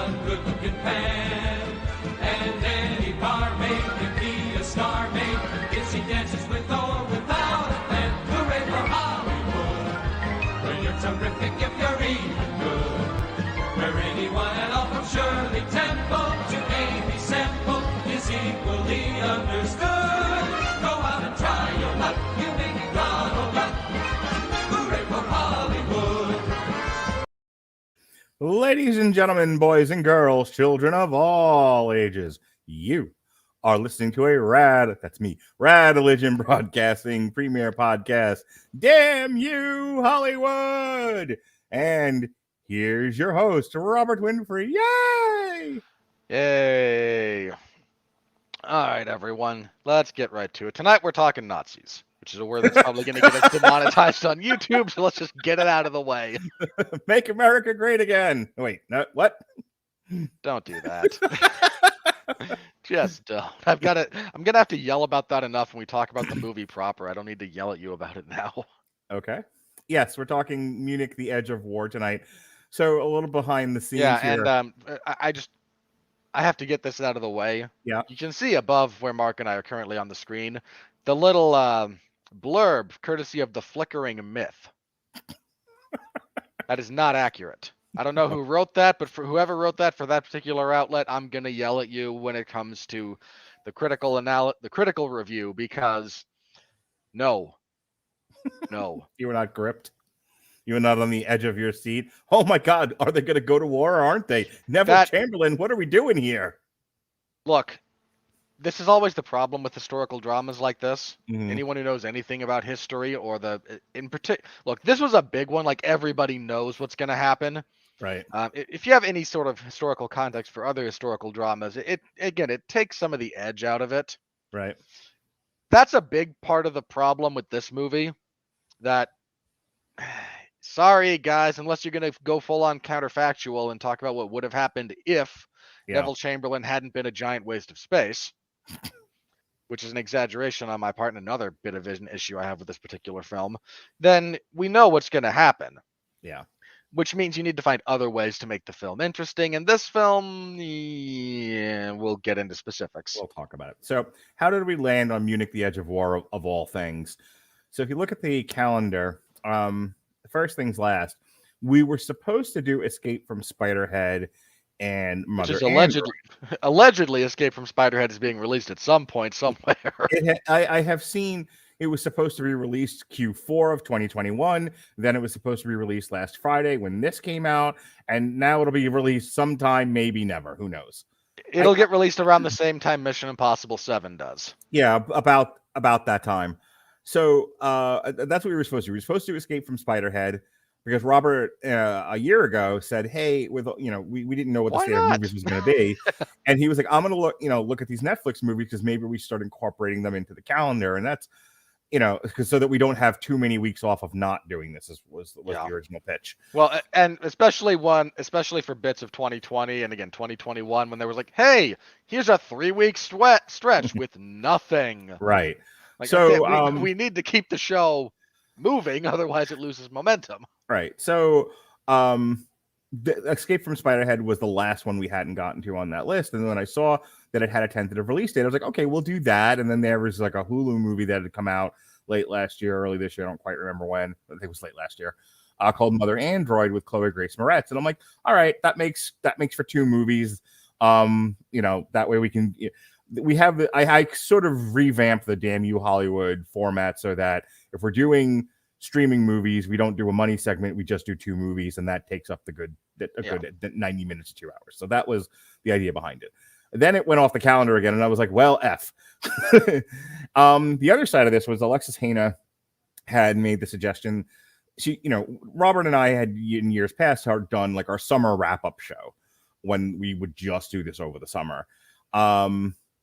one good-looking pan. And any barmaid can be a star maid if she dances with or without a plan. Hooray for Hollywood, where you're terrific if you're even good. Where anyone at all from Shirley Temple to Amy Semple is equally understood. Go out and try your luck, you may be Donald Duck. Hooray for Hollywood. Ladies and gentlemen, boys and girls, children of all ages, you are listening to a Radulich Broadcasting premiere podcast. Damn you, Hollywood! And here's your host, Robert Winfree. Yay! Yay! All right, everyone, let's get right to it. Tonight we're talking Nazis, which is a word that's probably going to get us demonetized on YouTube, so let's just get it out of the way. Make America great again. Wait, no, what? Don't do that. Just don't. I'm gonna have to yell about that enough when we talk about the movie proper. I don't need to yell at you about it now. Okay. Yes, we're talking Munich, The Edge of War tonight. So a little behind the scenes here. And I have to get this out of the way. Yeah. You can see above where Mark and I are currently on the screen, the little blurb courtesy of the Flickering Myth. That is not accurate. I don't know who wrote that, but for whoever wrote that for that particular outlet, I'm going to yell at you when it comes to the critical review, because no. You were not gripped. You were not on the edge of your seat. Oh my God, are they going to go to war or aren't they? Neville Chamberlain, what are we doing here? Look, this is always the problem with historical dramas like this. Mhm. Anyone who knows anything about history or in particular, look, this was a big one. Like, everybody knows what's going to happen. Right. If you have any sort of historical context for other historical dramas, it takes some of the edge out of it. Right. That's a big part of the problem with this movie. That, sorry guys, unless you're going to go full on counterfactual and talk about what would have happened if Neville Chamberlain hadn't been a giant waste of space, which is an exaggeration on my part and another bit of an issue I have with this particular film, then we know what's going to happen. Yeah. Which means you need to find other ways to make the film interesting. And this film, we'll get into specifics. We'll talk about it. So how did we land on Munich, The Edge of War, of all things? So if you look at the calendar, first things last, we were supposed to do Escape from Spiderhead and Mother Which is allegedly Escape from Spiderhead is being released at some point somewhere. I have seen it was supposed to be released Q4 of 2021. Then it was supposed to be released last Friday when this came out. And now it'll be released sometime, maybe never. Who knows? It'll get released around the same time Mission Impossible 7 does. Yeah, about that time. So that's what we were supposed to do. We were supposed to Escape from Spiderhead because Robert a year ago said, hey, we didn't know what the state of movies was going to be. And he was like, I'm going to look at these Netflix movies because maybe we start incorporating them into the calendar. And that's, so that we don't have too many weeks off of not doing this was the original pitch. Well, and especially for bits of 2020 and again 2021 when there was like, hey, here's a 3-week stretch with nothing. Right. Like, so okay, we need to keep the show moving, otherwise it loses momentum. Right. So Escape from Spiderhead was the last one we hadn't gotten to on that list. And then when I saw that it had a tentative release date, I was like, okay, we'll do that. And then there was like a Hulu movie that had come out late last year, early this year. I don't quite remember when. I think it was late last year. Called Mother Android with Chloe Grace Moretz. And I'm like, all right, that makes for 2 movies. That way we can I sort of revamped the Damn You Hollywood format so that if we're doing streaming movies, we don't do a money segment, we just do 2 movies, and that takes up a good 90 minutes to 2 hours. So that was the idea behind it. Then it went off the calendar again, and I was like, well, F. The other side of this was Alexis Hana had made the suggestion. She, Robert and I had in years past done like our summer wrap-up show when we would just do this over the summer.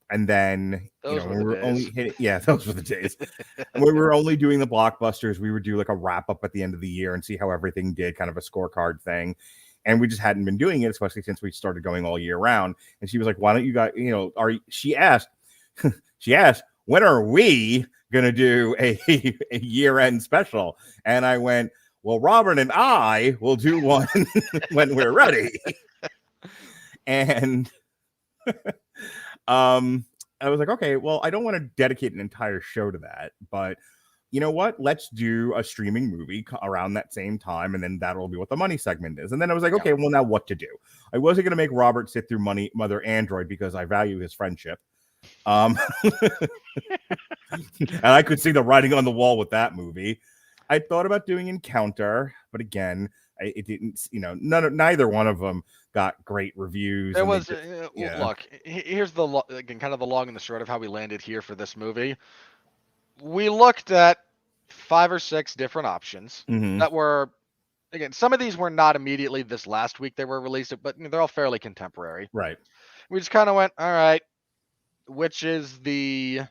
And then, those were the days. And when we were only doing the blockbusters, we would do like a wrap up at the end of the year and see how everything did, kind of a scorecard thing. And we just hadn't been doing it, especially since we started going all year round. And she was like, why don't you guys, she asked, when are we going to do a year-end special? And I went, well, Robert and I will do one when we're ready. And I was like, okay, well, I don't want to dedicate an entire show to that, but you know what? Let's do a streaming movie around that same time, and then that'll be what the money segment is. And then I was like, okay, well, now what to do? I wasn't going to make Robert sit through Mother Android because I value his friendship. And I could see the writing on the wall with that movie. I thought about doing Encounter, but again, it didn't. Neither one of them got great reviews. There was look. Here's the again, kind of the long and the short of how we landed here for this movie. We looked at 5 or 6 different options that were, again, some of these were not immediately this last week they were released, but they're all fairly contemporary. Right. We just kind of went, all right, which is the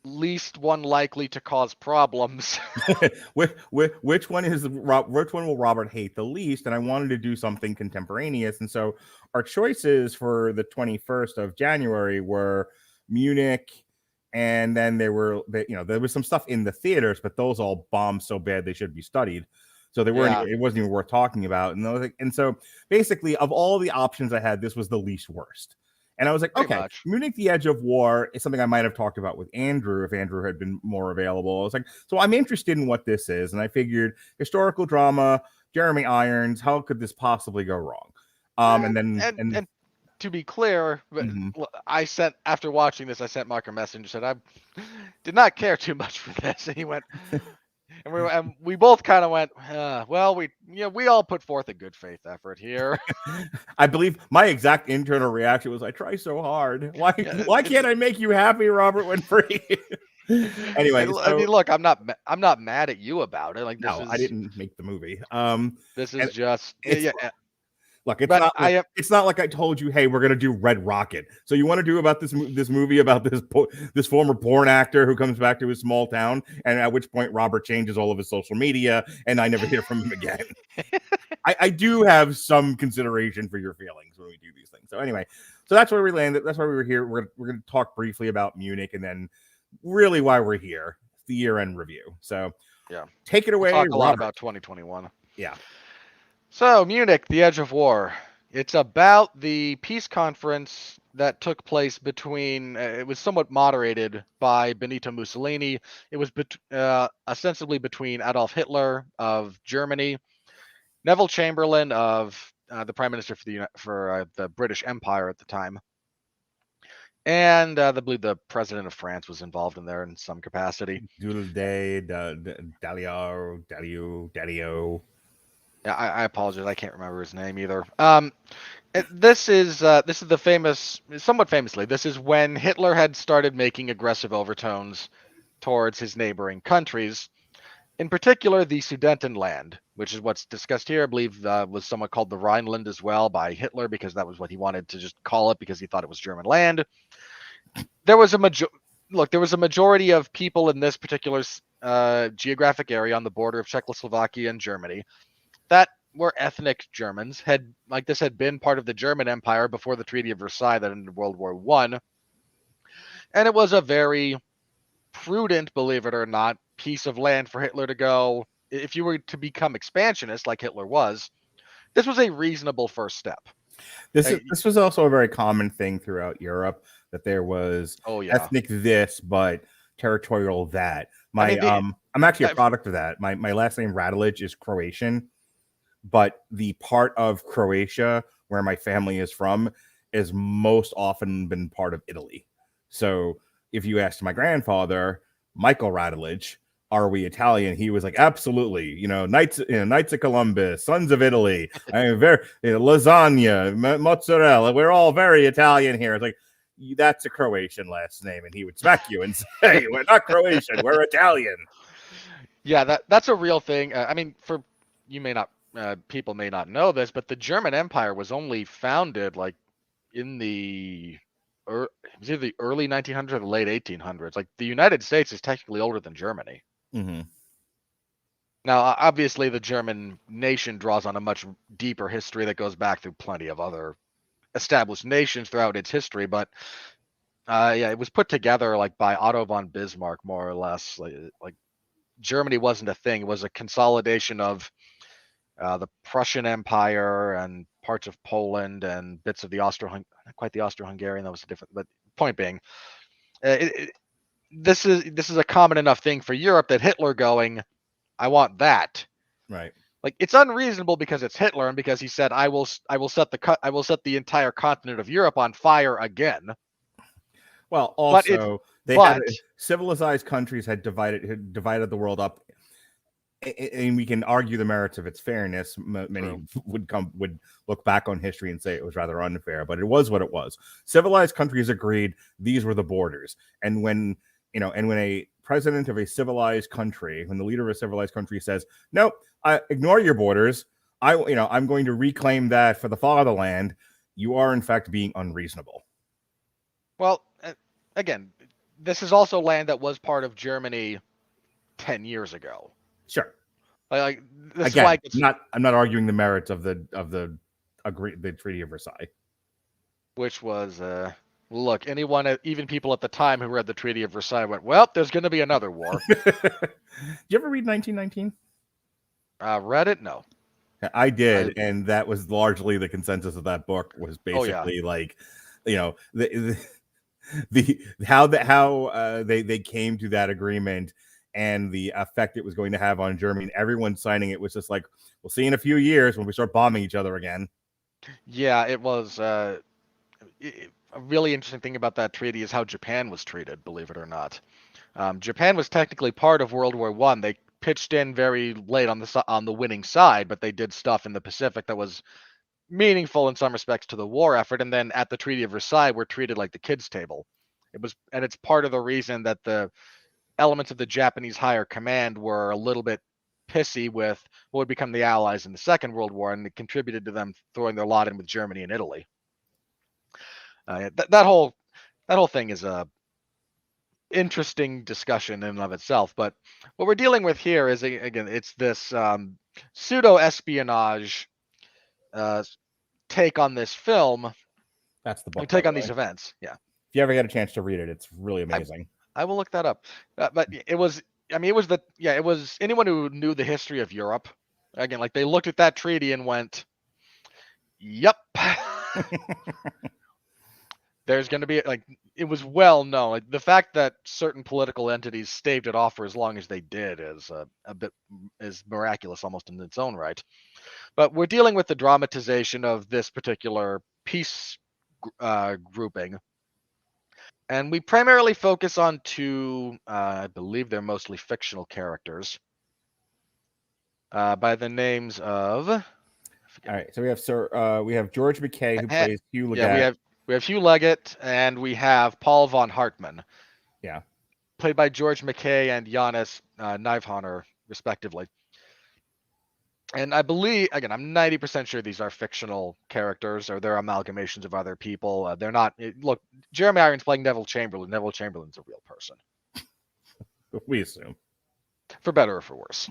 least one likely to cause problems? which one will Robert hate the least? And I wanted to do something contemporaneous, and so our choices for the 21st of January were Munich. And then there was some stuff in the theaters, but those all bombed so bad they should be studied. So they weren't. It wasn't even worth talking about. And so basically, of all the options I had, this was the least worst. And I was like, okay, Munich: The Edge of War is something I might have talked about with Andrew if Andrew had been more available. I was like, so I'm interested in what this is, and I figured historical drama, Jeremy Irons. How could this possibly go wrong? And to be clear, after watching this, I sent Mark a message and said I did not care too much for this, and he went, and we both kind of went, well, we all put forth a good faith effort here. I believe my exact internal reaction was, I try so hard. Why can't I make you happy, Robert Winfree? Anyway, I mean, look, I'm not mad at you about it. Like, I didn't make the movie. This is just Look, it's not like I told you, hey, we're gonna do Red Rocket. So you want to do about this movie about this former porn actor who comes back to his small town, and at which point Robert changes all of his social media, and I never hear from him again. I do have some consideration for your feelings when we do these things. So anyway, so that's where we landed. That's why we were here. We're gonna talk briefly about Munich, and then really why we're here, the year-end review. So take it away. We'll talk a lot about 2021. Yeah. So, Munich, The Edge of War. It's about the peace conference that took place between, it was somewhat moderated by Benito Mussolini. It was ostensibly between Adolf Hitler of Germany, Neville Chamberlain of the Prime Minister for the British Empire at the time, and I believe the President of France was involved in there in some capacity. Dalio. Yeah, I apologize. I can't remember his name either. This is the somewhat famously, this is when Hitler had started making aggressive overtones towards his neighboring countries, in particular the Sudetenland, which is what's discussed here. I believe was somewhat called the Rhineland as well by Hitler, because that was what he wanted to just call it because he thought it was German land. There was a majority of people in this particular geographic area on the border of Czechoslovakia and Germany that were ethnic Germans. This had been part of the German Empire before the Treaty of Versailles that ended World War I. And it was a very prudent, believe it or not, piece of land for Hitler to go. If you were to become expansionist like Hitler was, this was a reasonable first step. This was also a very common thing throughout Europe, that there was ethnic this, but territorial that. I'm actually a product of that. My last name Radulich is Croatian, but the part of Croatia where my family is from is most often been part of Italy. So if you asked my grandfather, Michael Radulich, are we Italian? He was like, absolutely. Knights of Columbus, Sons of Italy, lasagna, mozzarella. We're all very Italian here. It's like, that's a Croatian last name, and he would smack you and say, we're not Croatian, we're Italian. Yeah, that's a real thing. I mean, for you may not, people may not know this, but the German Empire was only founded like in it was either the early 1900s or the late 1800s. Like, the United States is technically older than Germany. Mm-hmm. Now, obviously, the German nation draws on a much deeper history that goes back through plenty of other established nations throughout its history, but it was put together like by Otto von Bismarck, more or less. Like Germany wasn't a thing; it was a consolidation of the Prussian Empire and parts of Poland and bits of the not quite the Austro-Hungarian. That was a different. But point being, this is a common enough thing for Europe that Hitler going, I want that. Right. Like, it's unreasonable because it's Hitler and because he said, I will set the entire continent of Europe on fire again. Well, also civilized countries had divided the world up, and we can argue the merits of its fairness. Many would look back on history and say it was rather unfair, but it was what it was. Civilized countries agreed these were the borders, and when a president of a civilized country, when the leader of a civilized country says, "Nope, ignore your borders. I'm going to reclaim that for the fatherland," you are in fact being unreasonable. Well, again, this is also land that was part of Germany 10 years ago. Sure. Like this again, is why I'm not arguing the merits of the Treaty of Versailles, which was look, even people at the time who read the Treaty of Versailles went, well, there's going to be another war. Did you ever read 1919? Read it? No. I did, and that was largely the consensus of that book. Was basically how they came to that agreement and the effect it was going to have on Germany. Everyone signing it was just like, we'll see in a few years when we start bombing each other again. Yeah, it was. A really interesting thing about that treaty is how Japan was treated, believe it or not. Japan was technically part of World War I. They pitched in very late on the winning side, but they did stuff in the Pacific that was meaningful in some respects to the war effort. And then at the Treaty of Versailles, were treated like the kids' table. It's part of the reason that the elements of the Japanese higher command were a little bit pissy with what would become the Allies in the Second World War, and it contributed to them throwing their lot in with Germany and Italy. That whole thing is a interesting discussion in and of itself. But what we're dealing with here is, again, it's this pseudo espionage take on this film. That's the book. Take on these events. Yeah. If you ever get a chance to read it, it's really amazing. I will look that up. But it was anyone who knew the history of Europe. Again, like, they looked at that treaty and went, "Yep." There's going to be, like, it was well known. Like, the fact that certain political entities staved it off for as long as they did is miraculous almost in its own right. But we're dealing with the dramatization of this particular peace grouping. And we primarily focus on two, I believe they're mostly fictional characters, by the names of. All right, so we have George MacKay, who plays Hugh Leggett. Yeah, we have Hugh Leggett, and we have Paul von Hartmann. Yeah, played by George MacKay and Jannis Niewöhner, respectively. And I believe, again, I'm 90% sure these are fictional characters, or they're amalgamations of other people. They're not. Look, Jeremy Irons playing Neville Chamberlain. Neville Chamberlain's a real person. We assume. For better or for worse.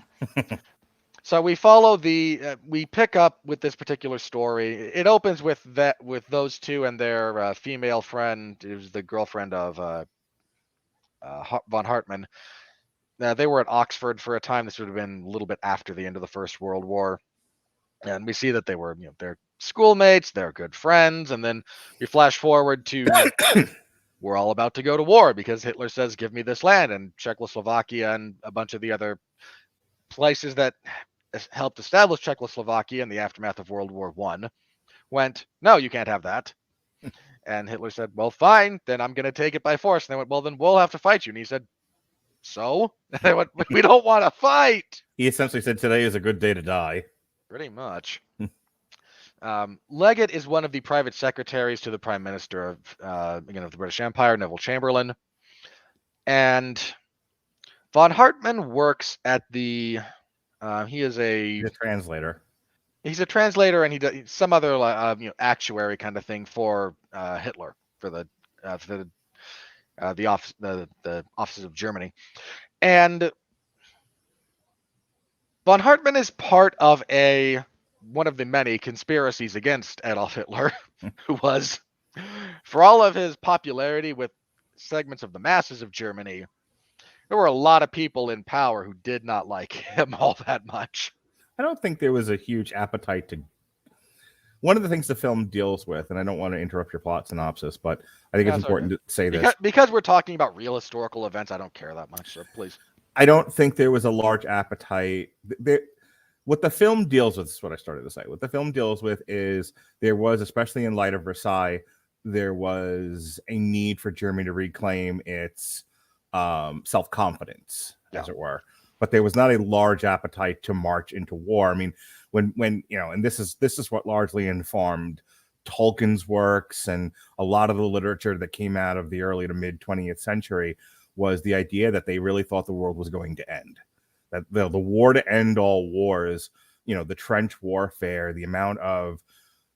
So we follow we pick up with this particular story. It opens with those two and their female friend, who's the girlfriend of von Hartmann. They were at Oxford for a time. This would have been a little bit after the end of the First World War. And we see that they were, they're schoolmates, they're good friends. And then we flash forward to we're all about to go to war because Hitler says, give me this land. And Czechoslovakia and a bunch of the other places that helped establish Czechoslovakia in the aftermath of World War I went, no, you can't have that. And Hitler said, well, fine, then I'm going to take it by force. And they went, well, then we'll have to fight you. And he said, so? And they went, we don't want to fight. He essentially said, today is a good day to die. Pretty much. Leggett is one of the private secretaries to the Prime Minister of the British Empire, Neville Chamberlain. And von Hartmann works at the... he's a translator. He's a translator, and he does some other actuary kind of thing for Hitler, for the offices of Germany. And von Hartmann is part of one of the many conspiracies against Adolf Hitler, who was, for all of his popularity with segments of the masses of Germany, there were a lot of people in power who did not like him all that much. I don't think there was a huge appetite to. One of the things the film deals with, and I don't want to interrupt your plot synopsis, but I think it's important to say this. Because we're talking about real historical events, I don't care that much, so please. I don't think there was a large appetite. What the film deals with, is what I started to say. What the film deals with is there was, especially in light of Versailles, there was a need for Germany to reclaim its self-confidence, as it were. But there was not a large appetite to march into war. I mean, when you know, and this is what largely informed Tolkien's works and a lot of the literature that came out of the early to mid 20th century, was the idea that they really thought the world was going to end. That the war to end all wars, you know, the trench warfare, the amount of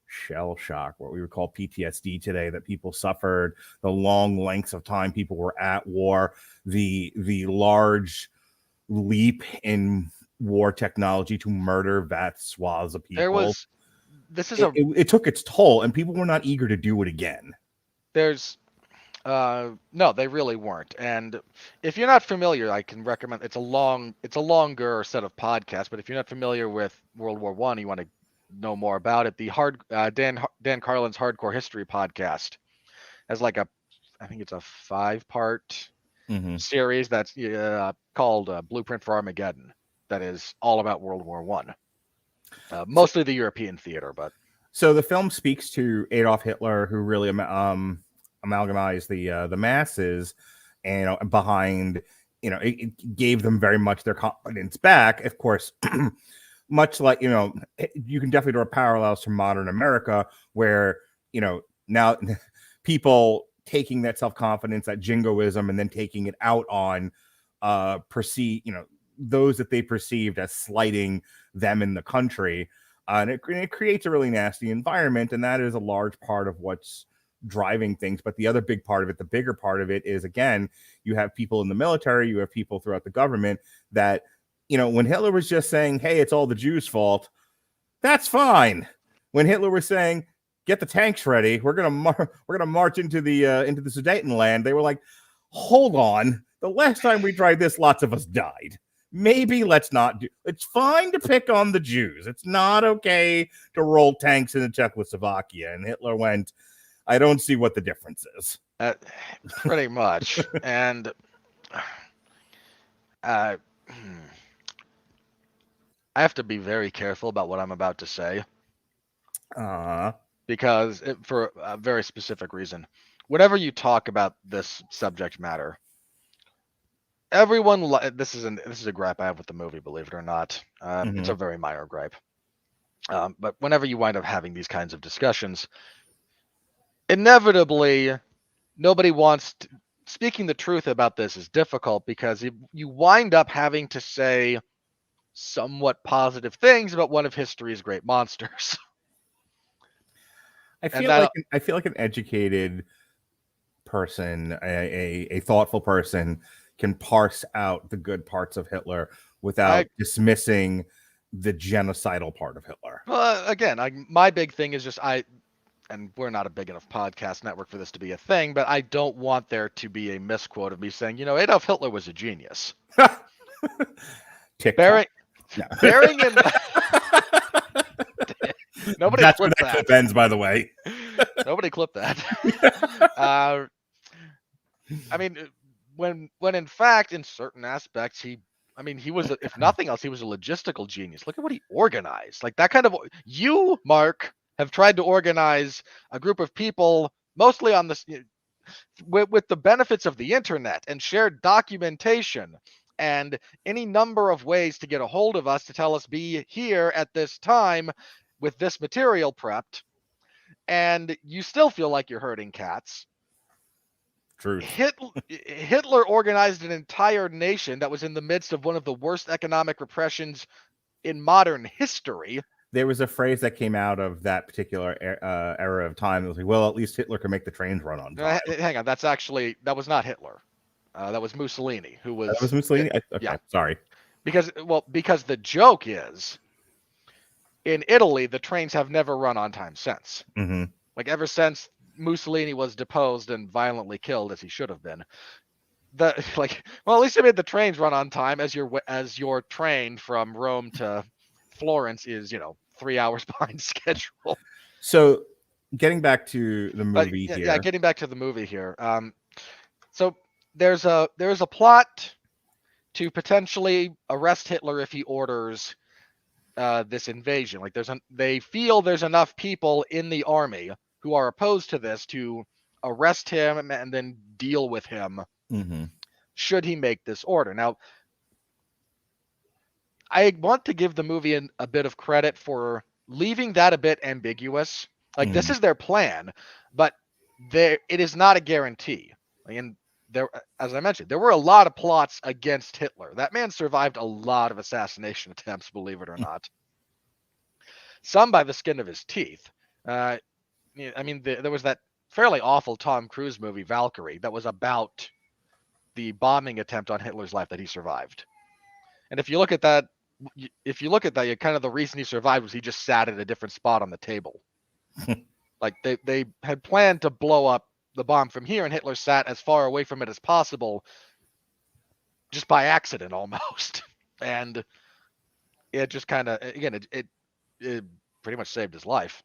shell shock, what we would call PTSD today, that people suffered, the long lengths of time people were at war, the large leap in war technology to murder vast swaths of people. It took its toll, and people were not eager to do it again. No, they really weren't. And if you're not familiar, I can recommend, it's a longer set of podcasts, but if you're not familiar with World War I, you want to know more about it, the Dan Carlin's Hardcore History podcast has I think it's a 5-part series that's called Blueprint for Armageddon, that is all about World War I. Mostly the European theater, but. So the film speaks to Adolf Hitler, who really amalgamized the masses, and behind, you know, it gave them very much their confidence back. Of course, much like, you know, you can definitely draw parallels to modern America, where, you know, now people taking that self-confidence, that jingoism, and then taking it out on those that they perceived as slighting them in the country, and it creates a really nasty environment, and that is a large part of what's driving things. But the other big part of it, the bigger part of it, is, again, you have people in the military, you have people throughout the government that, you know, when Hitler was just saying, hey, it's all the Jews' fault, that's fine. When Hitler was saying, get the tanks ready, we're gonna march into the Sudetenland, they were like, hold on, the last time we tried this, lots of us died. Maybe let's not do. It's fine to pick on the Jews. It's not okay to roll tanks into Czechoslovakia. And Hitler went, I don't see what the difference is. Pretty much. And I have to be very careful about what I'm about to say. Because for a very specific reason. Whenever you talk about this subject matter, everyone, this is a gripe I have with the movie, believe it or not. It's a very minor gripe. But whenever you wind up having these kinds of discussions, inevitably, nobody wants to, speaking the truth about this is difficult, because you wind up having to say somewhat positive things about one of history's great monsters. I feel like an educated person, a thoughtful person, can parse out the good parts of Hitler without dismissing the genocidal part of Hitler. Well, again, my big thing is just and we're not a big enough podcast network for this to be a thing, but I don't want there to be a misquote of me saying, you know, Adolf Hitler was a genius. Bearing in nobody That's clipped where that clip ends, by the way. Nobody clipped that. I mean, when in fact, in certain aspects, he was, if nothing else, he was a logistical genius. Look at what he organized. Like that kind of, you, Mark, have tried to organize a group of people, mostly on this, with the benefits of the internet and shared documentation and any number of ways to get a hold of us to tell us be here at this time with this material prepped, and you still feel like you're herding cats. True. Hitler organized an entire nation that was in the midst of one of the worst economic repressions in modern history. There was a phrase that came out of that particular era of time. It was like, well, at least Hitler can make the trains run on time. Hang on, that was not Hitler. That was Mussolini, who was. That was Mussolini? Okay, yeah. Sorry. Because the joke is, in Italy, the trains have never run on time since. Mm-hmm. Like ever since Mussolini was deposed and violently killed, as he should have been. At least they made the trains run on time as your train from Rome to Florence is, 3 hours behind schedule. So getting back to the movie yeah, here. Yeah, getting back to the movie here. So there's a plot to potentially arrest Hitler if he orders this invasion. Like they feel there's enough people in the army who are opposed to this to arrest him and then deal with him should he make this order. Now, I want to give the movie a bit of credit for leaving that a bit ambiguous. Like this is their plan, but it is not a guarantee. And there, as I mentioned, there were a lot of plots against Hitler. That man survived a lot of assassination attempts, believe it or not. Some by the skin of his teeth. I mean, there was that fairly awful Tom Cruise movie, Valkyrie, that was about the bombing attempt on Hitler's life that he survived. And if you look at that, kind of the reason he survived was he just sat at a different spot on the table. Like they had planned to blow up the bomb from here, and Hitler sat as far away from it as possible, just by accident almost. And it just kind of, again, it pretty much saved his life.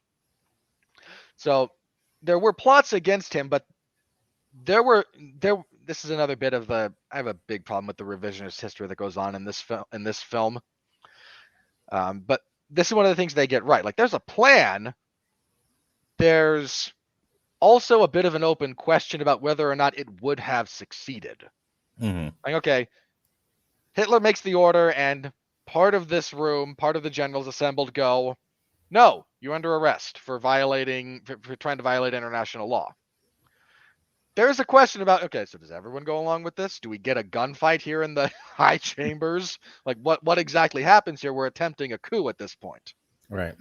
So there were plots against him, but this is another bit of I have a big problem with the revisionist history that goes on in this film. But this is one of the things they get right. Like, there's a plan. There's also a bit of an open question about whether or not it would have succeeded. Like, okay, Hitler makes the order, and part of this room, part of the generals assembled go, no, you're under arrest for trying to violate international law. There's a question about, okay, so does everyone go along with this? Do we get a gunfight here in the high chambers? Like, what exactly happens here? We're attempting a coup at this point. Right.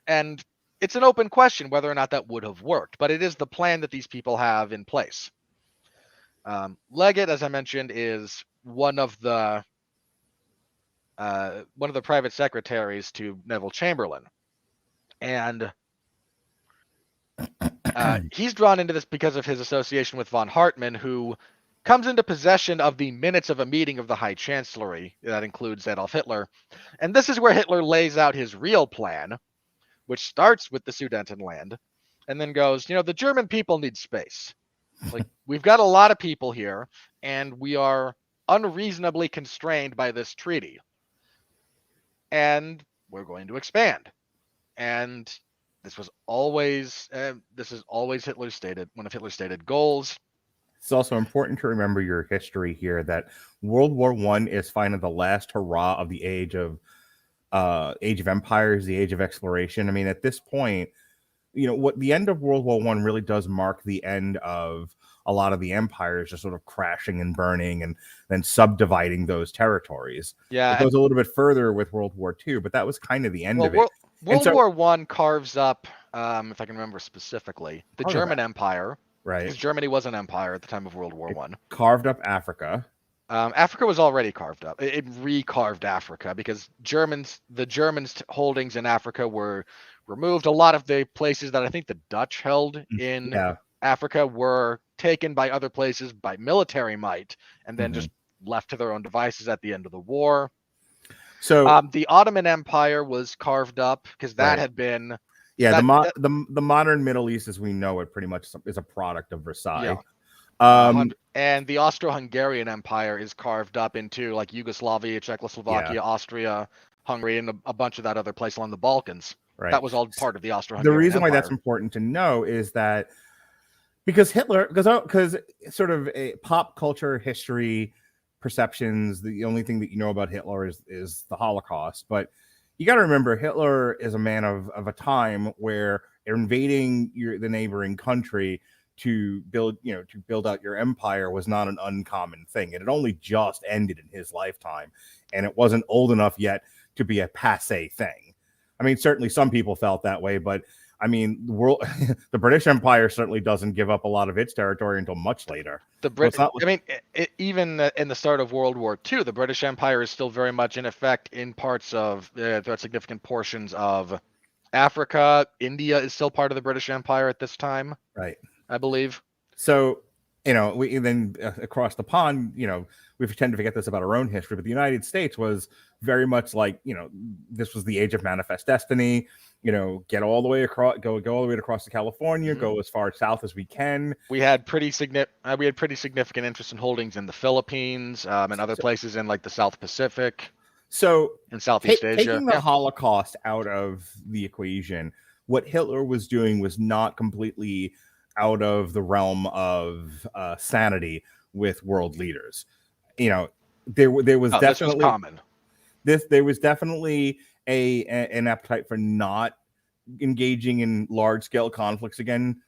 And it's an open question whether or not that would have worked, but it is the plan that these people have in place. Leggett, as I mentioned, is one of the private secretaries to Neville Chamberlain. And he's drawn into this because of his association with von Hartmann, who comes into possession of the minutes of a meeting of the High Chancellery that includes Adolf Hitler. And this is where Hitler lays out his real plan, which starts with the Sudetenland and then goes, the German people need space. Like, we've got a lot of people here, and we are unreasonably constrained by this treaty. And we're going to expand. And this is always Hitler's one of Hitler's stated goals. It's also important to remember your history here, that World War I is kind of the last hurrah of the age of empires, the age of exploration. I mean, at this point, what the end of World War I really does mark the end of a lot of the empires just sort of crashing and burning and then subdividing those territories. Yeah, it goes a little bit further with World War II, but that was kind of the end of it. World War I carves up, if I can remember specifically, the German Empire. Right. Because Germany was an empire at the time of World War I. Carved up Africa. Africa was already carved up. It recarved Africa because the Germans' holdings in Africa were removed. A lot of the places that I think the Dutch held in Africa were taken by other places by military might and then just left to their own devices at the end of the war. So the Ottoman Empire was carved up because that had been the modern Middle East as we know it pretty much is a product of Versailles. And the Austro-Hungarian Empire is carved up into like Yugoslavia, Czechoslovakia, Austria, Hungary, and a bunch of that other place along the Balkans. Right. That was all part of the Austro-Hungarian The reason Empire. why that's important to know is that because sort of a pop culture history perceptions, the only thing that you know about Hitler is the Holocaust. But you got to remember, Hitler is a man of a time where invading the neighboring country to build out your empire was not an uncommon thing. It had only just ended in his lifetime, and it wasn't old enough yet to be a passé thing. I mean, certainly some people felt that way, but I mean, the British Empire certainly doesn't give up a lot of its territory until much later. Even in the start of World War II, the British Empire is still very much in effect in parts of significant portions of Africa. India is still part of the British Empire at this time, right? I believe. So we then across the pond, we tend to forget this about our own history, but the United States was very much like, this was the age of manifest destiny. Get all the way across, go all the way across to California, go as far south as we can. We had pretty significant interest in holdings in the Philippines, and other places in like the South Pacific. So in Southeast Asia, taking the Holocaust out of the equation, what Hitler was doing was not completely out of the realm of sanity with world leaders. There was definitely this was common. There was definitely an appetite for not engaging in large scale conflicts again,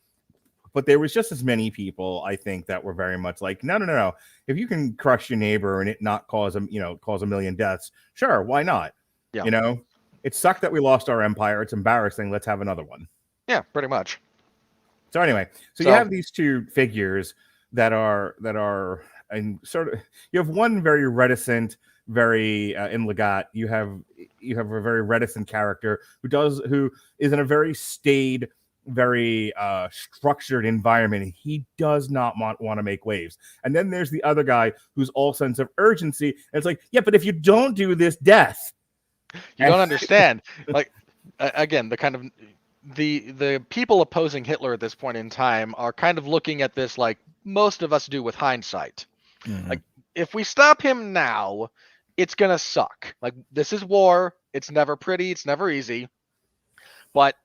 but there was just as many people, I think, that were very much like, no. If you can crush your neighbor and it not cause a million deaths, sure, why not? Yeah. It sucked that we lost our empire. It's embarrassing. Let's have another one. Yeah, pretty much. So anyway, so you have these two figures that are and sort of, you have one very reticent, very in Legat. You have a very reticent character who is in a very staid, very structured environment, and he does not want to make waves. And then there's the other guy who's all sense of urgency, and it's like, yeah, but if you don't do this, death. You don't understand. Like, again, the kind of the people opposing Hitler at this point in time are kind of looking at this like most of us do with hindsight. Mm-hmm. Like, if we stop him now, it's gonna suck. Like, this is war. It's never pretty. It's never easy. But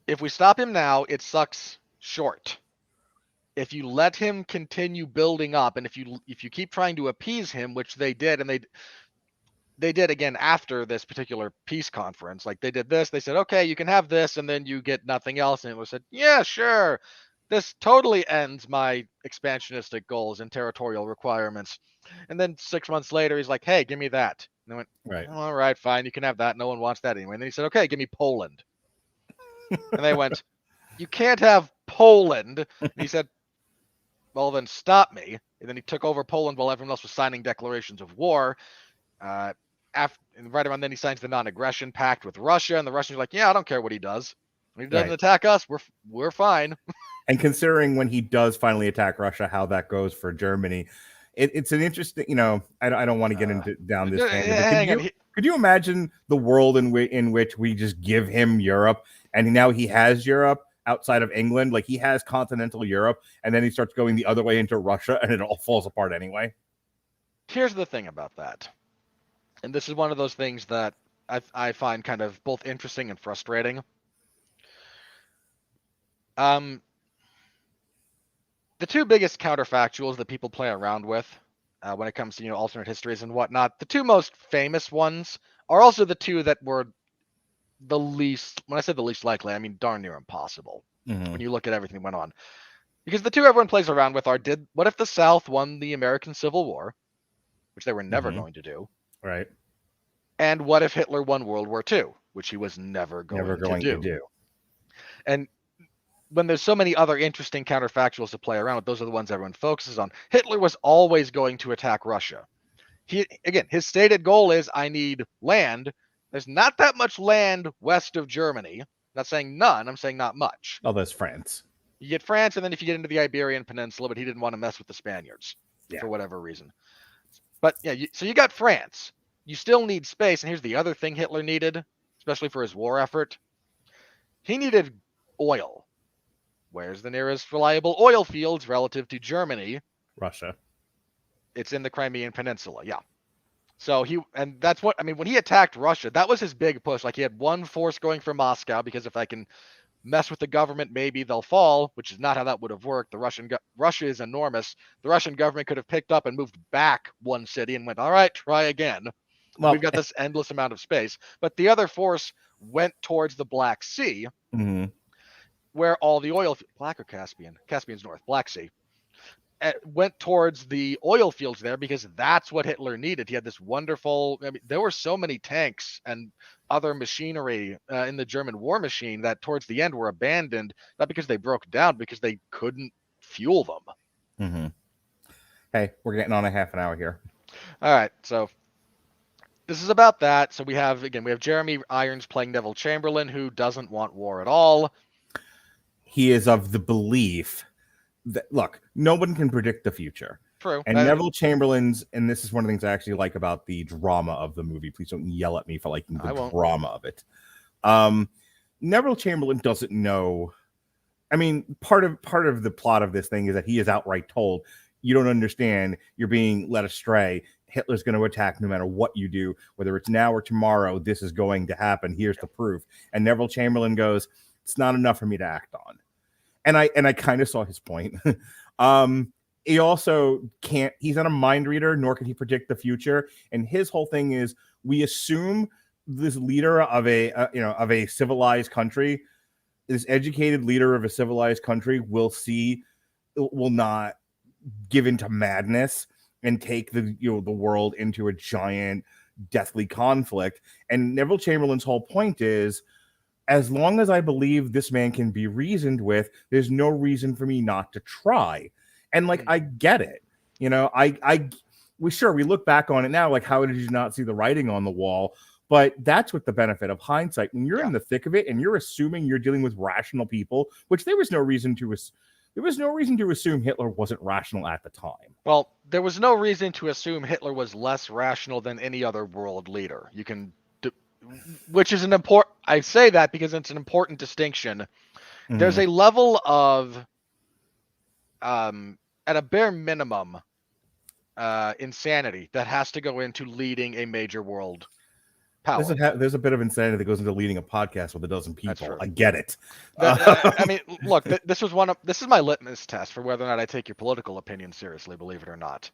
if we stop him now, it sucks short. If you let him continue building up, and if you keep trying to appease him, which they did, and they did again after this particular peace conference. Like, they did this, they said, okay, you can have this, and then you get nothing else. And it was said, yeah, sure. This totally ends my expansionistic goals and territorial requirements. And then 6 months later, he's like, hey, give me that. And they went, right, all right, fine, you can have that. No one wants that anyway. And then he said, okay, give me Poland. And they went, you can't have Poland. And he said, well, then stop me. And then he took over Poland while everyone else was signing declarations of war. And right around then, he signs the non-aggression pact with Russia, and the Russians are like, yeah, I don't care what he does. When he doesn't attack us, we're fine. And considering when he does finally attack Russia, how that goes for Germany, it's an interesting, I don't want to get down this tangent. Could you imagine the world in which we just give him Europe, and now he has Europe outside of England, like he has continental Europe, and then he starts going the other way into Russia, and it all falls apart anyway? Here's the thing about that, and this is one of those things that I find kind of both interesting and frustrating. The two biggest counterfactuals that people play around with when it comes to alternate histories and whatnot, the two most famous ones are also the two that were the least. When I say the least likely, I mean darn near impossible. Mm-hmm. When you look at everything that went on, because the two everyone plays around with are: what if the South won the American Civil War, which they were never going to do, right? And what if Hitler won World War II, which he was never going to do. And when there's so many other interesting counterfactuals to play around with, those are the ones everyone focuses on. Hitler was always going to attack Russia. His stated goal is, I need land. There's not that much land west of Germany. I'm not saying none, I'm saying not much. Oh, there's France. You get France, and then if you get into the Iberian Peninsula, but he didn't want to mess with the Spaniards for whatever reason. But yeah, so you got France. You still need space, and here's the other thing Hitler needed, especially for his war effort. He needed oil. Where's the nearest reliable oil fields relative to Germany? Russia. It's in the Crimean Peninsula, yeah. So that's what, I mean, when he attacked Russia, that was his big push. Like, he had one force going for Moscow, because if I can mess with the government, maybe they'll fall, which is not how that would have worked. Russia is enormous. The Russian government could have picked up and moved back one city and went, all right, try again. Well, we've got this endless amount of space. But the other force went towards the Black Sea, where all the oil, Black or Caspian? Caspian's north, Black Sea, went towards the oil fields there, because that's what Hitler needed. He had this wonderful, I mean, there were so many tanks and other machinery in the German war machine that towards the end were abandoned, not because they broke down, because they couldn't fuel them. Hey, we're getting on a half an hour here. All right, so this is about that. So we have Jeremy Irons playing Neville Chamberlain, who doesn't want war at all. He is of the belief look, no one can predict the future. True. And Neville Chamberlain's, and this is one of the things I actually like about the drama of the movie. Please don't yell at me for liking the drama of it. Neville Chamberlain doesn't know. I mean, part of the plot of this thing is that he is outright told, you don't understand, you're being led astray. Hitler's going to attack no matter what you do, whether it's now or tomorrow. This is going to happen. Here's the proof. And Neville Chamberlain goes, it's not enough for me to act on. And I kind of saw his point. He also can't, he's not a mind reader, nor can he predict the future. And his whole thing is, we assume this leader of a civilized country, this educated leader of a civilized country will not give into madness and take the world into a giant deathly conflict. And Neville Chamberlain's whole point is, as long as I believe this man can be reasoned with, there's no reason for me not to try. And like, I get it. We look back on it now, like, how did you not see the writing on the wall? But that's with the benefit of hindsight. When you're in the thick of it and you're assuming you're dealing with rational people, which there was no reason to assume Hitler wasn't rational at the time. Well, there was no reason to assume Hitler was less rational than any other world leader. Which is I say that because it's an important distinction. Mm-hmm. There's a level of, at a bare minimum, insanity that has to go into leading a major world power. There's a bit of insanity that goes into leading a podcast with a dozen people. I get it. I mean, look, this is my litmus test for whether or not I take your political opinion seriously, believe it or not.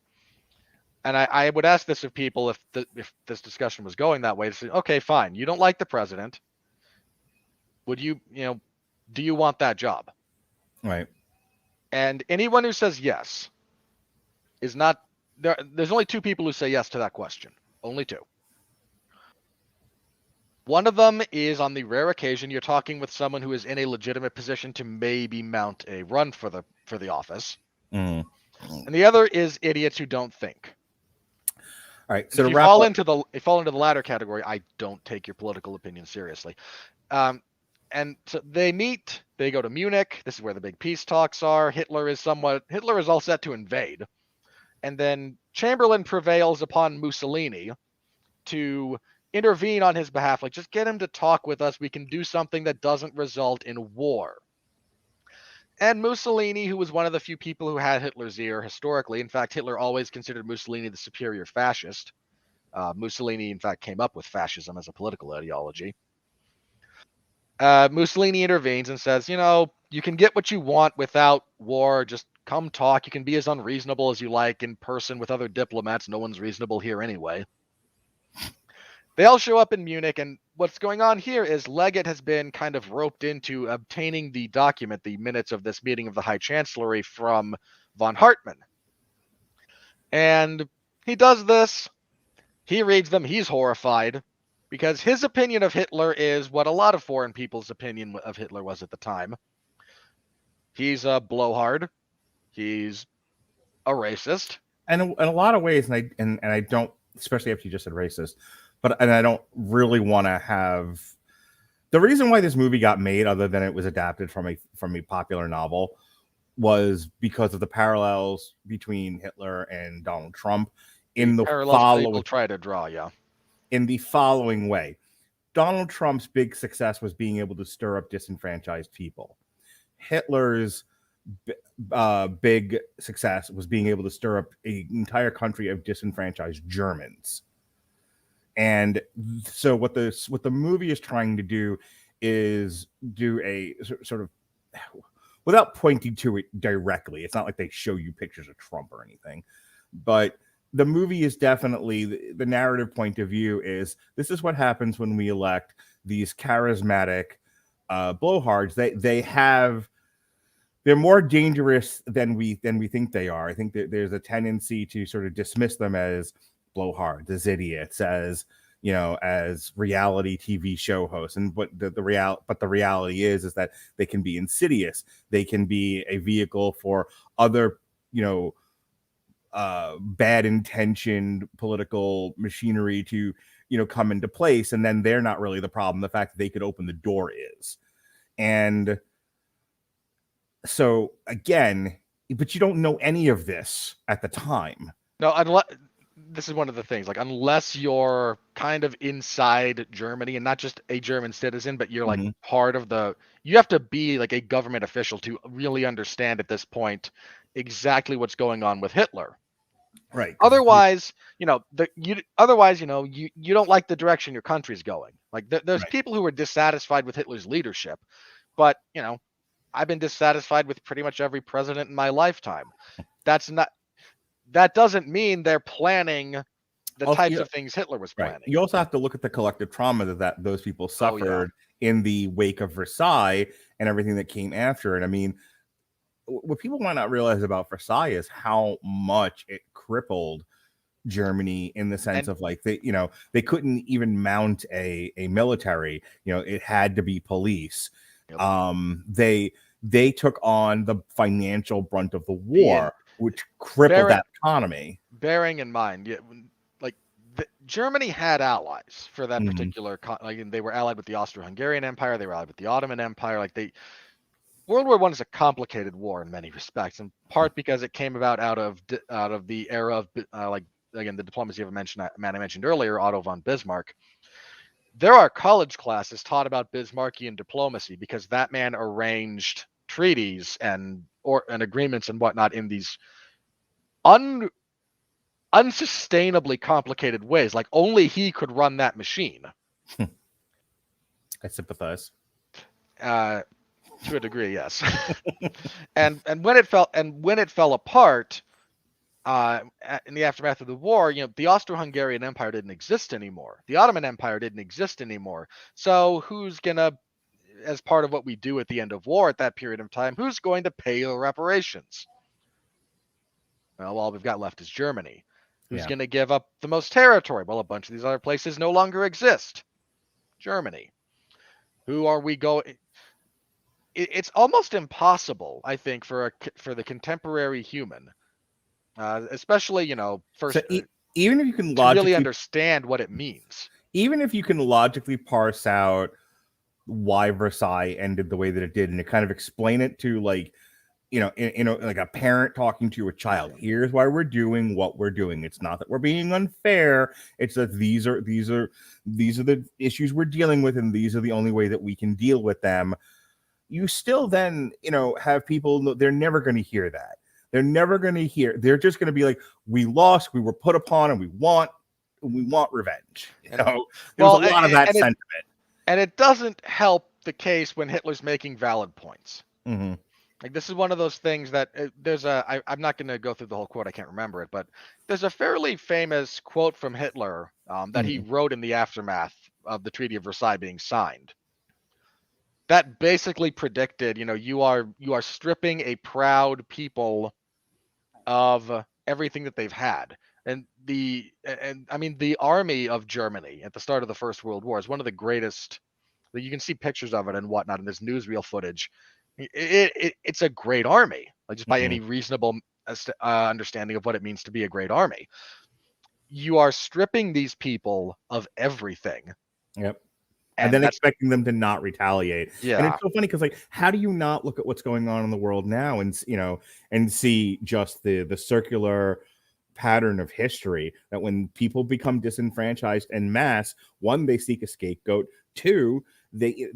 And I would ask this of people if this discussion was going that way, to say, okay, fine, you don't like the president. Would do you want that job? Right. And anyone who says yes is not there. There's only two people who say yes to that question. Only two. One of them is, on the rare occasion you're talking with someone who is in a legitimate position to maybe mount a run for the office. And the other is idiots who don't think. All right. So if you fall into the latter category, I don't take your political opinion seriously. And so they meet, they go to Munich. This is where the big peace talks are. Hitler is all set to invade. And then Chamberlain prevails upon Mussolini to intervene on his behalf. Like, just get him to talk with us. We can do something that doesn't result in war. And Mussolini, who was one of the few people who had Hitler's ear historically, in fact, Hitler always considered Mussolini the superior fascist. Mussolini, in fact, came up with fascism as a political ideology. Mussolini intervenes and says, you can get what you want without war. Just come talk. You can be as unreasonable as you like in person with other diplomats. No one's reasonable here anyway. They all show up in Munich, and what's going on here is Leggett has been kind of roped into obtaining the document, the minutes of this meeting of the High Chancellery, from von Hartmann. And he does this. He reads them. He's horrified because his opinion of Hitler is what a lot of foreign people's opinion of Hitler was at the time. He's a blowhard. He's a racist. And in a lot of ways, and I don't, especially after you just said racist, and I don't really want to have the reason why this movie got made, other than it was adapted from a popular novel, was because of the parallels between Hitler and Donald Trump. In the following, people try to draw, in the following way, Donald Trump's big success was being able to stir up disenfranchised people. Hitler's big success was being able to stir up an entire country of disenfranchised Germans. And so what the movie is trying to do is do a sort of, without pointing to it directly, it's not like they show you pictures of Trump or anything, but the movie is definitely, the narrative point of view is, this is what happens when we elect these charismatic blowhards. They're more dangerous than we think they are. I think that there's a tendency to sort of dismiss them as blowhards, as idiots, as as reality TV show hosts. But the reality is that they can be insidious. They can be a vehicle for other bad intentioned political machinery to come into place, and then they're not really the problem. The fact that they could open the door is. And so again, but you don't know any of this at the time. No, unless this is one of the things, like unless you're kind of inside Germany and not just a German citizen, but you're like part of you have to be like a government official to really understand at this point exactly what's going on with Hitler. Right. Otherwise, you don't like the direction your country's going. Like there's people who are dissatisfied with Hitler's leadership, but I've been dissatisfied with pretty much every president in my lifetime. That doesn't mean they're planning the types of things Hitler was planning. You also have to look at the collective trauma that those people suffered in the wake of Versailles and everything that came after it. I mean, what people might not realize about Versailles is how much it crippled Germany in the sense of like they couldn't even mount a military. It had to be police. Yep. They took on the financial brunt of the war, which crippled that economy. Bearing in mind, Germany had allies for that particular. They were allied with the Austro-Hungarian Empire. They were allied with the Ottoman Empire. World War I is a complicated war in many respects, in part because it came about out of the era of the diplomacy of a man I mentioned earlier, Otto von Bismarck. There are college classes taught about Bismarckian diplomacy because that man arranged treaties and agreements and whatnot in these unsustainably complicated ways. Like only he could run that machine. I sympathize. To a degree, yes. and when it fell apart, in the aftermath of the war, the Austro-Hungarian Empire didn't exist anymore. The Ottoman Empire didn't exist anymore. So who's gonna, as part of what we do at the end of war at that period of time, who's going to pay the reparations? Well, all we've got left is Germany. Who's going to give up the most territory? Well, a bunch of these other places no longer exist. Germany. Who are we going? It's almost impossible, I think, for the contemporary human, especially first. So even if you can really understand what it means, even if you can logically parse out why Versailles ended the way that it did, and to kind of explain it to like a parent talking to a child. Here's why we're doing what we're doing. It's not that we're being unfair. It's that these are the issues we're dealing with, and these are the only way that we can deal with them. You still then, have people, they're never going to hear that. They're just going to be like, we lost, we were put upon, and we want revenge. There's a lot of that sentiment. And it doesn't help the case when Hitler's making valid points. Mm-hmm. Like this is one of those things that I'm not going to go through the whole quote. I can't remember it, but there's a fairly famous quote from Hitler that he wrote in the aftermath of the Treaty of Versailles being signed. That basically predicted, you are stripping a proud people of everything that they've had. And the army of Germany at the start of the First World War is one of the greatest. You can see pictures of it and whatnot, and there's newsreel footage. It's a great army, like just by any reasonable understanding of what it means to be a great army. You are stripping these people of everything. Yep. And then expecting them to not retaliate. Yeah. And it's so funny because how do you not look at what's going on in the world now and see just the circular pattern of history that when people become disenfranchised en masse, one, they seek a scapegoat. Two, they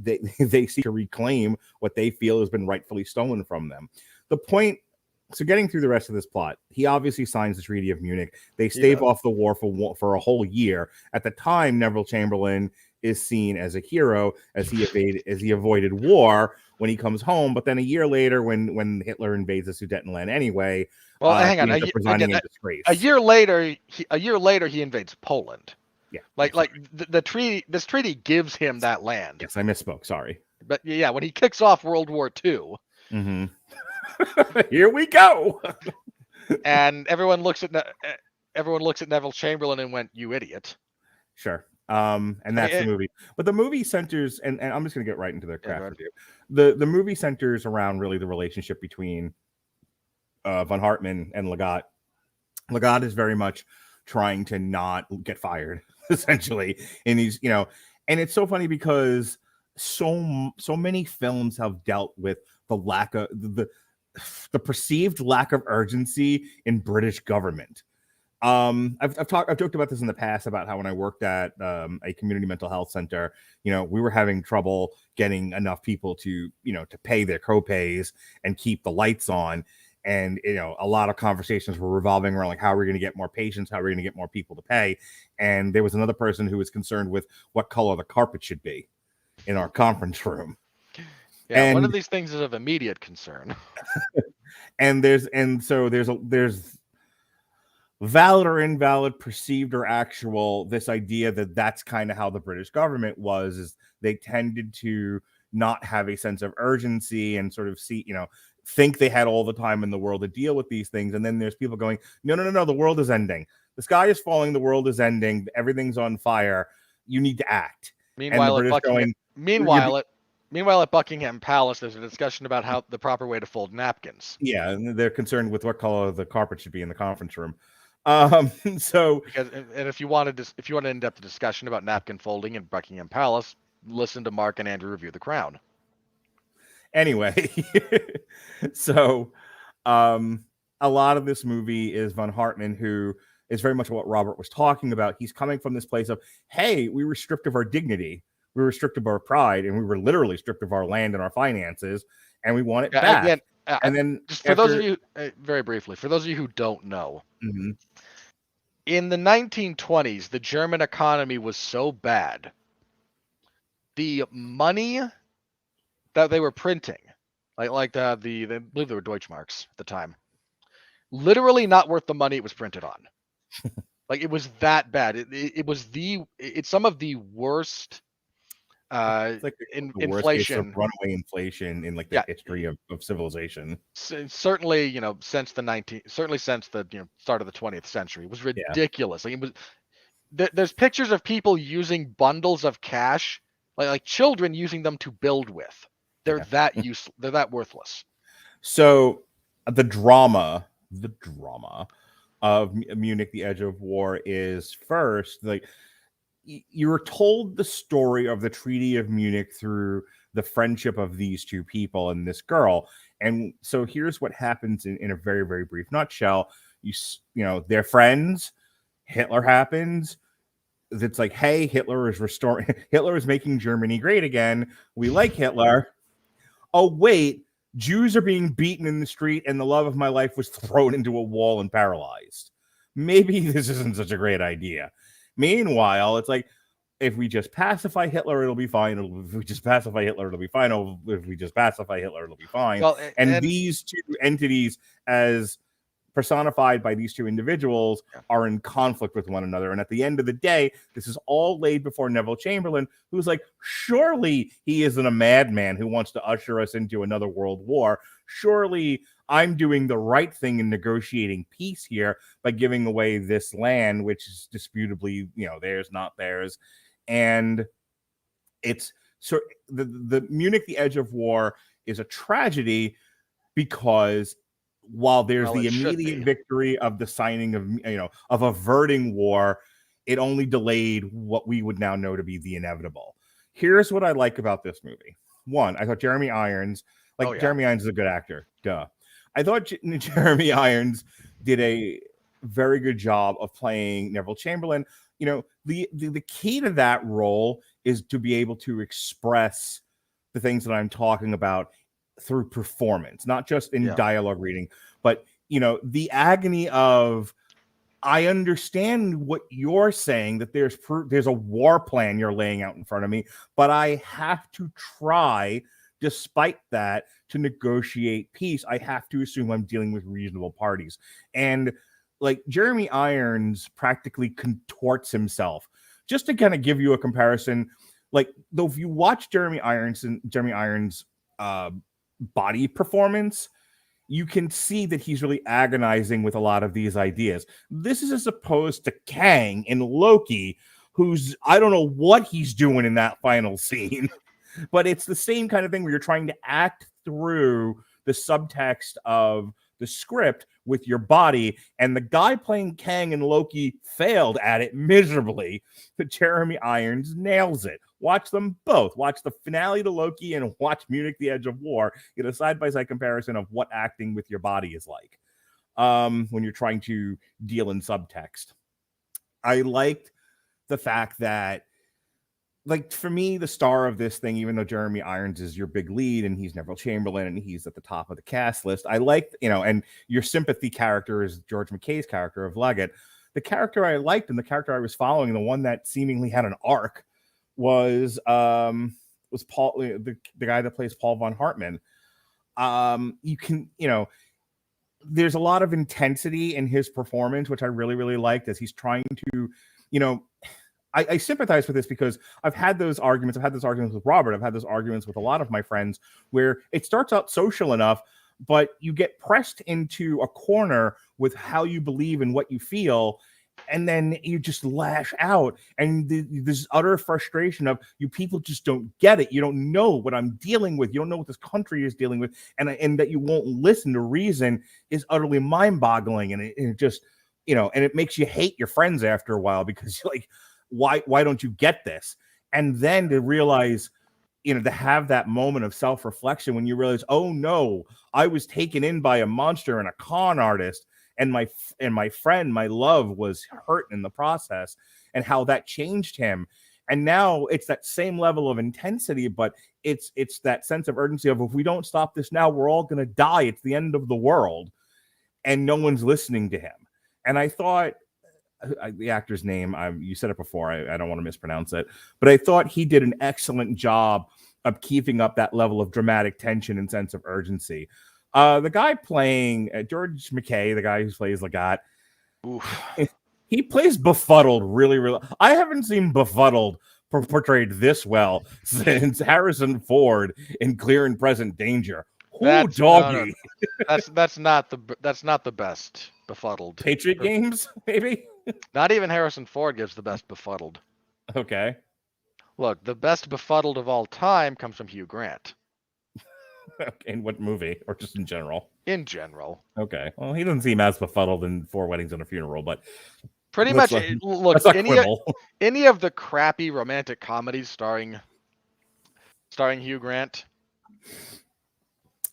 seek to reclaim what they feel has been rightfully stolen from them. The point. So getting through the rest of this plot, he obviously signs the Treaty of Munich. They stave off the war for a whole year. At the time, Neville Chamberlain is seen as a hero as he avoided war when he comes home. But then a year later, when Hitler invades the Sudetenland anyway, hang on, a year later he invades Poland. Yeah, the treaty. This treaty gives him that land. Yes, I misspoke. Sorry. But yeah, when he kicks off World War II. Mm-hmm. Here we go. And everyone looks at Neville Chamberlain and went, "You idiot." Sure. And that's the movie. But the movie centers, and I'm just gonna get right into the craft review. The movie centers around really the relationship between von Hartmann and Legat. Legat is very much trying to not get fired, essentially. And he's, and it's so funny because so many films have dealt with the lack of the perceived lack of urgency in British government. I've joked about this in the past about how when I worked at a community mental health center, we were having trouble getting enough people to pay their copays and keep the lights on. And, a lot of conversations were revolving around like, how are we going to get more patients? How are we going to get more people to pay? And there was another person who was concerned with what color the carpet should be in our conference room. Yeah, one of these things is of immediate concern. And there's valid or invalid, perceived or actual, this idea that that's kind of how the British government was, is they tended to not have a sense of urgency and sort of think they had all the time in the world to deal with these things. And then there's people going, no, the world is ending. The sky is falling. The world is ending. Everything's on fire. You need to act. Meanwhile, at Buckingham Palace, there's a discussion about how the proper way to fold napkins. Yeah, and they're concerned with what color the carpet should be in the conference room. If you wanted an in-depth discussion about napkin folding in Buckingham Palace, listen to Mark and Andrew review The Crown. Anyway, so a lot of this movie is Von Hartmann, who is very much what Robert was talking about. He's coming from this place of, hey, we were stripped of our dignity, we were stripped of our pride, and we were literally stripped of our land and our finances, and we want it back. Again, and then just those of you, very briefly, for those of you who don't know, in the 1920s, the German economy was so bad, the money that they were printing, I believe they were Deutschmarks at the time, literally not worth the money it was printed on. Like, it was that bad. It's some of the worst it's like the inflation, worst case of runaway inflation in the history of civilization. Certainly, since the start of the 20th century, it was ridiculous. Like, it was. There's pictures of people using bundles of cash, like children using them to build with. They're that useless. They're that worthless. So the drama of Munich, the Edge of War, is first, like, you were told the story of the Treaty of Munich through the friendship of these two people and this girl. And so here's what happens in a very, very brief nutshell. They're friends. Hitler happens. It's like, hey, Hitler is making Germany great again. We like Hitler. Oh, wait, Jews are being beaten in the street and the love of my life was thrown into a wall and paralyzed. Maybe this isn't such a great idea. Meanwhile, it's like, if we just pacify Hitler, it'll be fine. If we just pacify Hitler, it'll be fine. If we just pacify Hitler, it'll be fine. Well, and these two entities, as personified by these two individuals, are in conflict with one another. And at the end of the day, this is all laid before Neville Chamberlain, who's like, surely he isn't a madman who wants to usher us into another world war. Surely I'm doing the right thing in negotiating peace here by giving away this land, which is disputably, theirs, not theirs. And it's so the Munich, the Edge of War is a tragedy because while there's the immediate victory of the signing of averting war, it only delayed what we would now know to be the inevitable. Here's what I like about this movie. One, I thought Jeremy Irons, Jeremy Irons is a good actor. Duh. I thought Jeremy Irons did a very good job of playing Neville Chamberlain. The key to that role is to be able to express the things that I'm talking about through performance, not just in dialogue reading, but the agony of, I understand what you're saying, that there's a war plan you're laying out in front of me, but I have to try, despite that, to negotiate peace. I have to assume I'm dealing with reasonable parties. And Jeremy Irons practically contorts himself. Just to kind of give you a comparison, though, if you watch Jeremy Irons' body performance, you can see that he's really agonizing with a lot of these ideas. This is as opposed to Kang in Loki, who's, I don't know what he's doing in that final scene, but it's the same kind of thing where you're trying to act through the subtext of the script with your body, and the guy playing Kang and Loki failed at it miserably, but Jeremy Irons nails it. watch them both. Watch the finale to Loki and watch Munich, The Edge of War. Get a side-by-side comparison of what acting with your body is like when you're trying to deal in subtext. I liked the fact that, like, for me, the star of this thing, even though Jeremy Irons is your big lead and he's Neville Chamberlain and he's at the top of the cast list, I liked, and your sympathy character is George McKay's character of Leggett. The character I liked and the character I was following, the one that seemingly had an arc, was Paul, the guy that plays Paul von Hartmann. You can, there's a lot of intensity in his performance, which I really, really liked, as he's trying to, I sympathize with this because I've had those arguments. I've had those arguments with Robert. I've had those arguments with a lot of my friends where it starts out social enough, but you get pressed into a corner with how you believe and what you feel, and then you just lash out. And this utter frustration of, you people just don't get it. You don't know what I'm dealing with. You don't know what this country is dealing with. And that you won't listen to reason is utterly mind-boggling. And it just, and it makes you hate your friends after a while, because you're like, why don't you get this? And then to realize, to have that moment of self-reflection when you realize, oh no, I was taken in by a monster and a con artist, and my friend, my love, was hurt in the process, and how that changed him. And now it's that same level of intensity, but it's that sense of urgency of, if we don't stop this now, we're all going to die. It's the end of the world, and no one's listening to him. And I thought, the actor's name, you said it before, I don't want to mispronounce it, but I thought he did an excellent job of keeping up that level of dramatic tension and sense of urgency. The guy playing George McKay, the guy who plays Leggett, he plays befuddled really, really. I haven't seen befuddled portrayed this well since Harrison Ford in Clear and Present Danger. Doggy. No. That's not the best befuddled. Patriot Games, maybe. Not even Harrison Ford gives the best befuddled. Okay. Look, the best befuddled of all time comes from Hugh Grant. In what movie, or just in general? In general. Okay. Well, he doesn't seem as befuddled in 4 Weddings and a Funeral, but pretty much. Look, any of the crappy romantic comedies starring Hugh Grant.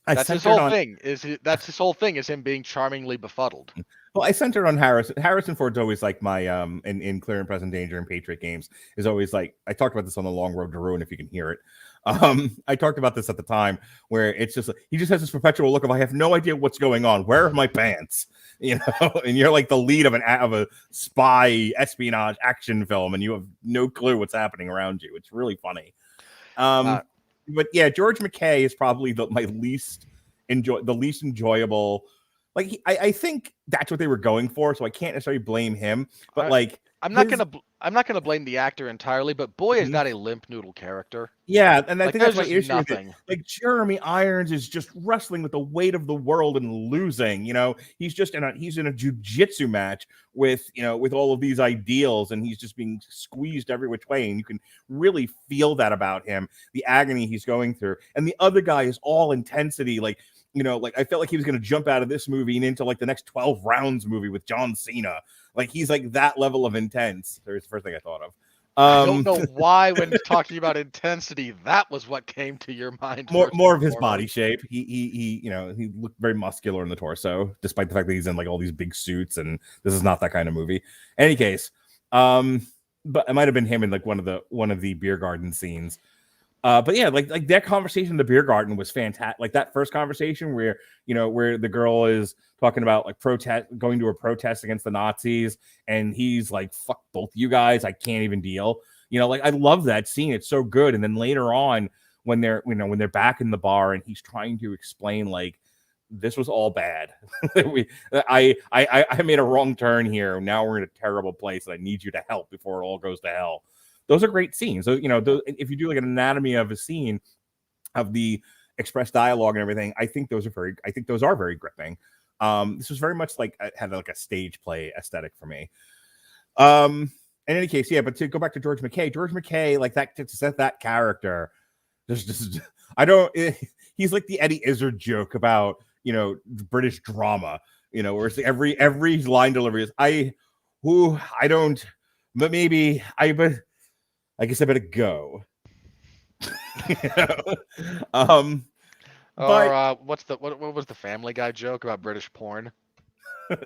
That's his whole thing. That's his whole thing, is him being charmingly befuddled. Well, I centered on Harrison. Harrison Ford's always like my in Clear and Present Danger and Patriot Games is always like, I talked about this on The Long Road to Ruin, if you can hear it. I talked about this at the time, where it's just, he just has this perpetual look of, I have no idea what's going on. Where are my pants? And you're like the lead of a spy espionage action film, and you have no clue what's happening around you. It's really funny. But yeah, George McKay is probably the least enjoyable. Like, I think that's what they were going for, so I can't necessarily blame him. But I'm not gonna blame the actor entirely, but boy, is that a limp noodle character. Yeah, and I think that's my issue. Nothing. Like, Jeremy Irons is just wrestling with the weight of the world and losing. He's just in a jiu-jitsu match with all of these ideals, and he's just being squeezed every which way, and you can really feel that about him, the agony he's going through. And the other guy is all intensity, like I felt like he was going to jump out of this movie and into like the next 12 rounds movie with John Cena. Like, he's like that level of intense. There's the first thing I thought of. I don't know why, when talking about intensity, that was what came to your mind. More of his body shape. He looked very muscular in the torso, despite the fact that he's in like all these big suits, and this is not that kind of movie. In any case, but it might have been him in like one of the beer garden scenes. But yeah, like that conversation in the beer garden was fantastic. Like that first conversation where the girl is talking about like going to a protest against the Nazis, and he's like, "Fuck both you guys, I can't even deal." I love that scene. It's so good. And then later on, when they're back in the bar and he's trying to explain like, this was all bad. I made a wrong turn here. Now we're in a terrible place, and I need you to help before it all goes to hell. Those are great scenes. So, if you do like an anatomy of a scene, of the expressed dialogue and everything, I think those are very gripping. This was very much like had like a stage play aesthetic for me. In any case, yeah. But to go back to George McKay, like that character, he's like the Eddie Izzard joke about British drama. Where it's like every line delivery is I don't, but maybe I guess I better go. um, Or but what was the Family Guy joke about British porn?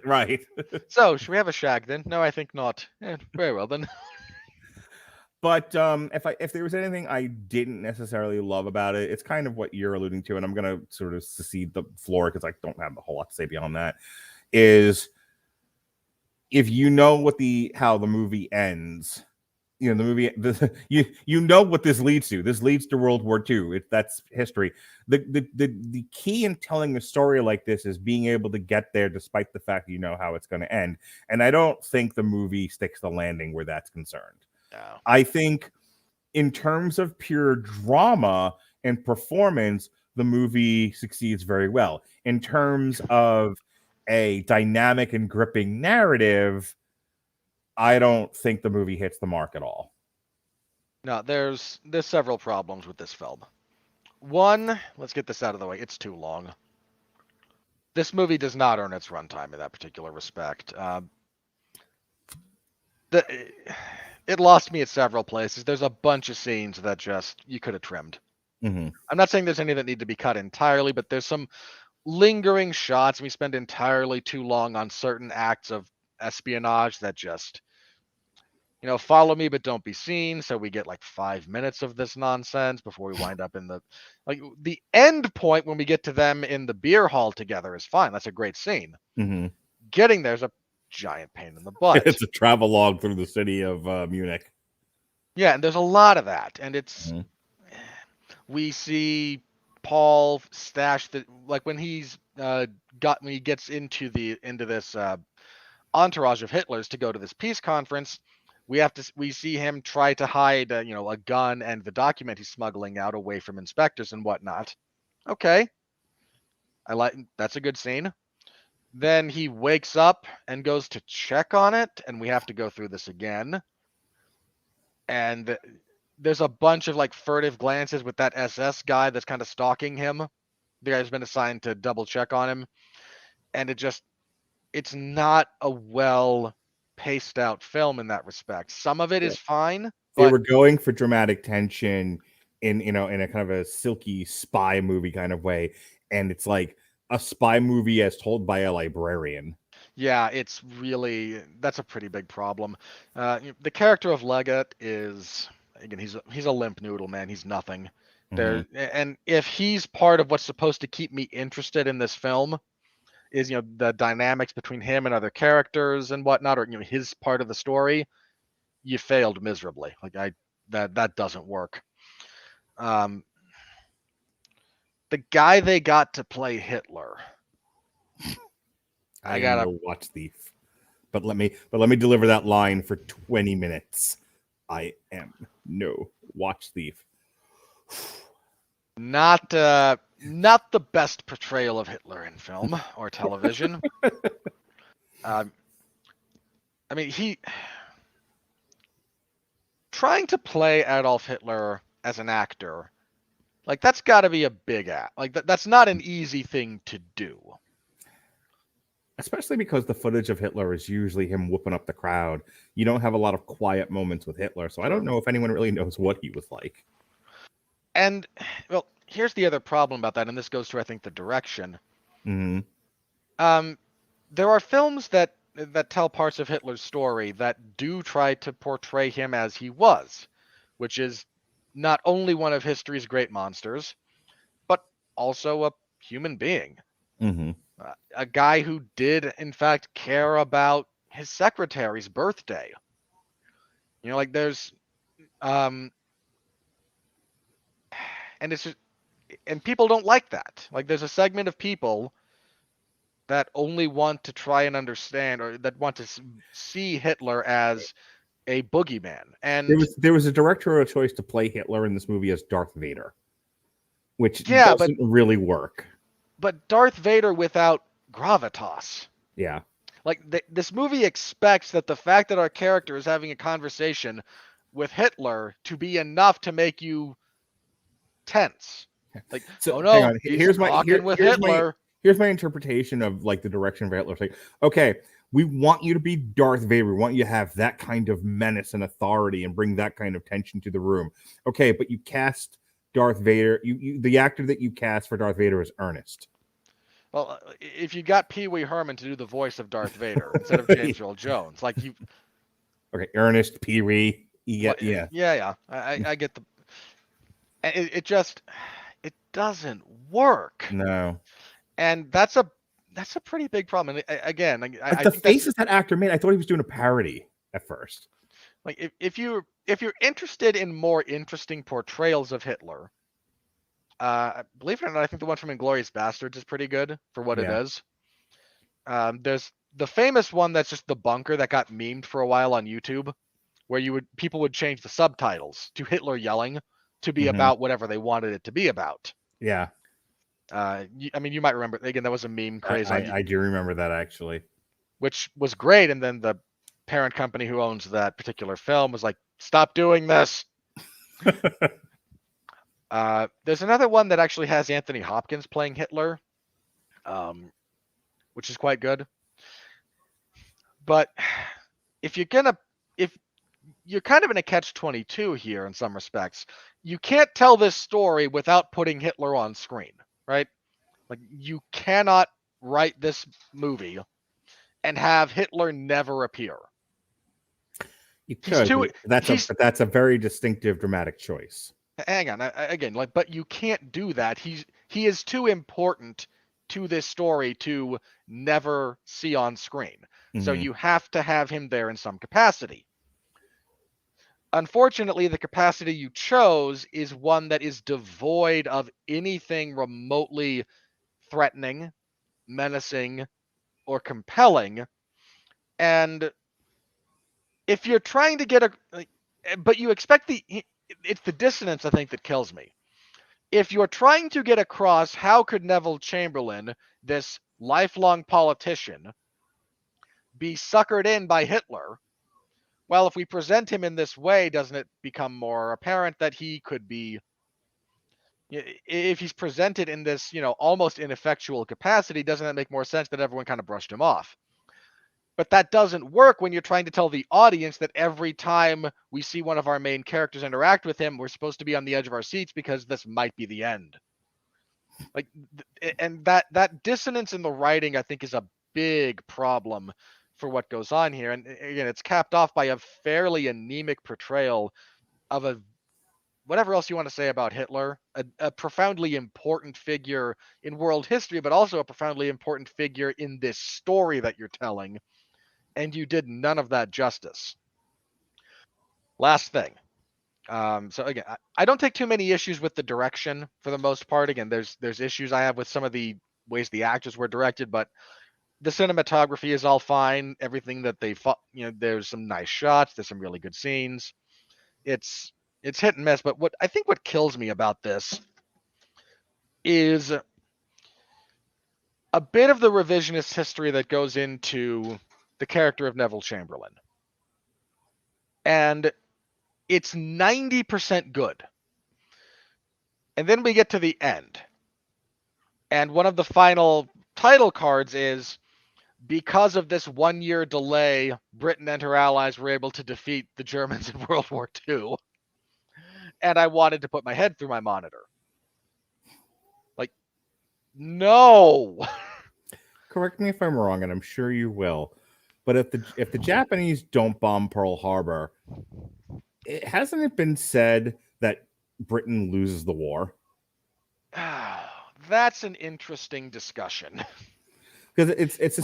right. So, should we have a shag then? No, I think not. Very well then. But if there was anything I didn't necessarily love about it, it's kind of what you're alluding to, and I'm gonna sort of secede the floor because I don't have a whole lot to say beyond that. Is if you know how the movie ends, you know you know what this leads to. This leads to World War II. That's history. The key in telling a story like this is being able to get there despite the fact you know how it's going to end. And I don't think the movie sticks the landing where that's concerned. No. I think in terms of pure drama and performance, the movie succeeds very well. In terms of a dynamic and gripping narrative, I don't think the movie hits the mark at all. No, there's several problems with this film. One, let's get this out of the way. It's too long. This movie does not earn its runtime in that particular respect. It lost me at several places. There's a bunch of scenes that just you could have trimmed. Mm-hmm. I'm not saying there's any that need to be cut entirely, but there's some lingering shots. We spend entirely too long on certain acts of espionage that just, follow me but don't be seen. So we get like 5 minutes of this nonsense before we wind up in the end point when we get to them in the beer hall together is fine. That's a great scene. Mm-hmm. Getting there's a giant pain in the butt. It's a travelogue through the city of Munich. Yeah, and there's a lot of that, and it's we see Paul stash when he gets into this entourage of Hitler's to go to this peace conference. We see him try to hide a gun and the document he's smuggling out away from inspectors and whatnot. Okay, that's a good scene. Then he wakes up and goes to check on it, and we have to go through this again. And there's a bunch of furtive glances with that SS guy that's kind of stalking him. The guy's been assigned to double check on him. And it's not a well paced out film in that respect. Some of it is fine. They were going for dramatic tension in a kind of a silky spy movie kind of way. And it's like a spy movie as told by a librarian. Yeah, that's a pretty big problem. The character of Leggett is, again, he's a limp noodle, man. He's nothing. And if he's part of what's supposed to keep me interested in this film, is the dynamics between him and other characters and whatnot, or his part of the story, you failed miserably. That doesn't work. The guy they got to play Hitler. I gotta no watch Thief, but let me deliver that line for 20 minutes. I am no watch Thief. Not the best portrayal of Hitler in film or television. He trying to play Adolf Hitler as an actor, that's got to be a big act. That's not an easy thing to do. Especially because the footage of Hitler is usually him whooping up the crowd. You don't have a lot of quiet moments with Hitler, so I don't know if anyone really knows what he was like. And, well, here's the other problem about that, and this goes to, I think, the direction. Mm-hmm. There are films that tell parts of Hitler's story that do try to portray him as he was, which is not only one of history's great monsters, but also a human being. Mm-hmm. A guy who did, in fact, care about his secretary's birthday. There's, and it's just, and people don't like that. There's a segment of people that only want to try and understand, or that want to see Hitler as a boogeyman. And there was a directorial choice to play Hitler in this movie as Darth Vader, which doesn't really work. But Darth Vader without gravitas. Yeah. This movie expects that the fact that our character is having a conversation with Hitler to be enough to make you tense. So, oh no, here's Hitler. Here's my interpretation of the direction of Hitler. It's okay, we want you to be Darth Vader. We want you to have that kind of menace and authority and bring that kind of tension to the room. Okay, but you cast Darth Vader, the actor that you cast for Darth Vader is Ernest. Well, if you got Pee Wee Herman to do the voice of Darth Vader instead of James Earl Jones, like you. Okay, Ernest, Pee Wee. Yeah. I get the. It just, it doesn't work. No. And that's a pretty big problem. And again, I the think faces that actor made, I thought he was doing a parody at first. Like if you're interested in more interesting portrayals of Hitler, believe it or not, I think the one from Inglourious Basterds is pretty good for what it is. There's the famous one that's just the bunker that got memed for a while on YouTube, where people would change the subtitles to Hitler yelling to be about whatever they wanted it to be about. Yeah. I mean, you might remember, again, that was a meme craze. I do remember that, actually. Which was great, and then the parent company who owns that particular film was like, stop doing this. There's another one that actually has Anthony Hopkins playing Hitler, which is quite good. But if you're kind of in a catch-22 here in some respects, you can't tell this story without putting Hitler on screen, right? Like, you cannot write this movie and have Hitler never appear. You could. That's a very distinctive dramatic choice. Hang on, again, but you can't do that. He is too important to this story to never see on screen. So you have to have him there in some capacity. Unfortunately, the capacity you chose is one that is devoid of anything remotely threatening, menacing, or compelling. And if you're trying to get but you expect it's the dissonance, I think, that kills me. If you're trying to get across how could Neville Chamberlain, this lifelong politician, be suckered in by Hitler, well, if we present him in this way, doesn't it become more apparent that he could be, if he's presented in this, almost ineffectual capacity, doesn't that make more sense that everyone kind of brushed him off? But that doesn't work when you're trying to tell the audience that every time we see one of our main characters interact with him, we're supposed to be on the edge of our seats because this might be the end. And that dissonance in the writing, I think, is a big problem for what goes on here. And again, it's capped off by a fairly anemic portrayal of whatever else you want to say about Hitler, a profoundly important figure in world history, but also a profoundly important figure in this story that you're telling. And you did none of that justice. Last thing. So again, I don't take too many issues with the direction for the most part. Again, there's issues I have with some of the ways the actors were directed, but the cinematography is all fine. Everything that they fought, there's some nice shots. There's some really good scenes. It's hit and miss. But what kills me about this is a bit of the revisionist history that goes into the character of Neville Chamberlain. And it's 90% good. And then we get to the end. And one of the final title cards is, because of this 1-year delay, Britain and her allies were able to defeat the Germans in World War II. And I wanted to put my head through my monitor. Like, no. Correct me if I'm wrong, and I'm sure you will. But if the Japanese don't bomb Pearl Harbor, hasn't it been said that Britain loses the war? That's an interesting discussion. Because it's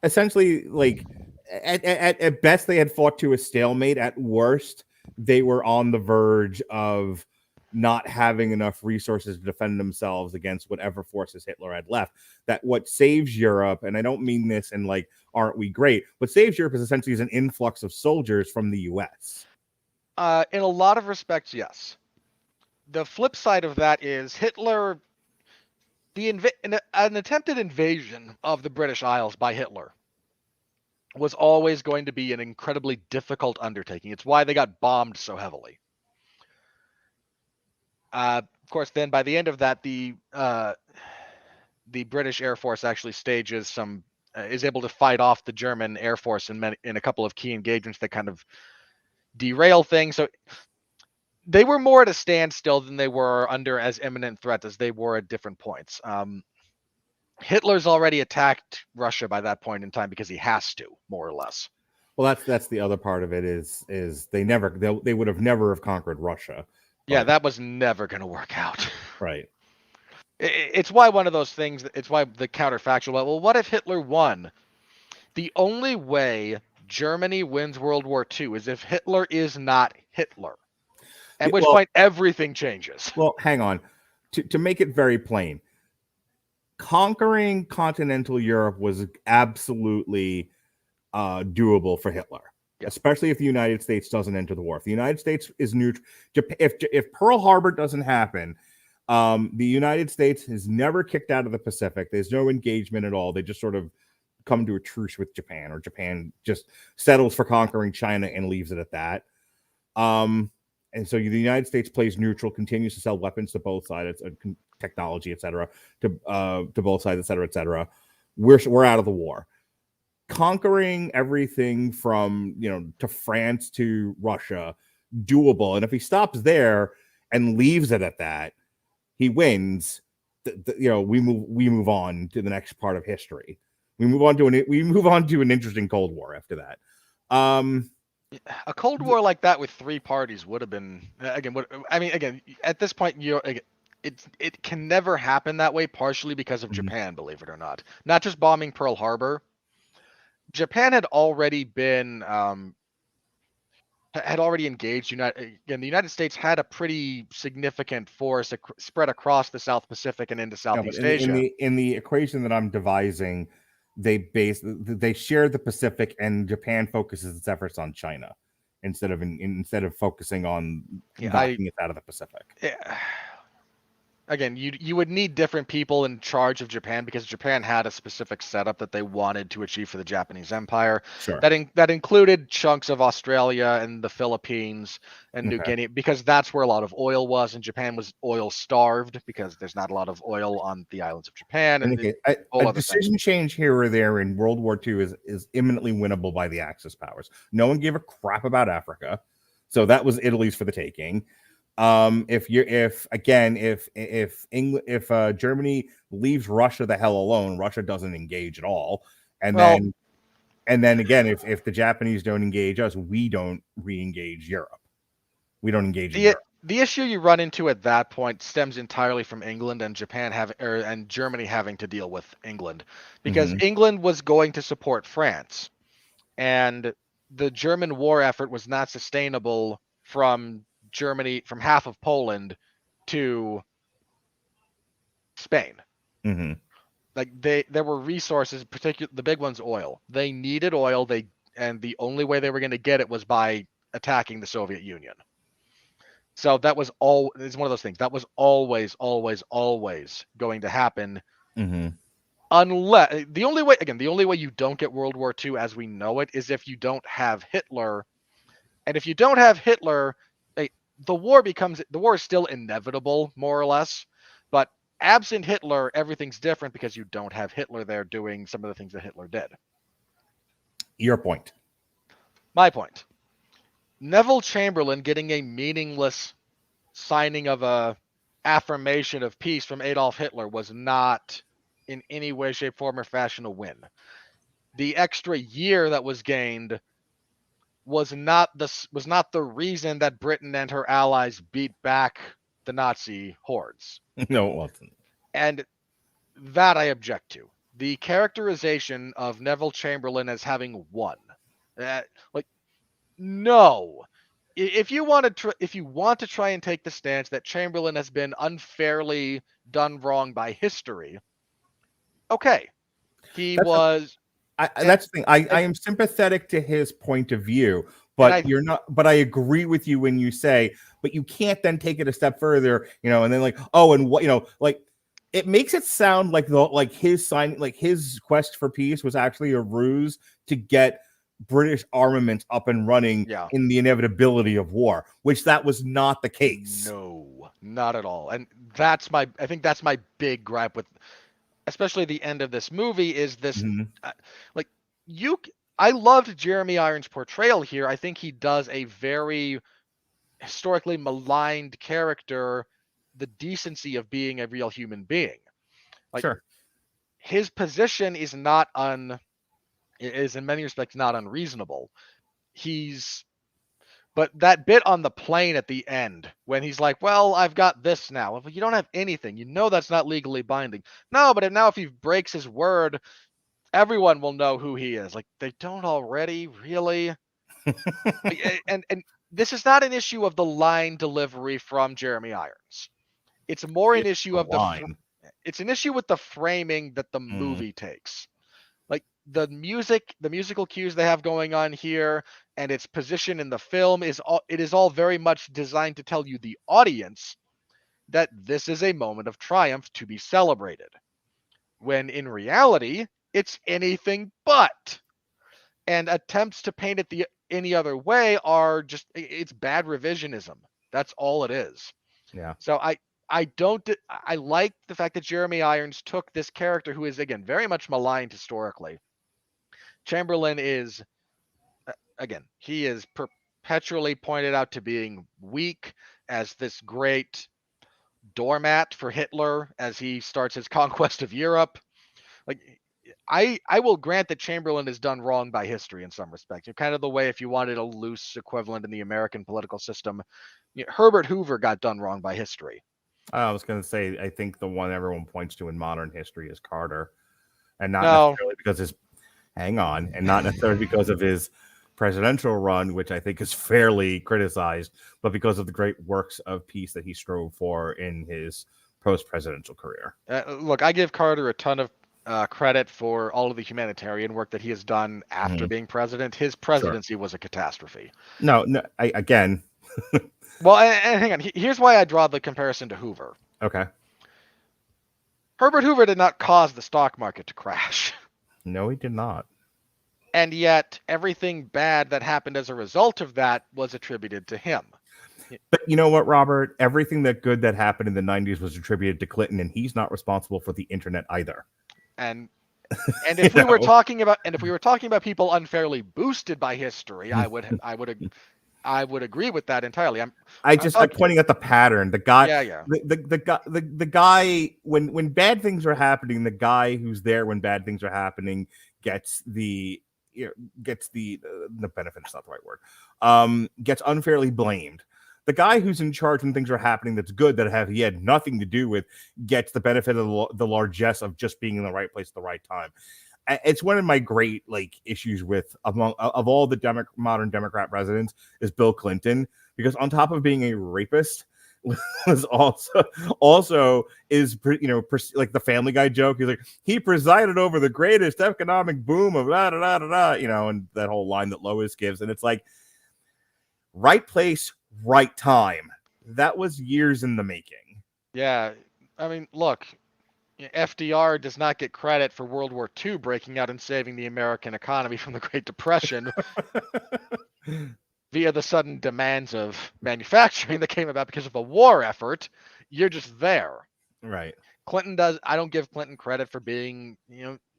essentially like at best they had fought to a stalemate. At worst, they were on the verge of not having enough resources to defend themselves against whatever forces Hitler had left. That what saves Europe, and I don't mean this in like, aren't we great? What saves Europe is essentially an influx of soldiers from the U.S. In a lot of respects, yes. The flip side of that is Hitler, an attempted invasion of the British Isles by Hitler was always going to be an incredibly difficult undertaking. It's why they got bombed so heavily. Of course, then by the end of that, the British Air Force actually stages is able to fight off the German Air Force in a couple of key engagements that kind of derail things. So they were more at a standstill than they were under as imminent threat as they were at different points. Hitler's already attacked Russia by that point in time because he has to, more or less. Well, that's the other part of it is they would have never have conquered Russia. Yeah, that was never going to work out. Right. It's why one of those things, it's why the counterfactual, well, what if Hitler won? The only way Germany wins World War II is if Hitler is not Hitler. At which point everything changes. Well, hang on. To make it very plain, conquering continental Europe was absolutely doable for Hitler, especially if the United States doesn't enter the war. If the United States is neutral, if Pearl Harbor doesn't happen, the United States is never kicked out of the Pacific. There's no engagement at all. They just sort of come to a truce with Japan, or Japan just settles for conquering China and leaves it at that. And so the United States plays neutral, continues to sell weapons to both sides, technology, etc., to both sides, etc. We're out of the war. Conquering everything from to France to Russia, doable. And if he stops there and leaves it at that, he wins. We move on to the next part of history. We move on to an interesting Cold War after that. A Cold War like that with three parties would have been again. At this point, it can never happen that way. Partially because of Japan, believe it or not. Not just bombing Pearl Harbor. Japan had already been engaged. The United States had a pretty significant force spread across the South Pacific and into Southeast Asia. In the equation that I'm devising, they share the Pacific, and Japan focuses its efforts on China instead of focusing on knocking it out of the Pacific. Yeah. Again, you would need different people in charge of Japan because Japan had a specific setup that they wanted to achieve for the Japanese Empire. Sure. That included chunks of Australia and the Philippines and New Guinea, because that's where a lot of oil was, and Japan was oil starved because there's not a lot of oil on the islands of Japan. And a decision change here or there in World War II is imminently winnable by the Axis powers. No one gave a crap about Africa, so that was Italy's for the taking. If Germany leaves Russia the hell alone, Russia doesn't engage at all, and then again, if the Japanese don't engage us, we don't re-engage Europe. We don't engage Europe. The issue you run into at that point stems entirely from England and and Germany having to deal with England, because England was going to support France, and the German war effort was not sustainable from Germany, from half of Poland to Spain. Like there were resources, particularly the big one's oil. They needed oil. And the only way they were going to get it was by attacking the Soviet Union. So it's one of those things that was always going to happen. Unless the only way you don't get World War II as we know it is if you don't have Hitler. And if you don't have Hitler, the war is still inevitable, more or less, but absent Hitler, everything's different because you don't have Hitler there doing some of the things that Hitler did. Your point. My point. Neville Chamberlain getting a meaningless signing of a affirmation of peace from Adolf Hitler was not in any way, shape, form, or fashion a win. The extra year that was gained was not the reason that Britain and her allies beat back the Nazi hordes. No, it wasn't. And that I object to. The characterization of Neville Chamberlain as having won. No. If you want to try and take the stance that Chamberlain has been unfairly done wrong by history, okay. That's the thing. I am sympathetic to his point of view, but you're not. But I agree with you when you say, but you can't then take it a step further, and then it makes it sound like his quest for peace was actually a ruse to get British armaments up and running in the inevitability of war, which that was not the case. No, not at all. And I think that's my big gripe with, especially the end of this movie, is this I loved Jeremy Irons' portrayal here. I think he does a very historically maligned character the decency of being a real human being. Like, Sure. his position is is in many respects not unreasonable. But that bit on the plane at the end when he's like, well, I've got this now. Well, you don't have anything. You know that's not legally binding. No, but now if he breaks his word, everyone will know who he is. Like, they don't already, really? and this is not an issue of the line delivery from Jeremy Irons. It's more an issue of it's an issue with the framing that the movie takes. Like, the musical cues they have going on here and its position in the film is all very much designed to tell you, the audience, that this is a moment of triumph to be celebrated, when in reality it's anything but. And attempts to paint it any other way are just, it's bad revisionism. That's all it is. Yeah. So I like the fact that Jeremy Irons took this character who is, again, very much maligned historically. Chamberlain is, again, he is perpetually pointed out to being weak, as this great doormat for Hitler as he starts his conquest of Europe. Like, I will grant that Chamberlain is done wrong by history in some respects. Kind of the way, if you wanted a loose equivalent in the American political system, Herbert Hoover got done wrong by history. I was going to say, I think the one everyone points to in modern history is Carter, and not necessarily because not necessarily because of his presidential run, which I think is fairly criticized, but because of the great works of peace that he strove for in his post-presidential career. Look, I give Carter a ton of credit for all of the humanitarian work that he has done after being president. His presidency was a catastrophe. No, again. Well, and hang on. Here's why I draw the comparison to Hoover. Okay. Herbert Hoover did not cause the stock market to crash. No, he did not. And yet, everything bad that happened as a result of that was attributed to him. But you know what, Robert? Everything good that happened in the 90s was attributed to Clinton, and he's not responsible for the internet either. And if we were talking about people unfairly boosted by history, I would agree with that entirely. I'm pointing at the pattern. The guy, yeah. The guy, when bad things are happening, the guy who's there when bad things are happening gets the benefit. It's not the right word. Gets unfairly blamed. The guy who's in charge when things are happening that's good, that he had nothing to do with, gets the benefit of the largesse of just being in the right place at the right time. It's one of my great issues with of all the modern Democrat presidents is Bill Clinton, because on top of being a rapist, was also is like the Family Guy joke. He's like, he presided over the greatest economic boom of da da da da da, and that whole line that Lois gives, and it's like, right place, right time. That was years in the making. Yeah, I mean, look. FDR does not get credit for World War II breaking out and saving the American economy from the Great Depression via the sudden demands of manufacturing that came about because of a war effort. You're just there. Right. Clinton does. I don't give Clinton credit for being,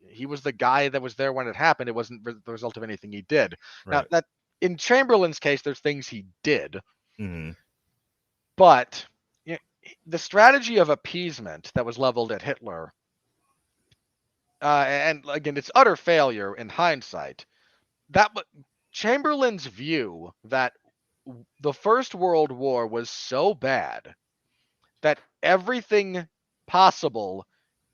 he was the guy that was there when it happened. It wasn't the result of anything he did. Right. Now, that in Chamberlain's case, there's things he did. Mm-hmm. But the strategy of appeasement that was leveled at Hitler, and again, it's utter failure in hindsight. That Chamberlain's view that the First World War was so bad that everything possible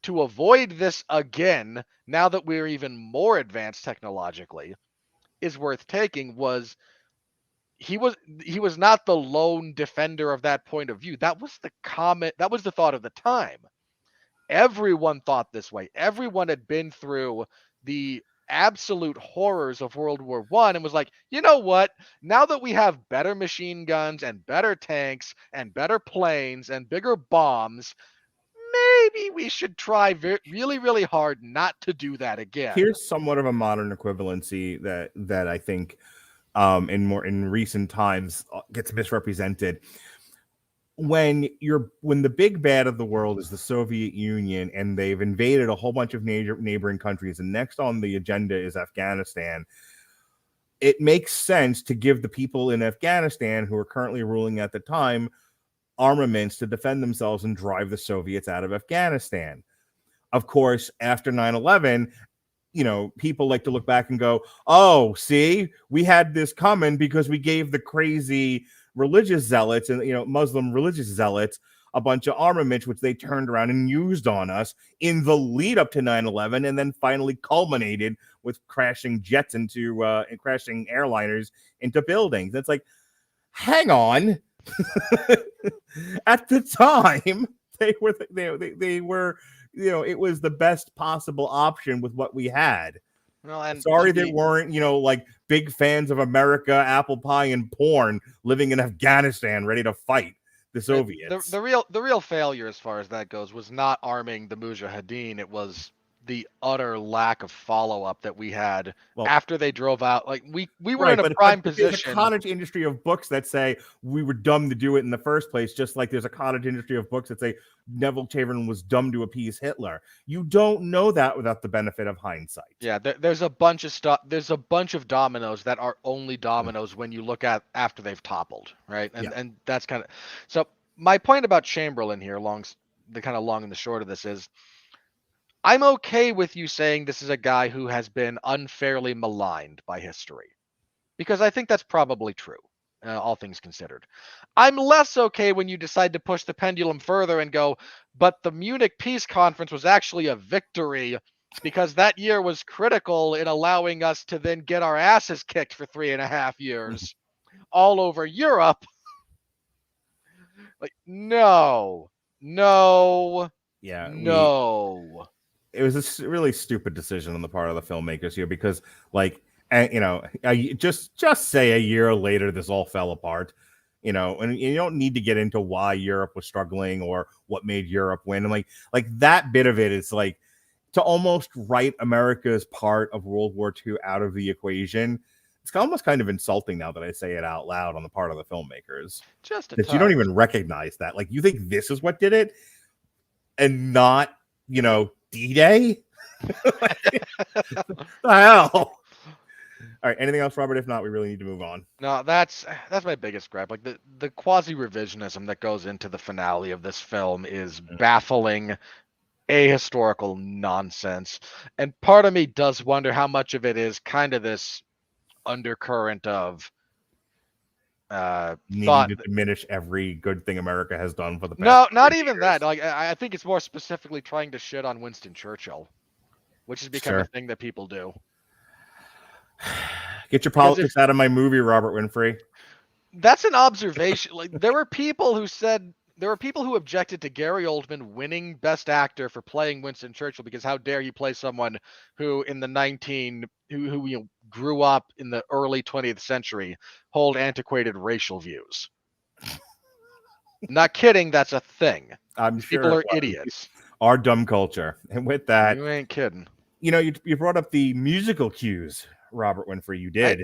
to avoid this again, now that we're even more advanced technologically, is worth taking. He was not the lone defender of that point of view. That was the comment. That was the thought of the time. Everyone thought this way. Everyone had been through the absolute horrors of World War I and was like, you know what? Now that we have better machine guns and better tanks and better planes and bigger bombs, maybe we should try really, really hard not to do that again. Here's somewhat of a modern equivalency that I think in recent times gets misrepresented. When the big bad of the world is the Soviet Union and they've invaded a whole bunch of neighboring countries, and next on the agenda is Afghanistan, it makes sense to give the people in Afghanistan who are currently ruling at the time armaments to defend themselves and drive the Soviets out of Afghanistan. Of course, after 9/11, people like to look back and go, oh, see, we had this coming because we gave the crazy religious zealots and, Muslim religious zealots a bunch of armaments, which they turned around and used on us in the lead up to 9/11, and then finally culminated with crashing jets and crashing airliners into buildings. It's like, hang on. At the time, they were, it was the best possible option with what we had. Well, and sorry they weren't, like big fans of America, apple pie, and porn living in Afghanistan, ready to fight the Soviets. The real failure, as far as that goes, was not arming the Mujahideen. It was the utter lack of follow-up that we had after they drove out. Like we were in a prime position. There's a cottage industry of books that say we were dumb to do it in the first place, just like there's a cottage industry of books that say Neville Chamberlain was dumb to appease Hitler. You don't know that without the benefit of hindsight. Yeah, there's a bunch of stuff. There's a bunch of dominoes that are only dominoes when you look at after they've toppled, right? And that's kind of so. My point about Chamberlain here, long and the short of this is, I'm okay with you saying this is a guy who has been unfairly maligned by history, because I think that's probably true, all things considered. I'm less okay when you decide to push the pendulum further and go, but the Munich Peace Conference was actually a victory because that year was critical in allowing us to then get our asses kicked for 3.5 years all over Europe. Like, no. Yeah. No. It was a really stupid decision on the part of the filmmakers here because, just say a year later, this all fell apart, and you don't need to get into why Europe was struggling or what made Europe win. And like that bit of it is like to almost write America's part of World War II out of the equation. It's almost kind of insulting now that I say it out loud on the part of the filmmakers. Just that you don't even recognize that. Like, you think this is what did it and not, D-Day? The hell? All right, anything else, Robert? If not, we really need to move on. No, that's my biggest gripe. Like the quasi-revisionism that goes into the finale of this film is baffling, ahistorical nonsense. And part of me does wonder how much of it is kind of this undercurrent of needing thought to diminish every good thing America has done for the past. No, not even years. That. Like, I think it's more specifically trying to shit on Winston Churchill, which has become a thing that people do. Get your politics out of my movie, Robert Winfree. That's an observation. Like, there were people who objected to Gary Oldman winning Best Actor for playing Winston Churchill because how dare he play someone who in the who grew up in the early 20th century hold antiquated racial views. Not kidding, that's a thing. I'm sure people are idiots. Our dumb culture. And with that, you ain't kidding. You brought up the musical cues, Robert Winfree. You did.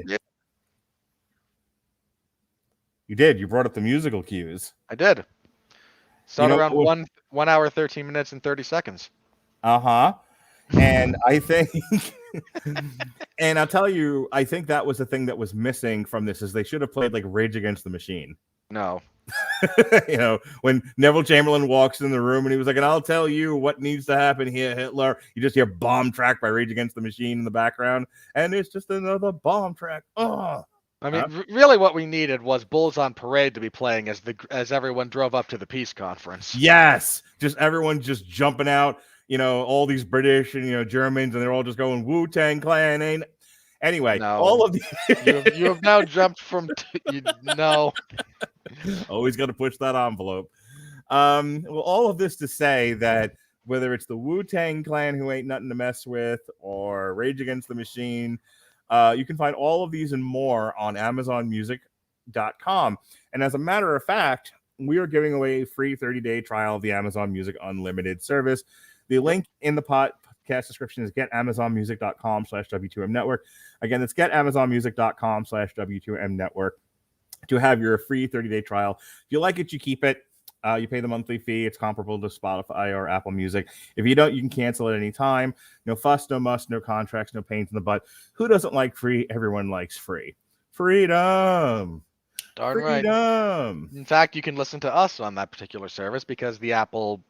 You did. You brought up the musical cues. I did. Started around 1 hour, 13 minutes, and 30 seconds. And I think, and I'll tell you, I think that was the thing that was missing from this is they should have played like Rage Against the Machine. No. When Neville Chamberlain walks in the room and he was like, and I'll tell you what needs to happen here, Hitler. You just hear Bomb Track by Rage Against the Machine in the background. And it's just another bomb track. Oh. I mean, really what we needed was Bulls on Parade to be playing as everyone drove up to the peace conference. Yes. Just everyone just jumping out, all these British and, Germans, and they're all just going Wu-Tang Clan. Anyway, no. all of the... you have now jumped from... Always got to push that envelope. Well, all of this to say that whether it's the Wu-Tang Clan who ain't nothing to mess with or Rage Against the Machine... you can find all of these and more on AmazonMusic.com. And as a matter of fact, we are giving away a free 30-day trial of the Amazon Music Unlimited service. The link in the podcast description is getamazonmusic.com/W2M Network. Again, it's getamazonmusic.com/W2M Network to have your free 30-day trial. If you like it, you keep it. You pay the monthly fee. It's comparable to Spotify or Apple Music. If you don't, you can cancel at any time. No fuss, no muss, no contracts, no pains in the butt. Who doesn't like free? Everyone likes free. Freedom. Darn right. Freedom. In fact, you can listen to us on that particular service because the Apple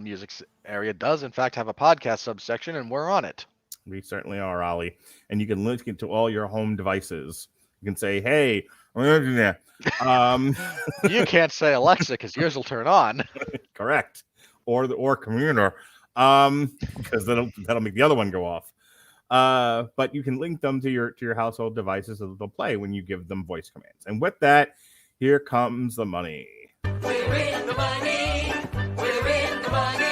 Music area does, in fact, have a podcast subsection, and we're on it. We certainly are, Ollie. And you can link it to all your home devices. You can say, "Hey, I'm gonna do that." You can't say Alexa because yours will turn on. Correct. Or computer, because that'll make the other one go off. But you can link them to your household devices so that they'll play when you give them voice commands. And with that, here comes the money. We're in the money. We're in the money.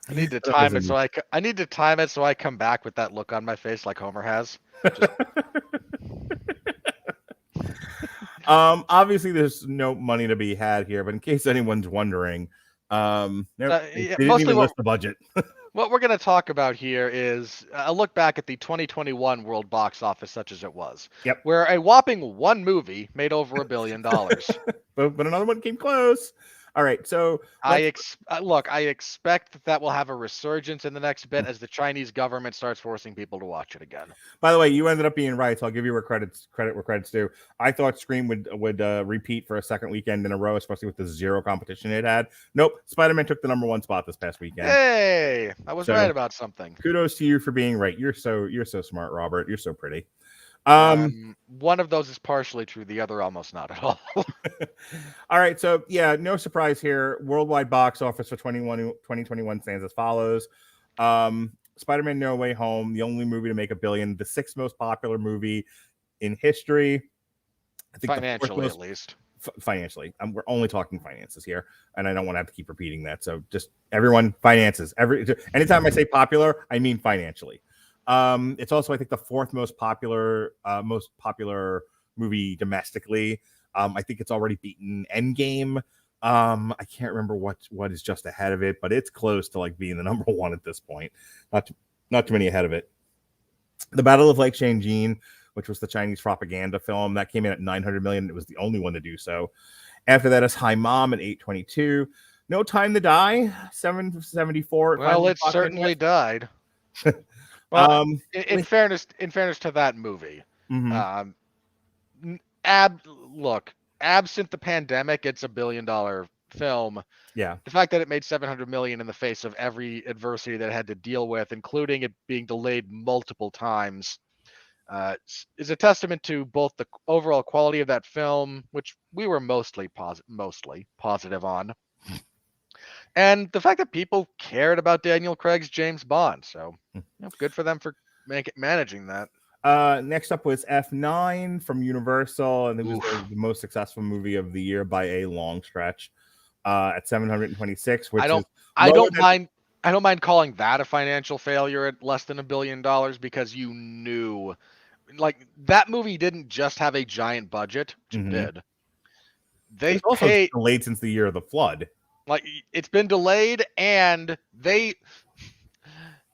I need to time it so I come back with that look on my face like Homer has. Obviously there's no money to be had here, but in case anyone's wondering, they didn't even list the budget. What we're going to talk about here is a look back at the 2021 world box office such as it was. Yep. Where a whopping one movie made over $1 billion. but another one came close. All right, so I expect that will have a resurgence in the next bit as the Chinese government starts forcing people to watch it again. By the way, you ended up being right, so I'll give you credit where credit's due. I thought Scream would repeat for a second weekend in a row, especially with the zero competition it had. Nope, Spider-Man took the #1 spot this past weekend. Hey, I was right about something. Kudos to you for being right. You're so smart, Robert. You're so pretty. One of those is partially true, the other almost not at all. All right, so yeah, no surprise here. Worldwide box office for 2021 stands as follows. Spider-Man No Way Home, the only movie to make $1 billion, the 6th most popular movie in history. I think financially, at least. Financially. We're only talking finances here, and I don't want to have to keep repeating that. So just everyone, finances. Anytime I say popular, I mean financially. It's also, I think, the 4th most popular movie domestically. I think it's already beaten Endgame. I can't remember what is just ahead of it, but it's close to like being the #1 at this point. Not too many ahead of it. The Battle of Lake Changjin, which was the Chinese propaganda film, that came in at $900 million. It was the only one to do so. After that is Hi Mom at $822. No Time to Die, $774. Well, it certainly died. Well, in fairness to that movie, absent the pandemic, it's $1 billion film. Yeah. The fact that it made $700 million in the face of every adversity that it had to deal with, including it being delayed multiple times, is a testament to both the overall quality of that film, which we were mostly positive on, and the fact that people cared about Daniel Craig's James Bond. So good for them for managing that. Next up was F9 from Universal, and it was the most successful movie of the year by a long stretch at 726. Which I don't mind calling that a financial failure at less than $1 billion because you knew, like, that movie didn't just have a giant budget. It did. They also delayed since the year of the flood. Like, it's been delayed, and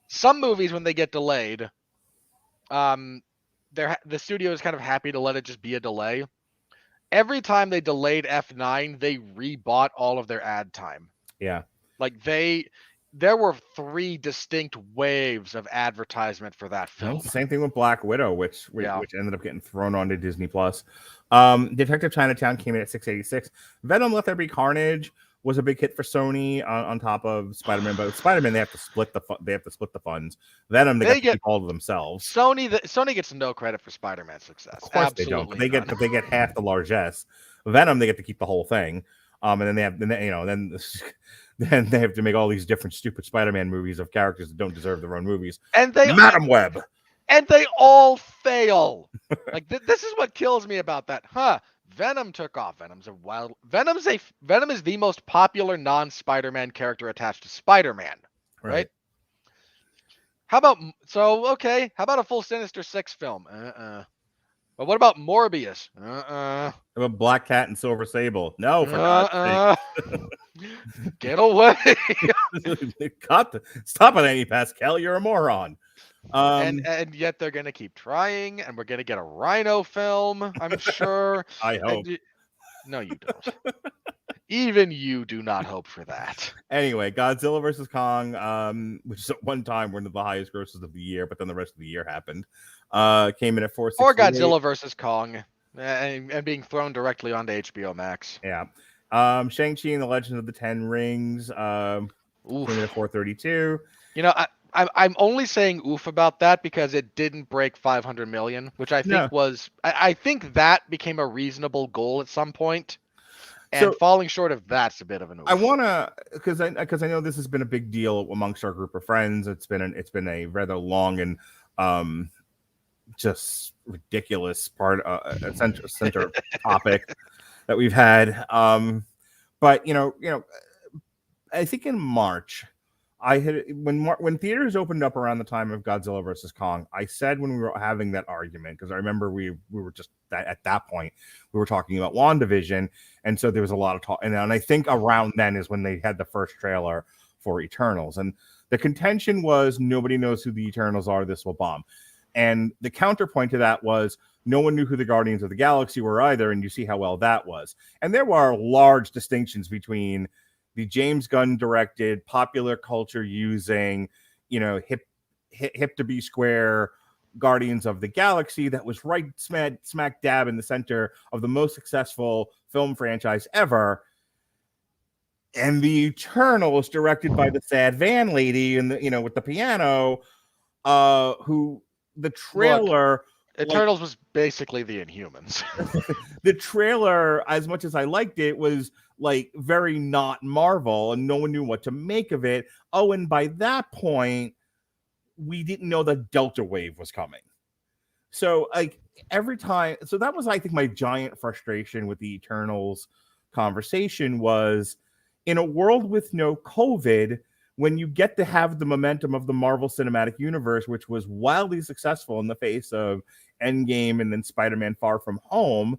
some movies, when they get delayed, the studio is kind of happy to let it just be a delay. Every time they delayed F9, they rebought all of their ad time. Yeah. Like, there were 3 distinct waves of advertisement for that film. It's the same thing with Black Widow, which ended up getting thrown onto Disney Plus. Detective Chinatown came in at 686. Venom: Let There Be Carnage was a big hit for Sony on top of Spider-Man, but with Spider-Man they have to split the funds. Venom they get to keep all of themselves. Sony gets no credit for Spider-Man's success. Of course Absolutely they don't. They get half the largesse. Venom they get to keep the whole thing. And then then they have to make all these different stupid Spider-Man movies of characters that don't deserve their own movies. And Madam Web. And they all fail. Like this is what kills me about that. Venom took off. Venom is the most popular non-Spider-Man character attached to Spider-Man, right? How about a full Sinister Six film? But what about Morbius? How about Black Cat and Silver Sable? No, for God's sake. Get away. Stop it, Amy Pascal. You're a moron. And yet they're gonna keep trying, and we're gonna get a Rhino film, I'm sure. I hope. No, you don't. Even you do not hope for that. Anyway, Godzilla versus Kong, which is at one time one of the highest grosses of the year, but then the rest of the year happened. Came in at 468. Or Godzilla versus Kong, and being thrown directly onto HBO Max. Yeah. Shang-Chi and the Legend of the Ten Rings came in at 432. You know, I'm only saying oof about that because it didn't break 500 million, which I think I think that became a reasonable goal at some point, and falling short of that's a bit of an oof. I want to, because I know this has been a big deal amongst our group of friends. It's been a rather long and just ridiculous part, center topic that we've had. But you know, I think in March, when theaters opened up around the time of Godzilla versus Kong, I said when we were having that argument, because I remember we were just at that point we were talking about WandaVision, and so there was a lot of talk, and I think around then is when they had the first trailer for Eternals, and the contention was nobody knows who the Eternals are, this will bomb. And the counterpoint to that was no one knew who the Guardians of the Galaxy were either, and you see how well that was. And there were large distinctions between the James Gunn directed, popular culture using, hip to be square Guardians of the Galaxy that was right smack dab in the center of the most successful film franchise ever, and the Eternals directed by the sad van lady and with the piano, who the trailer. Look, Eternals was basically the Inhumans. The trailer, as much as I liked it, was like very not Marvel, and no one knew what to make of it. Oh, and by that point, we didn't know the Delta wave was coming. So like every time, so that was, I think, my giant frustration with the Eternals conversation was, in a world with no COVID, when you get to have the momentum of the Marvel Cinematic Universe, which was wildly successful in the face of Endgame and then Spider-Man Far From Home,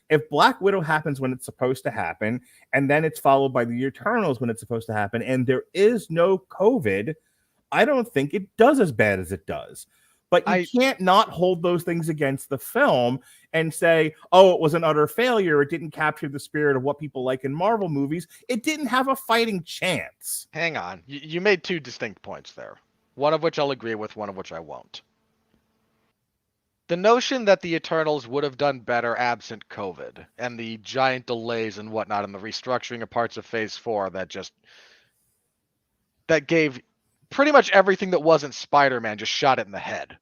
if Black Widow happens when it's supposed to happen, and then it's followed by the Eternals when it's supposed to happen, and there is no COVID, I don't think it does as bad as it does. But you can't not hold those things against the film and say, oh, it was an utter failure. It didn't capture the spirit of what people like in Marvel movies. It didn't have a fighting chance. Hang on. You made two distinct points there, one of which I'll agree with, one of which I won't. The notion that the Eternals would have done better absent COVID and the giant delays and whatnot and the restructuring of parts of Phase 4 that gave pretty much everything that wasn't Spider-Man just shot it in the head.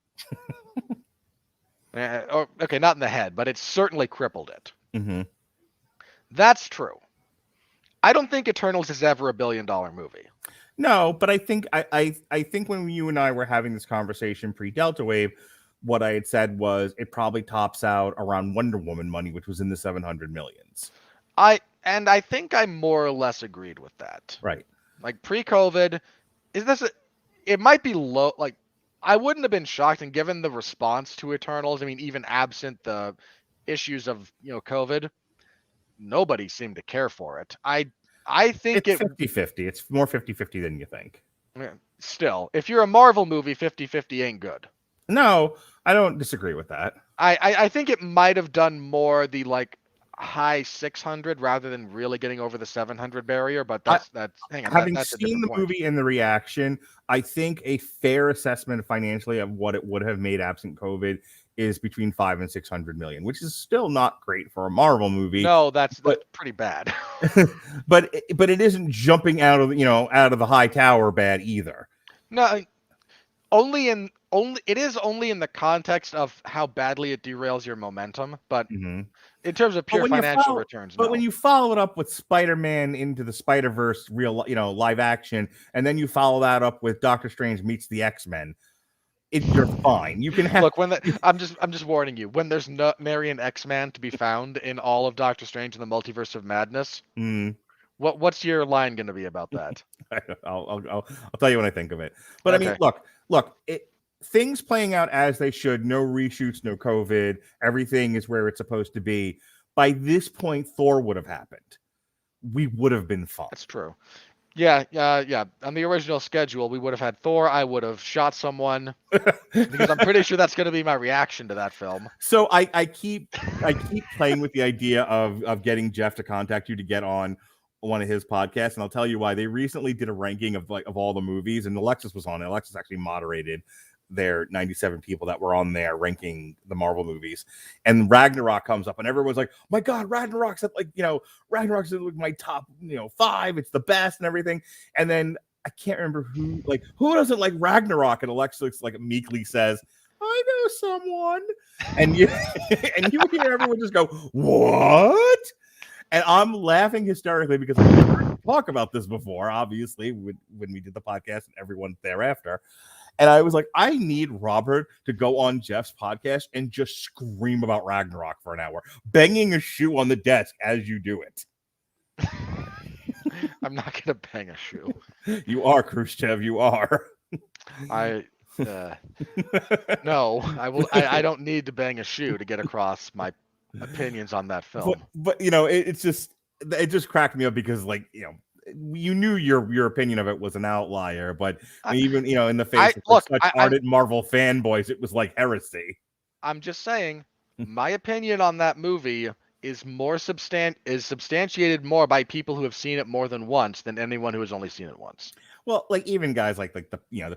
Okay, not in the head, but it certainly crippled it. Mm-hmm. That's true. I don't think Eternals is ever a $1 billion movie. No, but I think when you and I were having this conversation pre-Delta Wave, what I had said was it probably tops out around Wonder Woman money, which was in the 700 millions. I think I more or less agreed with that. Right. Like pre-COVID, it might be low. Like, I wouldn't have been shocked, and given the response to Eternals, I mean, even absent the issues of COVID, nobody seemed to care for it. I think it's 50-50. It's more 50-50 than you think. Still, if you're a Marvel movie, 50-50 ain't good. No, I don't disagree with that. I think it might have done more the high 600 rather than really getting over the 700 barrier, but that's hang on. Having that's seen the movie and the reaction, I think a fair assessment financially of what it would have made absent COVID is between 500 and 600 million, which is still not great for a Marvel movie. No, that's pretty bad. but it isn't jumping out of the high tower bad either. No, it is only in the context of how badly it derails your momentum, but in terms of pure financial returns. But when you follow it up with Spider-Man Into the Spider-Verse, real live action, and then you follow that up with Doctor Strange Meets the X-Men, you're fine. You can have I'm just warning you. When there's no Marion X-Man to be found in all of Doctor Strange and the Multiverse of Madness, what's your line going to be about that? I'll tell you when I think of it. But okay. I mean, look. Things playing out as they should. No reshoots, no COVID. Everything is where it's supposed to be. By this point, Thor would have happened. We would have been fine. That's true. Yeah. On the original schedule, we would have had Thor. I would have shot someone because I'm pretty sure that's going to be my reaction to that film. So I keep playing with the idea of getting Jeff to contact you to get on one of his podcasts, and I'll tell you why. They recently did a ranking of all the movies, and Alexis was on it. Alexis actually moderated their 97 people that were on there ranking the Marvel movies, and Ragnarok comes up, and everyone's like, "My God, Ragnarok's at Ragnarok's like my top 5. It's the best and everything." And then I can't remember who doesn't like Ragnarok, and Alexis meekly says, "I know someone," and you hear everyone just go, "What?" And I'm laughing hysterically because I've never heard talk about this before, obviously, when we did the podcast and everyone thereafter. And I was like, I need Robert to go on Jeff's podcast and just scream about Ragnarok for an hour, banging a shoe on the desk as you do it. I'm not going to bang a shoe. You are, Khrushchev. You are. No, I will. I don't need to bang a shoe to get across my opinions on that film. But it just cracked me up because you knew your opinion of it was an outlier, but even in the face of such ardent Marvel fanboys, it was like heresy. I'm just saying, my opinion on that movie is substantiated more by people who have seen it more than once than anyone who has only seen it once. Well, even guys like the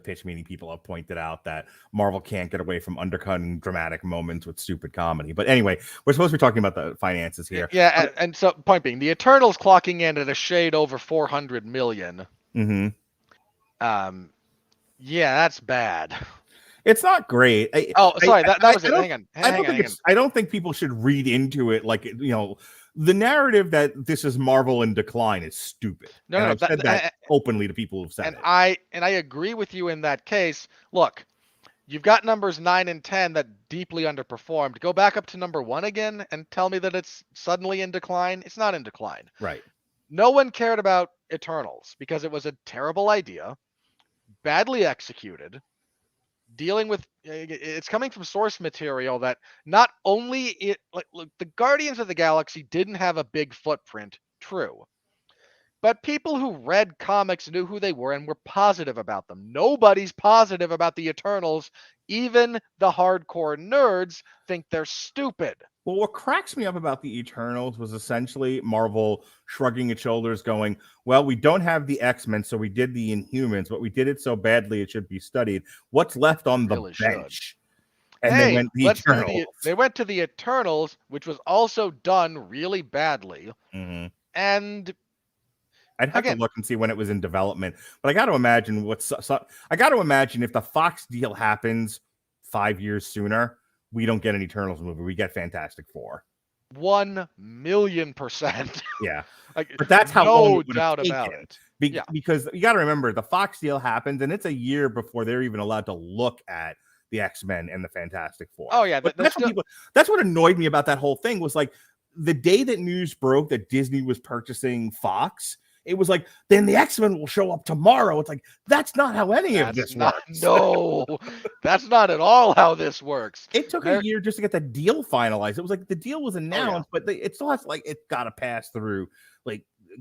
pitch meeting people have pointed out that Marvel can't get away from undercutting dramatic moments with stupid comedy. But anyway, we're supposed to be talking about the finances here. Yeah, and so point being, the Eternals clocking in at a shade over 400 million. Mm-hmm. Yeah, that's bad. It's not great. Sorry, that was it. Hang on. I don't think people should read into it the narrative that this is Marvel in decline is stupid. I've said that openly to people who've said it. I agree with you in that case. Look, you've got numbers 9 and 10 that deeply underperformed. Go back up to number 1 again and tell me that it's suddenly in decline. It's not in decline. Right. No one cared about Eternals because it was a terrible idea, badly executed. Dealing with it's coming from source material that not only look, the Guardians of the Galaxy didn't have a big footprint, true, but people who read comics knew who they were and were positive about them. Nobody's positive about the Eternals. Even the hardcore nerds think they're stupid. Well, what cracks me up about the Eternals was essentially Marvel shrugging its shoulders going, well, we don't have the X-Men, so we did the Inhumans, but we did it so badly it should be studied. What's left on the bench? And they went the Eternals. They went to the Eternals, which was also done really badly. Mm-hmm. And I'd have to look and see when it was in development, but I got to imagine if the Fox deal happens 5 years sooner, we don't get an Eternals movie. We get Fantastic Four. 1,000,000%. Yeah. But that's how long it doubt about it. Because you got to remember the Fox deal happens and it's a year before they're even allowed to look at the X-Men and the Fantastic Four. Oh yeah. That's what annoyed me about that whole thing was the day that news broke that Disney was purchasing Fox, it was like, then the X-Men will show up tomorrow. It's like, that's not how any of this works. No, that's not at all how this works. It took a year just to get the deal finalized. It was like the deal was announced, but it still has it's got to pass through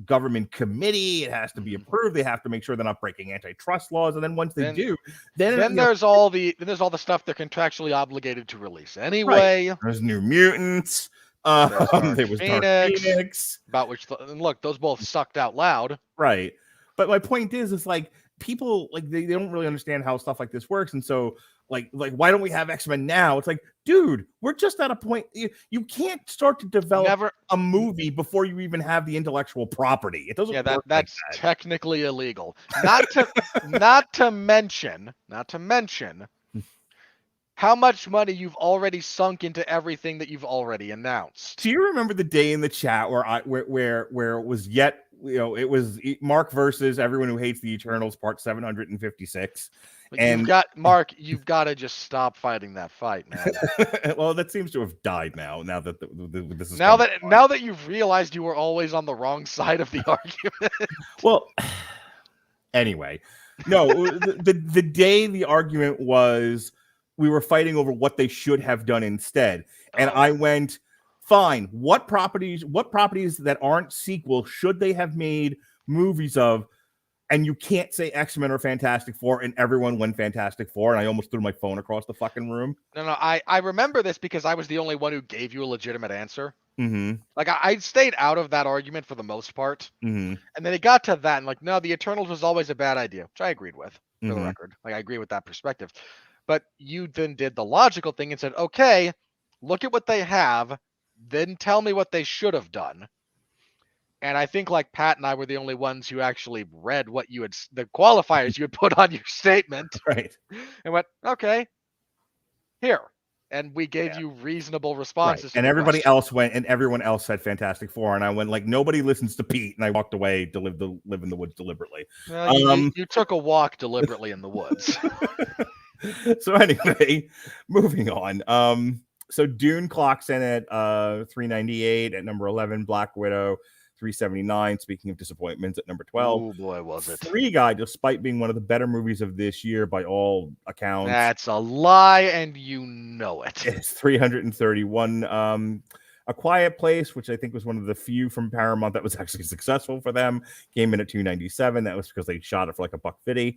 government committee. It has to be approved. They have to make sure they're not breaking antitrust laws. And then once they do, then there's all the stuff they're contractually obligated to release anyway. Right. There's New Mutants. There was Dark Phoenix, about which look, those both sucked out loud, right? But my point is people they don't really understand how stuff like this works, and so why don't we have X-Men now? It's like, dude, we're just at a point you can't start to develop a movie before you even have the intellectual property. It doesn't. Yeah, that's technically illegal. Not to mention. How much money you've already sunk into everything that you've already announced? Do you remember the day in the chat where it was it was Mark versus everyone who hates the Eternals part 756? And you've got to just stop fighting that fight, man. Well, that seems to have died now. Now that this is now that you've realized you were always on the wrong side of the argument. Well, anyway, no, the day the argument was. We were fighting over what they should have done instead. And I went, fine, what properties that aren't sequels should they have made movies of? And you can't say X-Men or Fantastic Four, and everyone went Fantastic Four, and I almost threw my phone across the fucking room. No, I remember this because I was the only one who gave you a legitimate answer. Mm-hmm. Like, I stayed out of that argument for the most part. Mm-hmm. And then it got to that, and like, no, the Eternals was always a bad idea, which I agreed with, for the Mm-hmm. record. Like, I agree with that perspective. But you then did the logical thing and said, okay, look at what they have, then tell me what they should have done. And I think like Pat and I were the only ones who actually read what you had, the qualifiers you had put on your statement, Right. and went, okay, here. And we gave you reasonable responses. Right. And everybody else went, and everyone else said Fantastic Four, and I went like, nobody listens to Pete, and I walked away to live in the woods deliberately. You took a walk deliberately in the woods. So anyway, moving on. So Dune clocks in at 398 at number 11. Black Widow 379. Speaking of disappointments, at number 12. Oh boy, was it. Free Guy, despite being one of the better movies of this year by all accounts. That's a lie, and you know it. It's 331. A Quiet Place, which I think was one of the few from Paramount that was actually successful for them, came in at 297. That was because they shot it for like $150.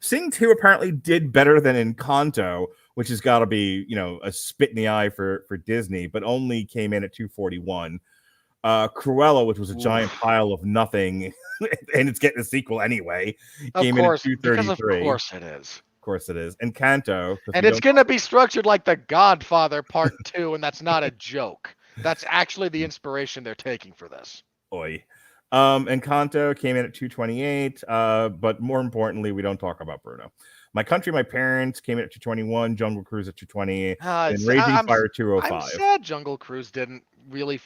Sing 2 apparently did better than Encanto, which has got to be, a spit in the eye for Disney, but only came in at 241. Cruella, which was a giant pile of nothing, and it's getting a sequel anyway, came in at 233. Of course it is. Of course it is. Encanto. And it's going to be structured like The Godfather Part 2, and that's not a joke. That's actually the inspiration they're taking for this. Oy. Encanto came in at 228, but more importantly, we don't talk about Bruno. My Country, My Parents came in at 221, Jungle Cruise at 220, and Raging Fire 205. I'm sad Jungle Cruise didn't really...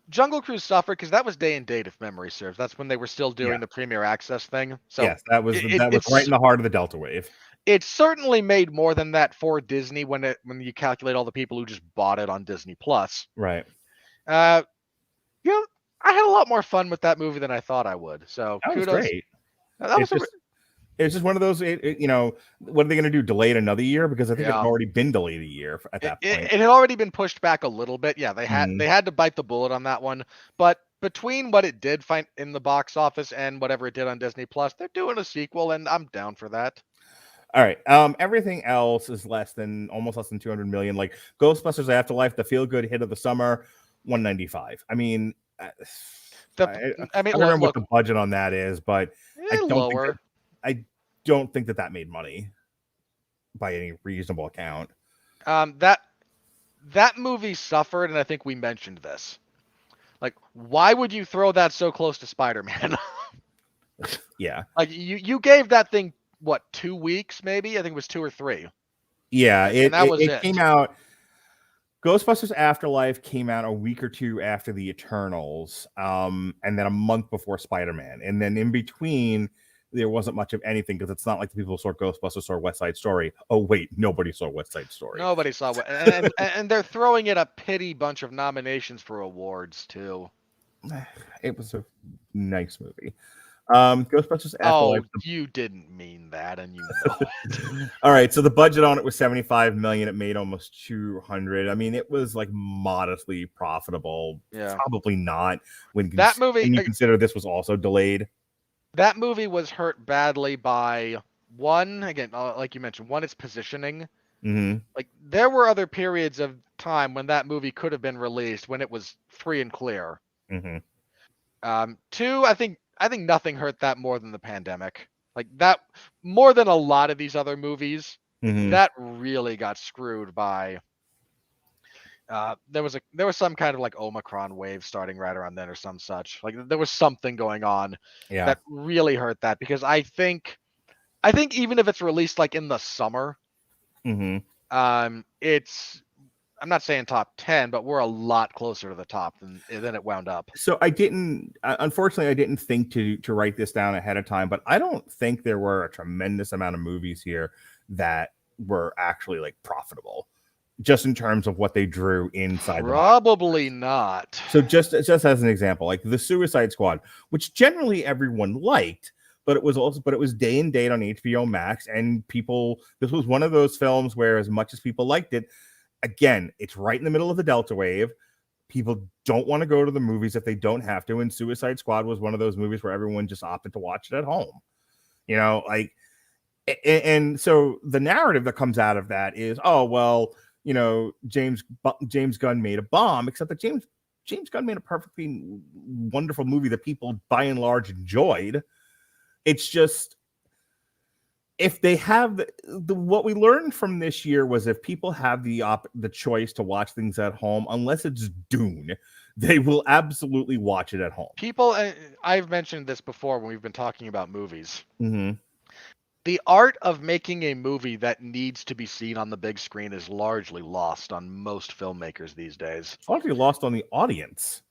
Jungle Cruise suffered because that was day and date, if memory serves. That's when they were still doing the Premier Access thing. So yes, that was right in the heart of the Delta wave. It certainly made more than that for Disney when you calculate all the people who just bought it on Disney Plus. Right. I had a lot more fun with that movie than I thought I would. So that kudos. Was great. It's just one of those, what are they going to do? Delay it another year? Because I think it had already been delayed a year at that point. It had already been pushed back a little bit. Yeah, they had to bite the bullet on that one. But between what it did find in the box office and whatever it did on Disney Plus, they're doing a sequel, and I'm down for that. All right. Everything else is almost less than 200 million. Like Ghostbusters Afterlife, the feel good hit of the summer, 195. I mean, I don't remember what the budget on that is, but I don't think that made money by any reasonable account. That movie suffered, and I think we mentioned this. Like, why would you throw that so close to Spider-Man? Yeah. Like you gave that thing 2 weeks maybe? I think it was 2 or 3. Yeah, it came out. Ghostbusters Afterlife came out a week or two after the Eternals, and then a month before Spider-Man, and then in between there wasn't much of anything because it's not like the people who saw Ghostbusters saw West Side Story. Oh wait, nobody saw West Side Story. Nobody saw it, and they're throwing it a pity bunch of nominations for awards too. It was a nice movie. Ghostbusters Afterlife. Oh, you didn't mean that, and you know it. All right, so the budget on it was 75 million. It made almost 200. I mean, it was like modestly profitable. Yeah, probably not when you consider this was also delayed. That movie was hurt badly by one, again, like you mentioned, its positioning. Mm-hmm. Like there were other periods of time when that movie could have been released when it was free and clear. Mm-hmm. 2, I think nothing hurt that more than the pandemic. Like that, more than a lot of these other movies, that really got screwed by. There was some kind of like Omicron wave starting right around then or some such. Like there was something going on that really hurt that, because I think even if it's released like in the summer, I'm not saying top 10, but we're a lot closer to the top than it wound up. So unfortunately, I didn't think to write this down ahead of time, but I don't think there were a tremendous amount of movies here that were actually like profitable, just in terms of what they drew inside. Probably not. So just as an example, like the Suicide Squad, which generally everyone liked, but it was day and date on HBO Max, and this was one of those films where, as much as people liked it, again, it's right in the middle of the Delta wave. People don't want to go to the movies if they don't have to. And Suicide Squad was one of those movies where everyone just opted to watch it at home. Like, and so the narrative that comes out of that is, oh, well, James Gunn made a bomb, except that James Gunn made a perfectly wonderful movie that people by and large enjoyed. It's just, if they have what we learned from this year was, if people have the choice to watch things at home, unless it's Dune, they will absolutely watch it at home. People, I've mentioned this before when we've been talking about movies. Mm-hmm. The art of making a movie that needs to be seen on the big screen is largely lost on most filmmakers these days. It's largely lost on the audience.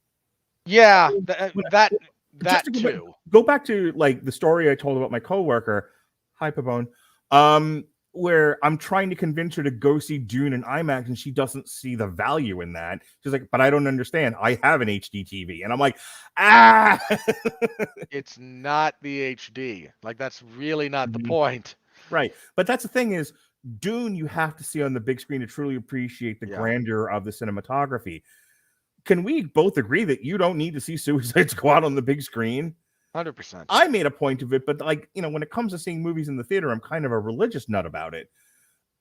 Yeah, that too. Go back to like the story I told about my coworker, hi Pabone, where I'm trying to convince her to go see Dune in IMAX, and she doesn't see the value in that. She's like, but I don't understand. I have an HD TV. And I'm like, It's not the HD. Like, that's really not the point. Right. But that's the thing is, Dune you have to see on the big screen to truly appreciate the grandeur of the cinematography. Can we both agree that you don't need to see Suicide Squad on the big screen? 100%. I made a point of it, but like, when it comes to seeing movies in the theater, I'm kind of a religious nut about it.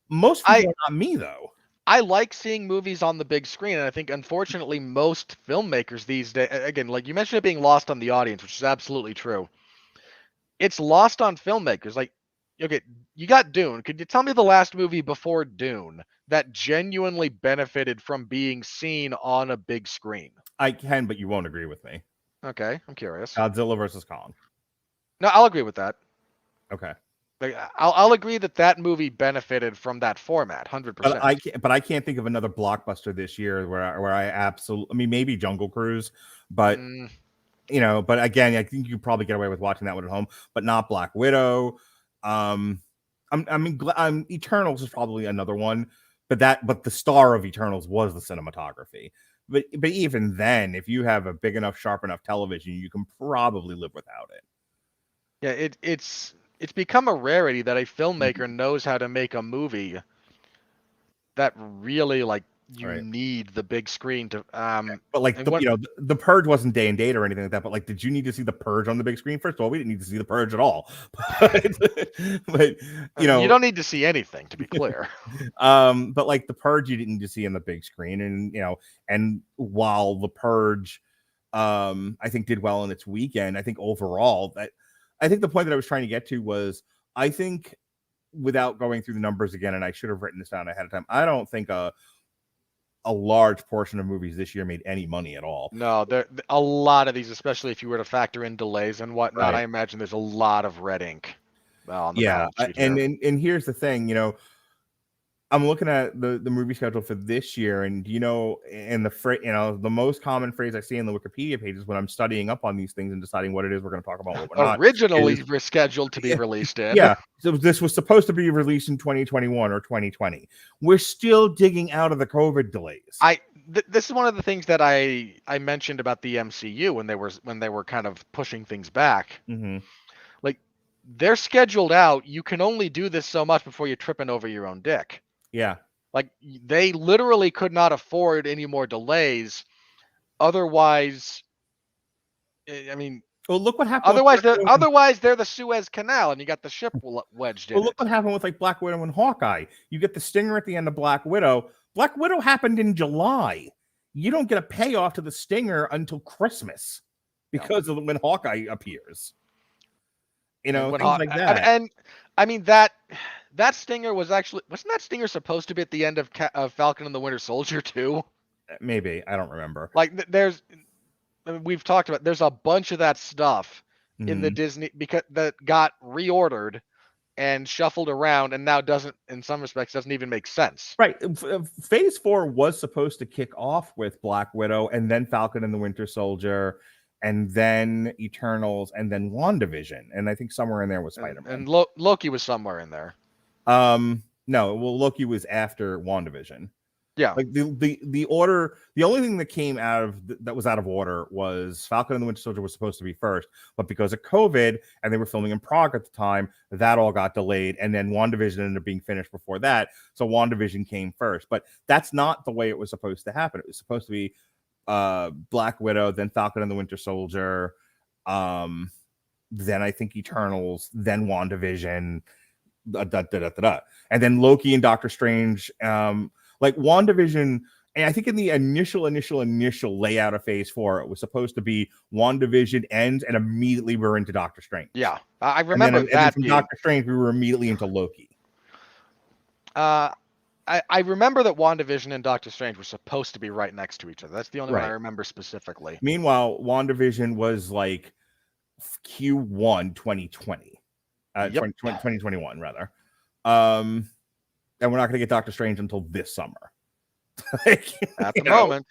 Most people are not me, though. I like seeing movies on the big screen, and I think, unfortunately, most filmmakers these days, again, like you mentioned it being lost on the audience, which is absolutely true. It's lost on filmmakers. Like, okay, you got Dune. Could you tell me the last movie before Dune that genuinely benefited from being seen on a big screen? I can, but you won't agree with me. Okay, I'm curious. Godzilla versus Kong. No, I'll agree with that. Okay. Like, I'll agree that movie benefited from that format, 100%. But I can't think of another blockbuster this year where I absolutely. I mean, maybe Jungle Cruise, but but again, I think you probably get away with watching that one at home, but not Black Widow. Eternals is probably another one, but the star of Eternals was the cinematography. But even then, if you have a big enough, sharp enough television, you can probably live without it. Yeah, it's become a rarity that a filmmaker knows how to make a movie that really, like, you need the big screen to but like the Purge wasn't day and date or anything like that, but like, did you need to see the Purge on the big screen? First of all, we didn't need to see the Purge at all. but you don't need to see anything, to be clear. But like the Purge you didn't need to see on the big screen, and and while the Purge I think did well in its weekend, I think overall I think the point that I was trying to get to was, I think, without going through the numbers again, and I should have written this down ahead of time, I don't think a large portion of movies this year made any money at all. No, a lot of these, especially if you were to factor in delays and whatnot, I imagine there's a lot of red ink on the balance sheet here. And here's the thing, I'm looking at the movie schedule for this year, and and the most common phrase I see in the Wikipedia page is when I'm studying up on these things and deciding what it is we're going to talk about, what we're not. Originally scheduled to be released in. Yeah, so this was supposed to be released in 2021 or 2020. We're still digging out of the COVID delays. This is one of the things that I mentioned about the MCU when they were kind of pushing things back. Mm-hmm. Like, they're scheduled out. You can only do this so much before you're tripping over your own dick. Yeah. Like, they literally could not afford any more delays. Otherwise, I mean, well, look what happened. Otherwise, they're the Suez Canal, and you got the ship wedged in. Well, look what happened with like Black Widow and Hawkeye. You get the stinger at the end of Black Widow. Black Widow happened in July. You don't get a payoff to the stinger until Christmas because of when Hawkeye appears. Things like that. And I mean that stinger wasn't that stinger supposed to be at the end of Falcon and the Winter Soldier too? Maybe, I don't remember. Like, we've talked about, there's a bunch of that stuff in the Disney because that got reordered and shuffled around, and now in some respects doesn't even make sense. Right. Phase 4 was supposed to kick off with Black Widow, and then Falcon and the Winter Soldier, and then Eternals, and then WandaVision, and I think somewhere in there was Spider-Man. And Loki was somewhere in there. No, well, Loki was after WandaVision. Yeah. Like the order, the only thing that came out of that was out of order was Falcon and the Winter Soldier was supposed to be first, but because of COVID and they were filming in Prague at the time, that all got delayed, and then WandaVision ended up being finished before that, so WandaVision came first. But that's not the way it was supposed to happen. It was supposed to be Black Widow, then Falcon and the Winter Soldier, then I think Eternals, then WandaVision, and then Loki and Doctor Strange. Like WandaVision, and I think in the initial layout of Phase 4, it was supposed to be WandaVision ends and immediately we're into Doctor Strange. Yeah, I remember and then from being... Doctor Strange, we were immediately into Loki. I remember that WandaVision and Doctor Strange were supposed to be right next to each other. That's the only one I Right. remember specifically. Meanwhile, WandaVision was like Q1 2020. 2021 rather. And we're not going to get Doctor Strange until this summer. Like, At the moment,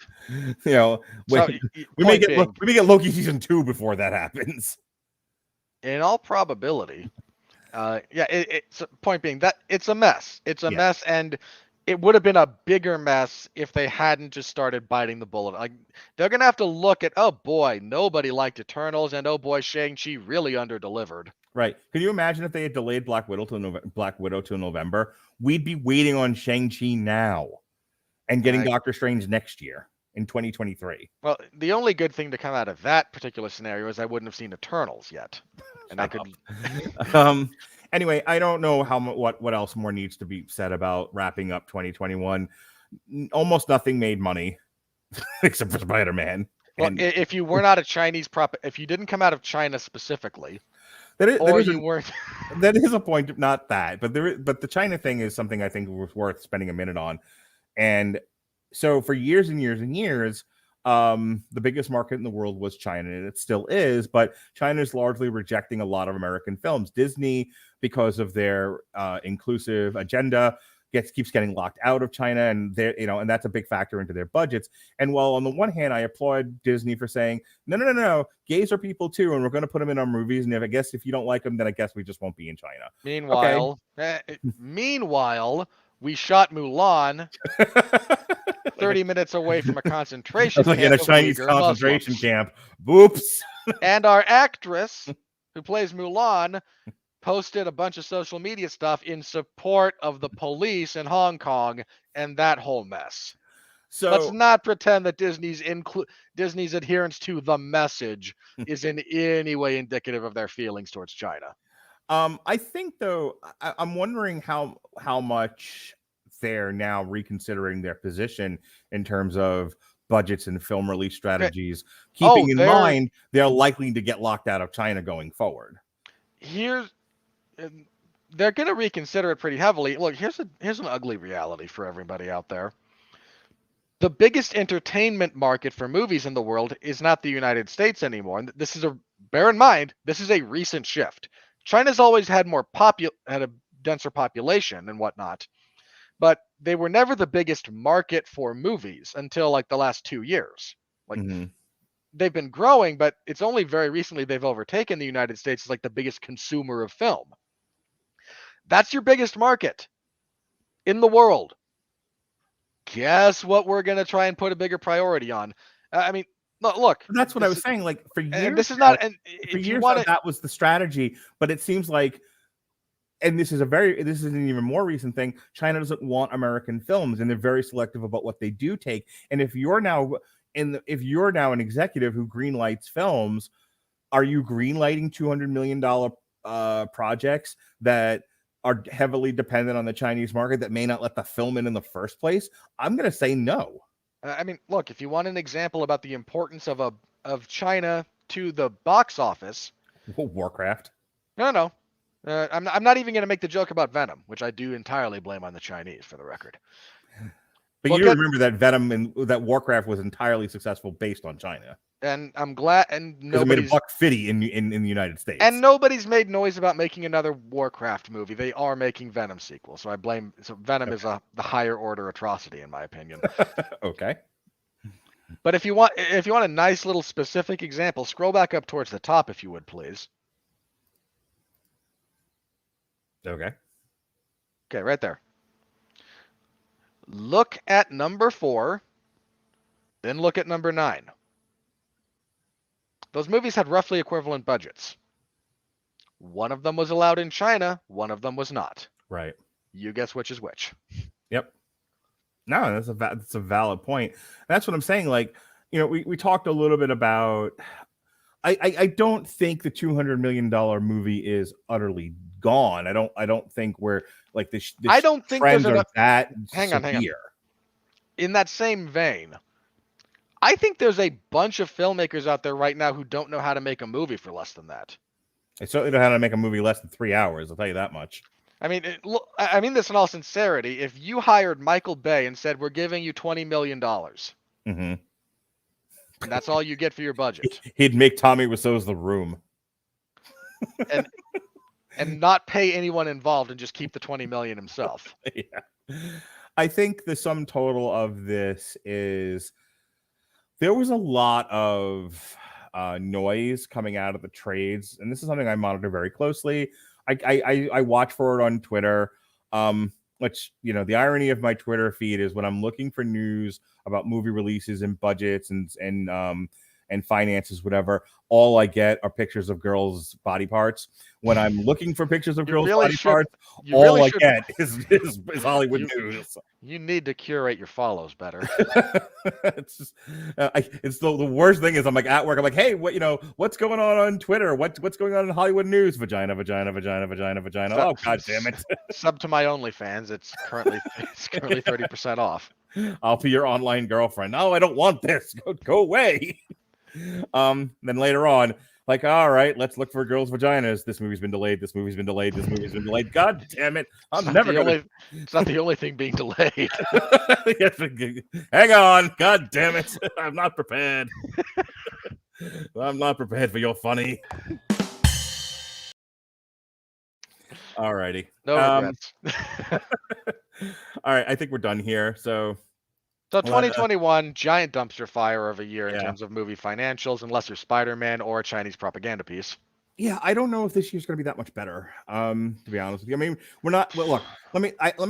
we may get Loki season 2 before that happens. In all probability, it's point being that it's a mess. It's a mess, and it would have been a bigger mess if they hadn't just started biting the bullet. Like, they're gonna have to look at, oh boy, nobody liked Eternals, and oh boy, Shang-Chi really underdelivered. Right? Can you imagine if they had delayed Black Widow till November? We'd be waiting on Shang-Chi now, and getting Doctor Strange next year in 2023. Well, the only good thing to come out of that particular scenario is I wouldn't have seen Eternals yet, and I could. Anyway, I don't know what else more needs to be said about wrapping up 2021. Almost nothing made money except for Spider-Man. Well, if you were not a Chinese if you didn't come out of China specifically, that is a point. Not that, but the China thing is something I think was worth spending a minute on. And so for years and years and years, the biggest market in the world was China, and it still is, but China is largely rejecting a lot of American films. Disney, because of their inclusive agenda, keeps getting locked out of China, and and that's a big factor into their budgets. And while on the one hand, I applaud Disney for saying, no, gays are people too, and we're going to put them in our movies, and if you don't like them, then I guess we just won't be in China. Meanwhile, we shot Mulan 30 minutes away from a concentration camp. In a Chinese concentration camp. Whoops. And our actress, who plays Mulan, posted a bunch of social media stuff in support of the police in Hong Kong and that whole mess. So let's not pretend that Disney's adherence to the message is in any way indicative of their feelings towards China. I think, though, I'm wondering how much they're now reconsidering their position in terms of budgets and film release strategies, keeping in mind they're likely to get locked out of China going forward. They're going to reconsider it pretty heavily. Look, here's an ugly reality for everybody out there. The biggest entertainment market for movies in the world is not the United States anymore. And bear in mind, this is a recent shift. China's always had had a denser population and whatnot, but they were never the biggest market for movies until like the last 2 years. Like they've been growing, but it's only very recently they've overtaken the United States as like the biggest consumer of film. That's your biggest market in the world. Guess what we're going to try and put a bigger priority on? I mean, look. That's what I was saying. Like for years, and this is not. And for years, that was the strategy. But it seems like, and this is an even more recent thing. China doesn't want American films, and they're very selective about what they do take. And if you're now an executive who greenlights films, are you greenlighting $200 million projects that are heavily dependent on the Chinese market that may not let the film in the first place? I'm going to say no. I mean, look, if you want an example about the importance of China to the box office, Warcraft. No. I'm not even going to make the joke about Venom, which I do entirely blame on the Chinese, for the record. But you remember that Venom and that Warcraft was entirely successful based on China. And I'm glad, and nobody's made $150 in the United States. And nobody's made noise about making another Warcraft movie. They are making Venom sequels, so Venom is the higher order atrocity in my opinion. Okay. But if you want a nice little specific example, scroll back up towards the top if you would, please. Okay, right there. Look at number 4, then look at number 9. Those movies had roughly equivalent budgets. One of them was allowed in China, one of them was not. Right. You guess which is which. Yep. No, that's a valid point. That's what I'm saying. Like, we talked a little bit about. I don't think the $200 million movie is utterly gone. I don't think we're like the I don't think there's trends are enough. that Hang on. severe. In that same vein, I think there's a bunch of filmmakers out there right now who don't know how to make a movie for less than that. I certainly know how to make a movie less than 3 hours. I'll tell you that much. I mean, I mean this in all sincerity. If you hired Michael Bay and said, "We're giving you $20 million," Mm-hmm. and that's all you get for your budget, He'd make Tommy Wiseau's The Room, and not pay anyone involved and just keep the $20 million himself. Yeah. I think the sum total of this is there was a lot of noise coming out of the trades, and this is something I monitor very closely. I watch for it on Twitter. Which, the irony of my Twitter feed is when I'm looking for news about movie releases and budgets and finances, whatever, all I get are pictures of girls' body parts. When I'm looking for pictures of girls' body parts, all I get is Hollywood news. You need to curate your follows better. It's just, it's the worst thing is I'm like at work. I'm like, hey, what's going on Twitter? What's going on in Hollywood news? Vagina. Oh, God damn it! Sub to my OnlyFans. It's currently 30% off. I'll be your online girlfriend. No, I don't want this. Go away. Then later on, like, all right, let's look for girls' vaginas. This movie's been delayed. God damn it! It's not the only thing being delayed. Hang on. God damn it! I'm not prepared. I'm not prepared for your funny. All righty. No regrets. All right, I think we're done here. So 2021, giant dumpster fire of a year in terms of movie financials, unless you're Spider-Man or a Chinese propaganda piece. Yeah, I don't know if this year's going to be that much better. To be honest with you, I mean, we're not. Well, look, let me. No.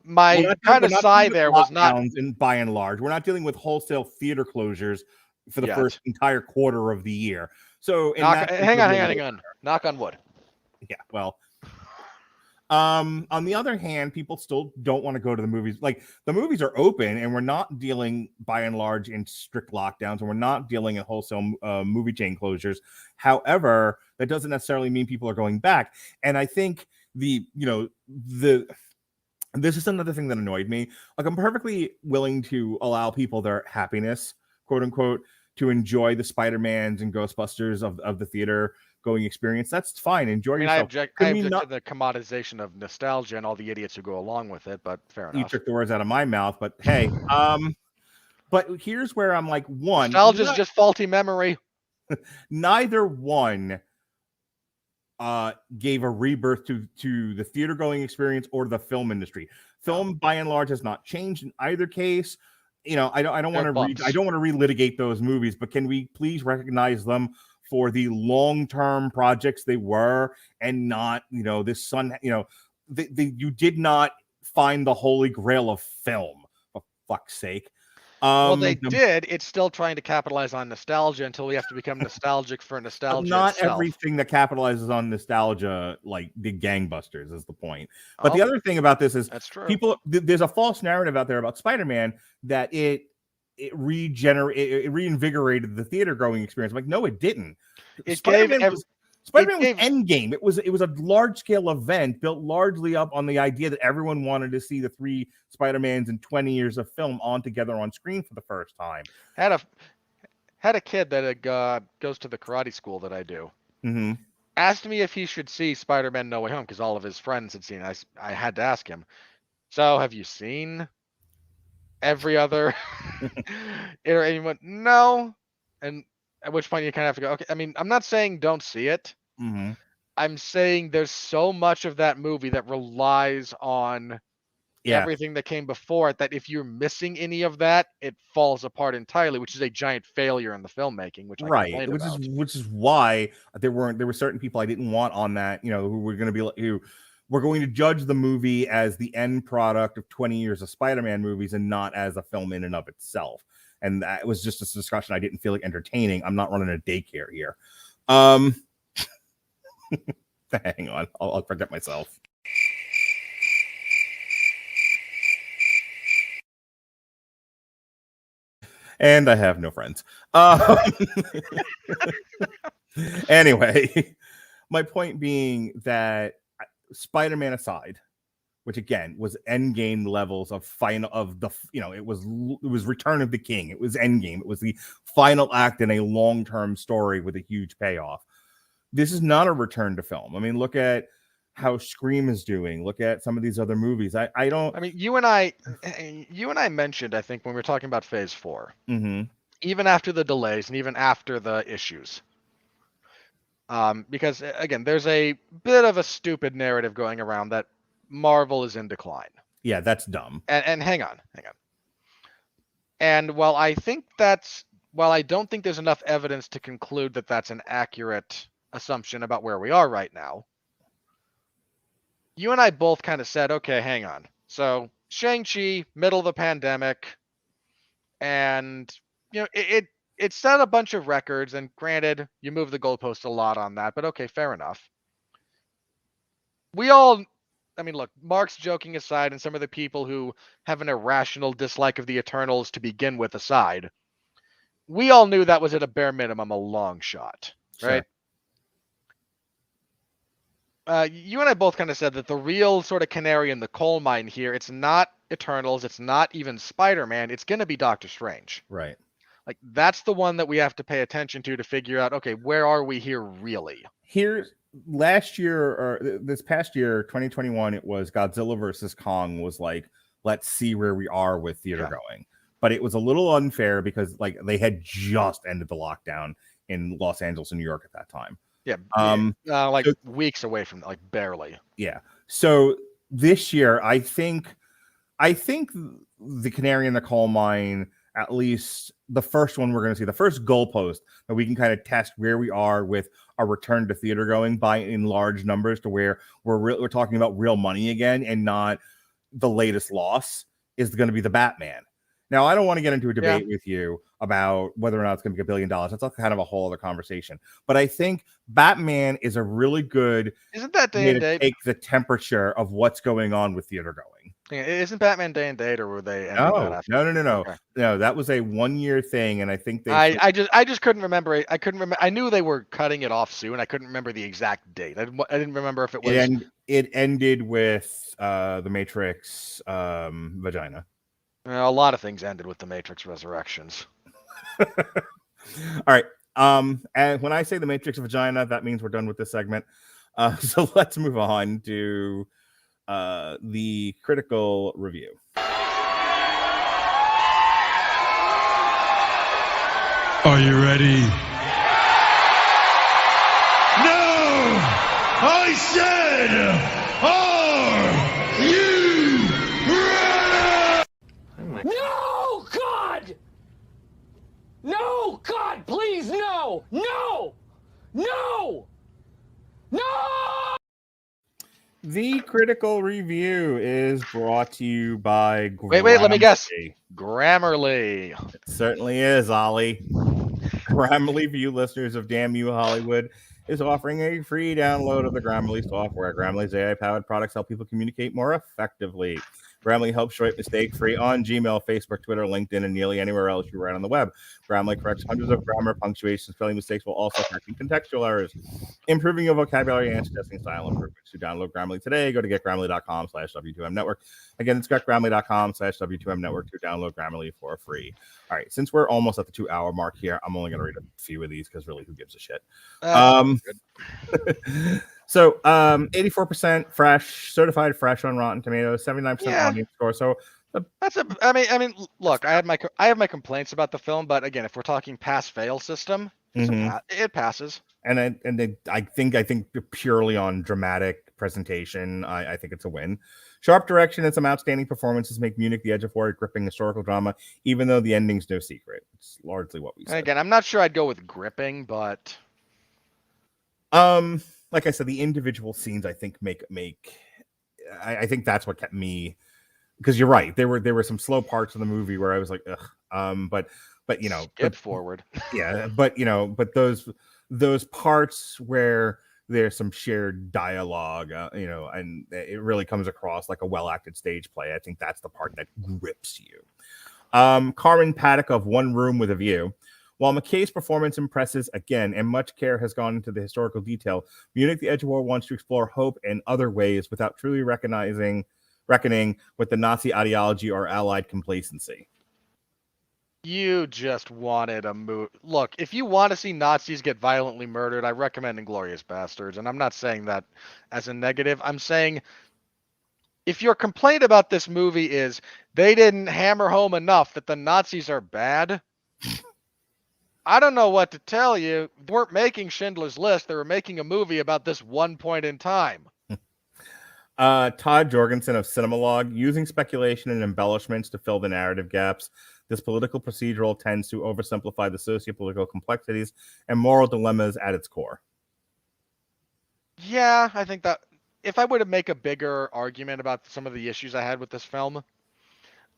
My kind of sigh there was not. And by and large, we're not dealing with wholesale theater closures for the first entire quarter of the year. So, hang on. Knock on wood. Yeah, well. On the other hand, people still don't want to go to the movies. Like, the movies are open and we're not dealing by and large in strict lockdowns, and we're not dealing in wholesale movie chain closures. However, that doesn't necessarily mean people are going back. And I think this is another thing that annoyed me. Like, I'm perfectly willing to allow people their happiness, quote unquote, to enjoy the Spider-Mans and Ghostbusters of the theater going experience. That's fine. Enjoy yourself. I object to the commodization of nostalgia and all the idiots who go along with it, but fair enough. You took the words out of my mouth, but hey, but here's where I'm like, one, nostalgia is just faulty memory. Neither one gave a rebirth to the theater going experience or the film industry. Film by and large has not changed in either case. I don't want to relitigate those movies, but can we please recognize them for the long-term projects they were, and not, you did not find the holy grail of film, for fuck's sake. Well, they did. It's still trying to capitalize on nostalgia until we have to become nostalgic for nostalgia. Not itself. Everything that capitalizes on nostalgia, like the gangbusters, is the point. But the other thing about this is, that's true. People, there's a false narrative out there about Spider-Man that it reinvigorated the theater going experience. I'm like, no, it didn't. Spider-Man was Endgame. It was a large scale event built largely up on the idea that everyone wanted to see the three Spider-Mans in 20 years of film on together on screen for the first time. Had a kid that goes to the karate school that I do. Mm-hmm. Asked me if he should see Spider-Man No Way Home because all of his friends had seen it. I had to ask him. So, have you seen every other iteration? He went, no. And at which point you kind of have to go, okay. I mean, I'm not saying don't see it. Mm-hmm. I'm saying there's so much of that movie that relies on everything that came before it that if you're missing any of that, it falls apart entirely, which is a giant failure in the filmmaking. Which is why there were certain people I didn't want on that, who were going to judge the movie as the end product of 20 years of Spider-Man movies and not as a film in and of itself. And that was just a discussion I didn't feel like entertaining. I'm not running a daycare here. Hang on. I'll forget myself. And I have no friends. Anyway, my point being that Spider-Man aside, which again was Endgame levels of final of the, it was Return of the King. It was Endgame. It was the final act in a long-term story with a huge payoff. This is not a return to film. I mean, look at how Scream is doing. Look at some of these other movies. I mean, you and I mentioned, I think, when we were talking about Phase 4, even after the delays and even after the issues, because again, there's a bit of a stupid narrative going around that Marvel is in decline. Yeah, that's dumb. And hang on. And while I don't think there's enough evidence to conclude that that's an accurate assumption about where we are right now, you and I both kind of said, okay, hang on. So Shang-Chi, middle of the pandemic, and it set a bunch of records, and granted, you move the goalpost a lot on that, but okay, fair enough. Look, Mark's joking aside, and some of the people who have an irrational dislike of the Eternals to begin with aside, we all knew that was at a bare minimum a long shot, right? Sure. You and I both kind of said that the real sort of canary in the coal mine here, it's not Eternals, it's not even Spider-Man, it's going to be Doctor Strange. Right. Like, that's the one that we have to pay attention to figure out, okay, where are we here really? Last year, or this past year, 2021, it was Godzilla versus Kong was like, let's see where we are with theater going. But it was a little unfair because like they had just ended the lockdown in Los Angeles and New York at that time. Yeah. Weeks away from, like, barely. Yeah. So this year, I think the canary in the coal mine, at least the first one we're going to see, the first goalpost that we can kind of test where we are with a return to theater going by in large numbers to where we're talking about real money again and not the latest loss, is going to be the Batman. Now, I don't want to get into a debate with you about whether or not it's going to be $1 billion. That's kind of a whole other conversation. But I think Batman is a really good Isn't that day and date? Take the temperature of what's going on with theater going. Yeah, isn't Batman day and date, or were they ending that after? No. Okay. No, that was a 1-year thing, and I think I just couldn't remember it. I couldn't remember. I knew they were cutting it off soon. I couldn't remember the exact date. I didn't remember if it was. It ended with the Matrix vagina. A lot of things ended with the Matrix Resurrections. All right. And when I say the Matrix vagina, that means we're done with this segment. So let's move on to the critical review. Are you ready? No! I said, are you ready? No, God! No, God, please, no! No! No! No! The critical review is brought to you by Wait, let me guess. Grammarly. It certainly is, Ollie. Grammarly, for you listeners of Damn You Hollywood, is offering a free download of the Grammarly software. Grammarly's AI-powered products help people communicate more effectively. Grammarly helps write mistake-free on Gmail, Facebook, Twitter, LinkedIn, and nearly anywhere else you write on the web. Grammarly corrects hundreds of grammar, punctuation, spelling mistakes while also correcting contextual errors, improving your vocabulary and suggesting style improvements. To download Grammarly today, go to getgrammarly.com/W2M-network. Again, it's getgrammarly.com/W2M-network to download Grammarly for free. All right, since we're almost at the 2-hour mark here, I'm only going to read a few of these because really, who gives a shit? So 84% fresh, certified fresh on Rotten Tomatoes, 79% audience score. So look, I have my complaints about the film, but again, if we're talking pass-fail system, it passes. And I think purely on dramatic presentation, I think it's a win. Sharp direction and some outstanding performances make Munich the edge of war, a gripping historical drama, even though the ending's no secret. It's largely what we said. Again, I'm not sure I'd go with gripping, but like I said, the individual scenes I think I think that's what kept me, because you're right. There were some slow parts of the movie where I was like, ugh. But skip forward. Yeah, but those parts where there's some shared dialogue, and it really comes across like a well-acted stage play. I think that's the part that grips you. Carmen Paddock of One Room with a View. While MacKay's performance impresses again, and much care has gone into the historical detail, Munich, The Edge of War wants to explore hope in other ways without truly reckoning with the Nazi ideology or Allied complacency. You just wanted a movie. Look, if you want to see Nazis get violently murdered, I recommend Inglourious Bastards. And I'm not saying that as a negative. I'm saying if your complaint about this movie is they didn't hammer home enough that the Nazis are bad, I don't know what to tell you. They weren't making Schindler's List. They were making a movie about this one point in time. Todd Jorgensen of Cinemalog, using speculation and embellishments to fill the narrative gaps. This political procedural tends to oversimplify the socio-political complexities and moral dilemmas at its core. Yeah, I think that if I were to make a bigger argument about some of the issues I had with this film,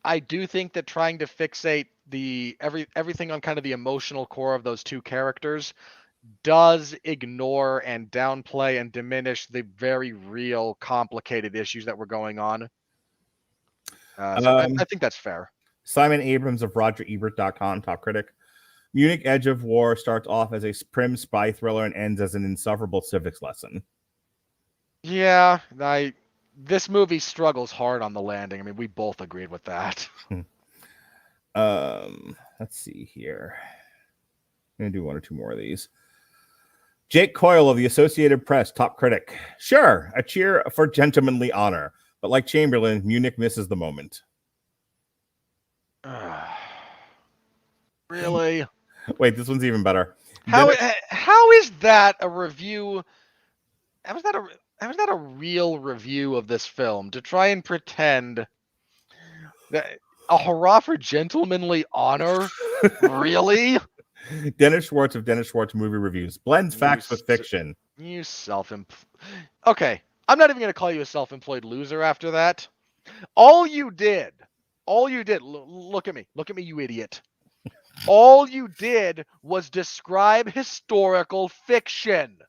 I do think that trying to fixate everything on kind of the emotional core of those two characters does ignore and downplay and diminish the very real, complicated issues that were going on. I think that's fair. Simon Abrams of RogerEbert.com, top critic. Munich, Edge of War starts off as a prim spy thriller and ends as an insufferable civics lesson. Yeah, this movie struggles hard on the landing. I mean, we both agreed with that. Let's see here. I'm going to do one or two more of these. Jake Coyle of the Associated Press, top critic. Sure, a cheer for gentlemanly honor, but like Chamberlain, Munich misses the moment. Really? Wait, this one's even better. How is that a review? How is that a real review of this film? To try and pretend that a hurrah for gentlemanly honor? Really? Dennis Schwartz of Dennis Schwartz Movie Reviews blends facts with fiction. You Okay, I'm not even going to call you a self-employed loser after that. All you did, look at me, you idiot. All you did was describe historical fiction.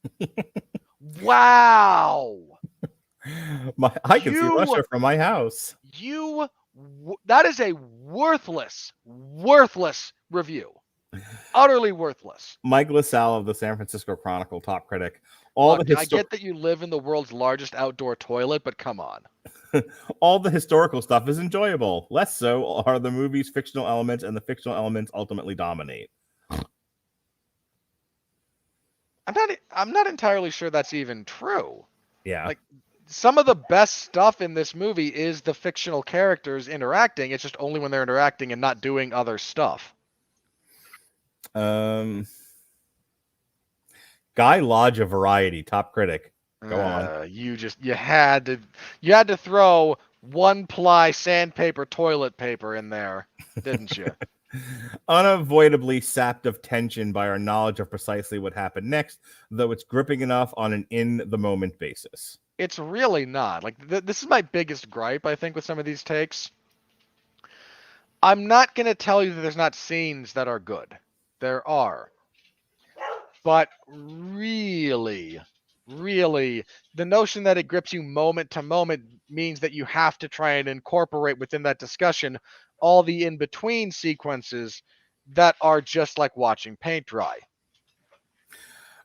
Wow. I can see Russia from my house. That is a worthless review. Utterly worthless. Mike LaSalle of the San Francisco Chronicle, top critic. I get that you live in the world's largest outdoor toilet, but come on. All the historical stuff is enjoyable. Less so are the movie's fictional elements, and the fictional elements ultimately dominate. I'm not entirely sure that's even true. Yeah. Like, some of the best stuff in this movie is the fictional characters interacting. It's just only when they're interacting and not doing other stuff. Guy Lodge of Variety, top critic. Go on. You had to throw one-ply sandpaper toilet paper in there, didn't you? Unavoidably sapped of tension by our knowledge of precisely what happened next, though it's gripping enough on an in-the-moment basis. It's really not. Like, this is my biggest gripe, I think, with some of these takes. I'm not going to tell you that there's not scenes that are good. There are. But really, the notion that it grips you moment to moment means that you have to try and incorporate within that discussion all the in-between sequences that are just like watching paint dry.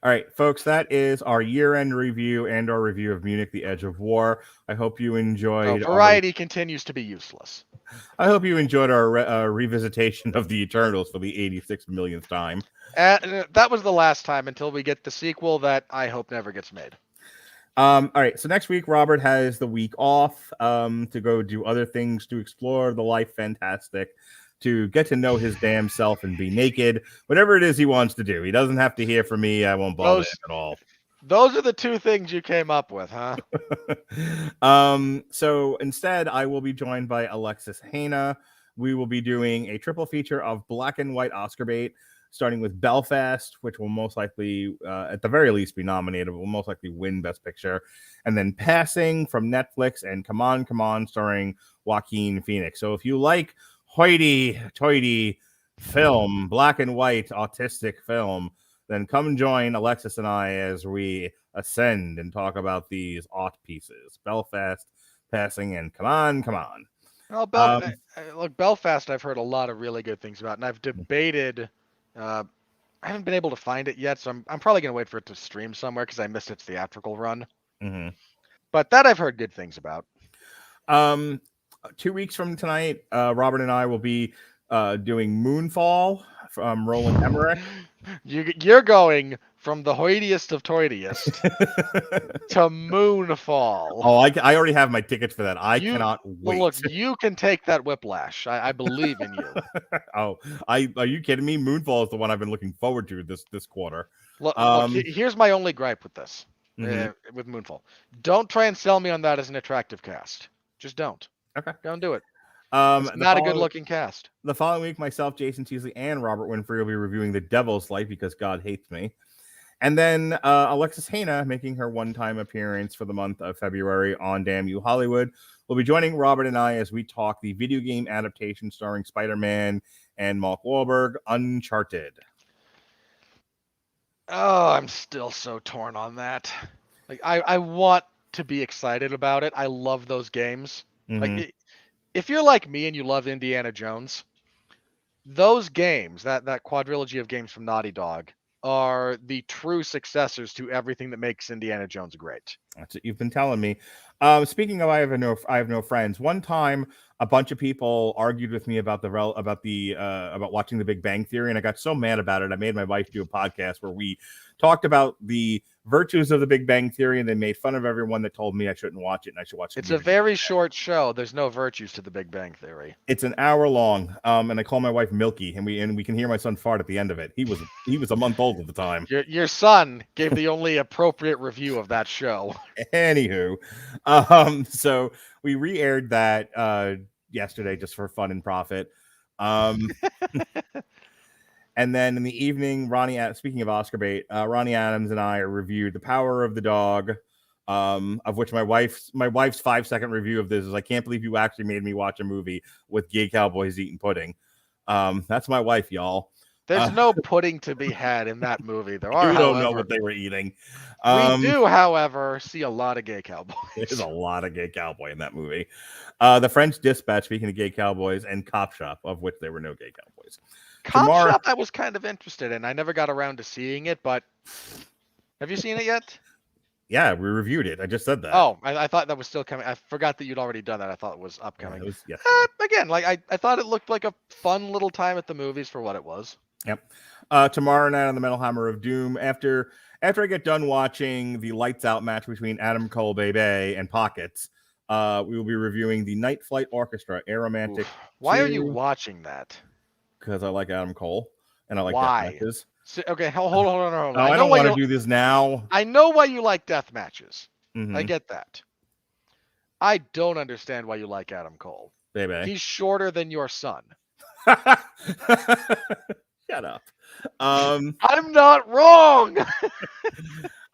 All right, folks, that is our year-end review and our review of Munich, The Edge of War. I hope you enjoyed... Variety continues to be useless. I hope you enjoyed our revisitation of the Eternals for the 86 millionth time. That was the last time until we get the sequel that I hope never gets made. All right, so next week, Robert has the week off to go do other things, to explore the life fantastic, to get to know his damn self and be naked, whatever it is he wants to do. He doesn't have to hear from me. I won't bother him at all. Those are the two things you came up with, huh? So instead, I will be joined by Alexis Haina. We will be doing a triple feature of black and white Oscar bait, starting with Belfast, which will most likely, at the very least, be nominated, will most likely win Best Picture. And then Passing from Netflix and Come On, Come On, starring Joaquin Phoenix. So if you like hoity-toity film, black and white autistic film, then come join Alexis and I as we ascend and talk about these art pieces. Belfast, Passing, and Come On, Come On. Well, look, Belfast, I've heard a lot of really good things about, and I've debated. I haven't been able to find it yet, so I'm probably gonna wait for it to stream somewhere because I missed its theatrical run. Mm-hmm. But that I've heard good things about. 2 weeks from tonight, Robert and I will be doing Moonfall from Roland Emmerich. You're going from the hoitiest of toitiest to Moonfall. Oh, I already have my tickets for that. I cannot wait. Well, look, you can take that whiplash. I believe in you. Oh, are you kidding me? Moonfall is the one I've been looking forward to this quarter. Look, here's my only gripe with this, with Moonfall. Don't try and sell me on that as an attractive cast. Just don't. Okay. Don't do it. It's not a good-looking cast. The following week, myself, Jason Teasley, and Robert Winfree will be reviewing The Devil's Light because God hates me. And then Alexis Hana, making her one-time appearance for the month of February on Damn You Hollywood, will be joining Robert and I as we talk the video game adaptation starring Spider-Man and Mark Wahlberg, Uncharted. Oh, I'm still so torn on that. Like, I want to be excited about it. I love those games. Like, if you're like me and you love Indiana Jones, those games, that quadrilogy of games from Naughty Dog, are the true successors to everything that makes Indiana Jones great. That's what you've been telling me. Speaking of, I have no friends. One time, a bunch of people argued with me about watching The Big Bang Theory, and I got so mad about it. I made my wife do a podcast where we talked about the virtues of The Big Bang Theory, and they made fun of everyone that told me I shouldn't watch it and I should watch it. It's a very short show. There's no virtues to The Big Bang Theory. It's an hour long, and I call my wife Milky, and we can hear my son fart at the end of it. He was a month old at the time. Your son gave the only appropriate review of that show. Anywho, so we re-aired that yesterday just for fun and profit. And then in the evening, speaking of Oscar bait, Ronnie Adams and I reviewed The Power of the Dog, of which my wife's 5-second review of this is, I can't believe you actually made me watch a movie with gay cowboys eating pudding. That's my wife, y'all. There's no pudding to be had in that movie. There are, you don't know what they were eating. We do, however, see a lot of gay cowboys. There's a lot of gay cowboy in that movie. The French Dispatch, speaking of gay cowboys, and Cop Shop, of which there were no gay cowboys. Cop Shop I was kind of interested in. I never got around to seeing it, but have you seen it yet? Yeah, we reviewed it. I just said that. Oh, I thought that was still coming. I forgot that you'd already done that. I thought it was upcoming. Yeah, it was, yes. Again, like I thought it looked like a fun little time at the movies for what it was. Yep. Tomorrow night on the Metal Hammer of Doom, after I get done watching the Lights Out match between Adam Cole Bebe and Pockets, we will be reviewing the Night Flight Orchestra Aromantic. Why are you watching that? Because I like Adam Cole and I like death matches. So, okay, hold on. I don't want to do this now. I know why you like death matches. Mm-hmm. I get that. I don't understand why you like Adam Cole. Baby. He's shorter than your son. Shut up. I'm not wrong.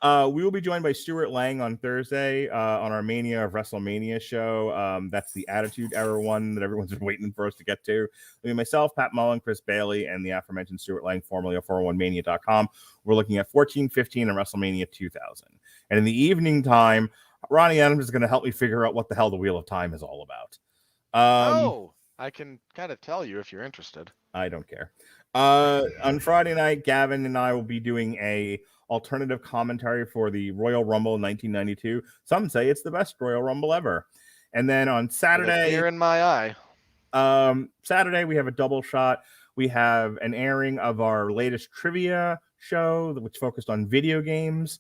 We will be joined by Stuart Lang on Thursday on our Mania of WrestleMania show. That's the Attitude Era one that everyone's been waiting for us to get to. Myself, Pat Mullen, Chris Bailey, and the aforementioned Stuart Lang, formerly of 401mania.com. We're looking at 14-15 and WrestleMania 2000. And in the evening time, Ronnie Adams is going to help me figure out what the hell the Wheel of Time is all about. I can kind of tell you if you're interested. I don't care. On Friday night, Gavin and I will be doing a alternative commentary for the Royal Rumble in 1992. Some say it's the best Royal Rumble ever. And then on Saturday, tear in my eye. Saturday we have a double shot. We have an airing of our latest trivia show, which focused on video games.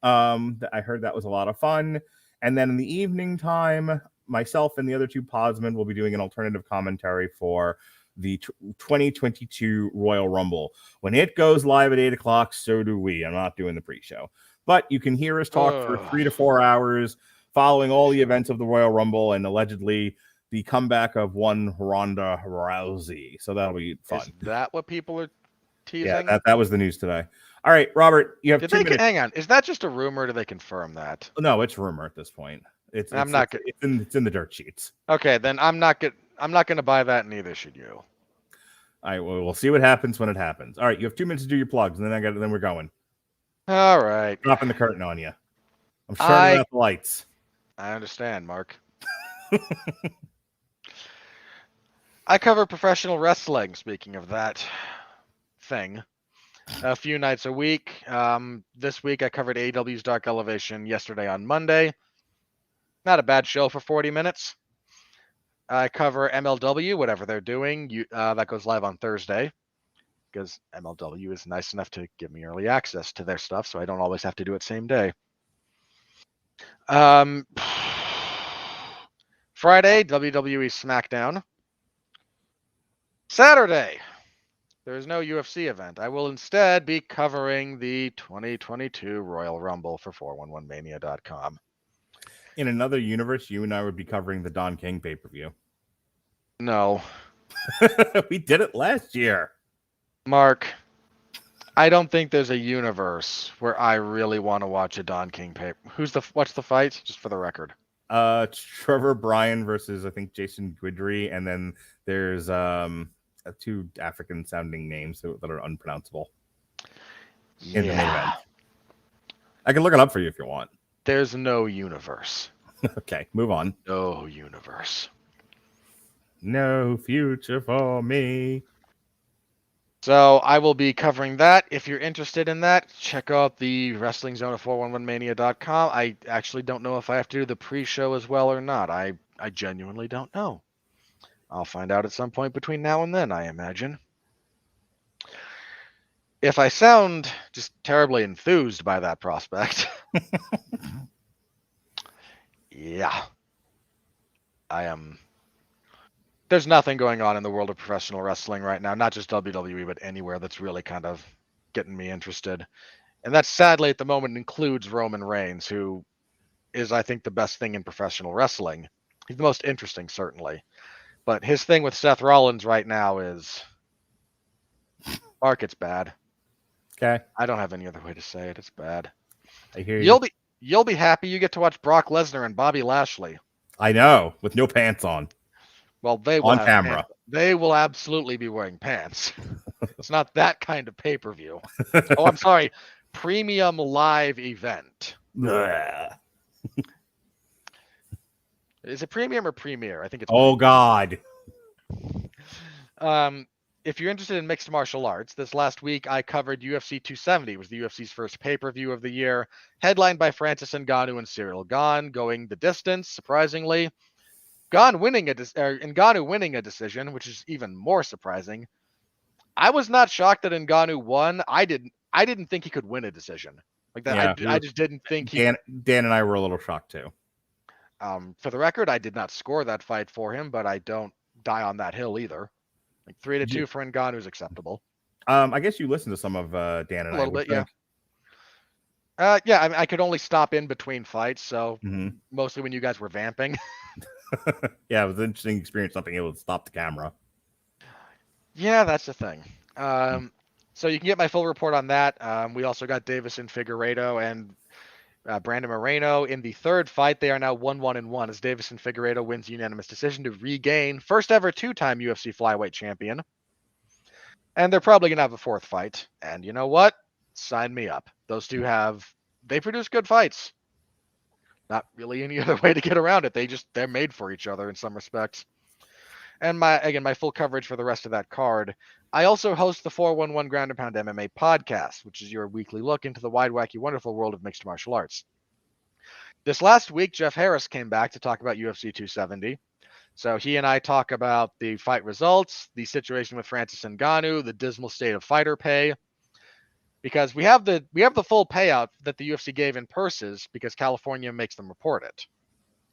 I heard that was a lot of fun. And then in the evening time, myself and the other two podsmen will be doing an alternative commentary for the 2022 Royal Rumble. When it goes live at 8 o'clock, so do we. I'm not doing the pre-show. But you can hear us talk for 3 to 4 hours following all the events of the Royal Rumble and allegedly the comeback of one Ronda Rousey. So that'll be fun. Is that what people are teasing? Yeah, that was the news today. All right, Robert, you have 2 minutes. Hang on. Is that just a rumor or do they confirm that? No, it's rumor at this point. It's in the dirt sheets. Okay, then I'm not going to buy that, and neither should you. All right, well, we'll see what happens when it happens. All right, you have 2 minutes to do your plugs, and then we're going. All right. Dropping the curtain on you. I'm turning out the lights. I understand, Mark. I cover professional wrestling, speaking of that thing, a few nights a week. This week I covered AEW's Dark Elevation yesterday on Monday. Not a bad show for 40 minutes. I cover MLW, whatever they're doing. That goes live on Thursday because MLW is nice enough to give me early access to their stuff, so I don't always have to do it same day. Friday, WWE SmackDown. Saturday, there is no UFC event. I will instead be covering the 2022 Royal Rumble for 411mania.com. In another universe, you and I would be covering the Don King pay-per-view. No. We did it last year. Mark, I don't think there's a universe where I really want to watch a Don King pay. What's the fight? Just for the record. Trevor Bryan versus I think Jason Guidry, and then there's two African sounding names that are unpronounceable in the main event. I can look it up for you if you want. There's no universe. Okay, move on. No universe. No future for me. So I will be covering that. If you're interested in that, check out the Wrestling Zone at 411mania.com. I actually don't know if I have to do the pre-show as well or not. I genuinely don't know. I'll find out at some point between now and then, I imagine. If I sound just terribly enthused by that prospect, yeah, I am. There's nothing going on in the world of professional wrestling right now, not just WWE, but anywhere that's really kind of getting me interested. And that sadly at the moment includes Roman Reigns, who is, I think, the best thing in professional wrestling. He's the most interesting, certainly. But his thing with Seth Rollins right now is, Mark, it's bad. Okay. I don't have any other way to say it. It's bad. I hear you. You'll be happy you get to watch Brock Lesnar and Bobby Lashley. I know, with no pants on. Well, they will on have camera. Pants. They will absolutely be wearing pants. It's not that kind of pay-per-view. Oh, I'm sorry. Premium live event. Is it premium or premiere? I think it's. Oh God. If you're interested in mixed martial arts, this last week I covered UFC 270. It was the UFC's first pay-per-view of the year, headlined by Francis Ngannou and Cyril Gane, going the distance, surprisingly. Ngannou winning a decision, which is even more surprising. I was not shocked that Ngannou won. I didn't think he could win a decision like that. Yeah, I just didn't think he. Dan and I were a little shocked too. For the record, I did not score that fight for him, but I don't die on that hill either. Like 3-2 for Ngannou is acceptable. I guess you listened to some of Dan and I. A little bit, yeah. I could only stop in between fights, so mostly when you guys were vamping. Yeah, it was an interesting experience, not being able to stop the camera. Yeah, that's the thing. So you can get my full report on that. We also got Davison Figueiredo and Brandon Moreno in the third fight. They are now 1-1-1 as Davison Figueiredo wins unanimous decision to regain first ever two-time UFC flyweight champion. And they're probably going to have a fourth fight. And you know what? Sign me up. Those two they produce good fights. Not really any other way to get around it. They're made for each other in some respects. And my full coverage for the rest of that card. I also host the 411 Ground and Pound MMA podcast, which is your weekly look into the wide, wacky, wonderful world of mixed martial arts. This last week, Jeff Harris came back to talk about UFC 270. So he and I talk about the fight results, the situation with Francis Ngannou, the dismal state of fighter pay. Because we have the full payout that the UFC gave in purses because California makes them report it.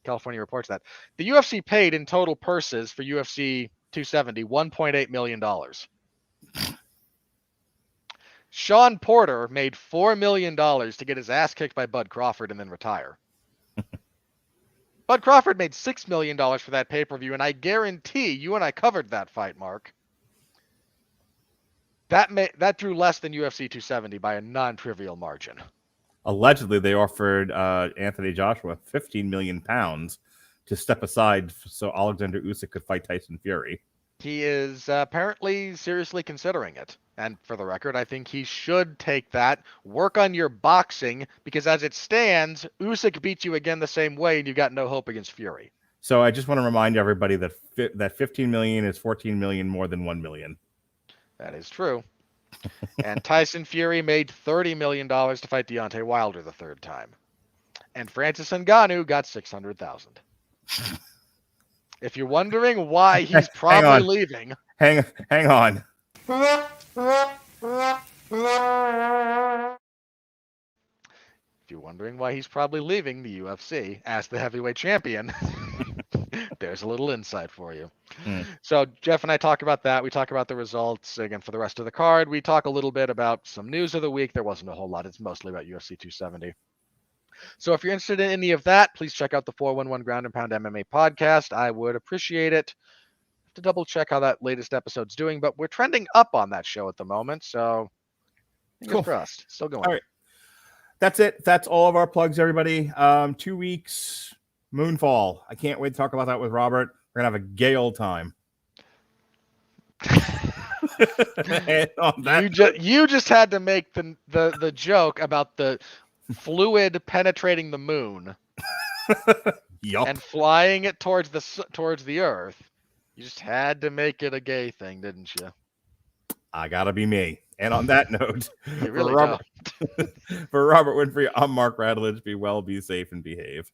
California reports that. The UFC paid in total purses for UFC 270 $1.8 million. Sean Porter made $4 million to get his ass kicked by Bud Crawford and then retire. Bud Crawford made $6 million for that pay-per-view, and I guarantee you and I covered that fight, Mark. That drew less than UFC 270 by a non-trivial margin. Allegedly, they offered Anthony Joshua 15 million pounds to step aside so Alexander Usyk could fight Tyson Fury. He is apparently seriously considering it. And for the record, I think he should take that, work on your boxing, because as it stands, Usyk beats you again the same way, and you've got no hope against Fury. So I just want to remind everybody that that 15 million is 14 million more than 1 million. That is true. And Tyson Fury made $30 million to fight Deontay Wilder the third time. And Francis Ngannou got 600,000. If you're wondering why he's probably leaving, hang on. If you're wondering why he's probably leaving the UFC as the heavyweight champion, there's a little insight for you. So Jeff and I talk about that. We talk about the results again for the rest of the card. We talk a little bit about some news of the week. There wasn't a whole lot. It's mostly about UFC 270. So if you're interested in any of that, please check out the 411 Ground and Pound MMA podcast. I would appreciate it. Have to double check how that latest episode's doing, but we're trending up on that show at the moment. So fingers crossed. Still going. All right. That's it. That's all of our plugs, everybody. 2 weeks, Moonfall. I can't wait to talk about that with Robert. We're gonna have a gay old time. You just had to make the joke about the fluid penetrating the moon and flying it towards the earth. You just had to make it a gay thing, didn't you? I gotta be me. And on that note, you really for Robert Winfree, I'm Mark Radulich. Be well, be safe, and behave.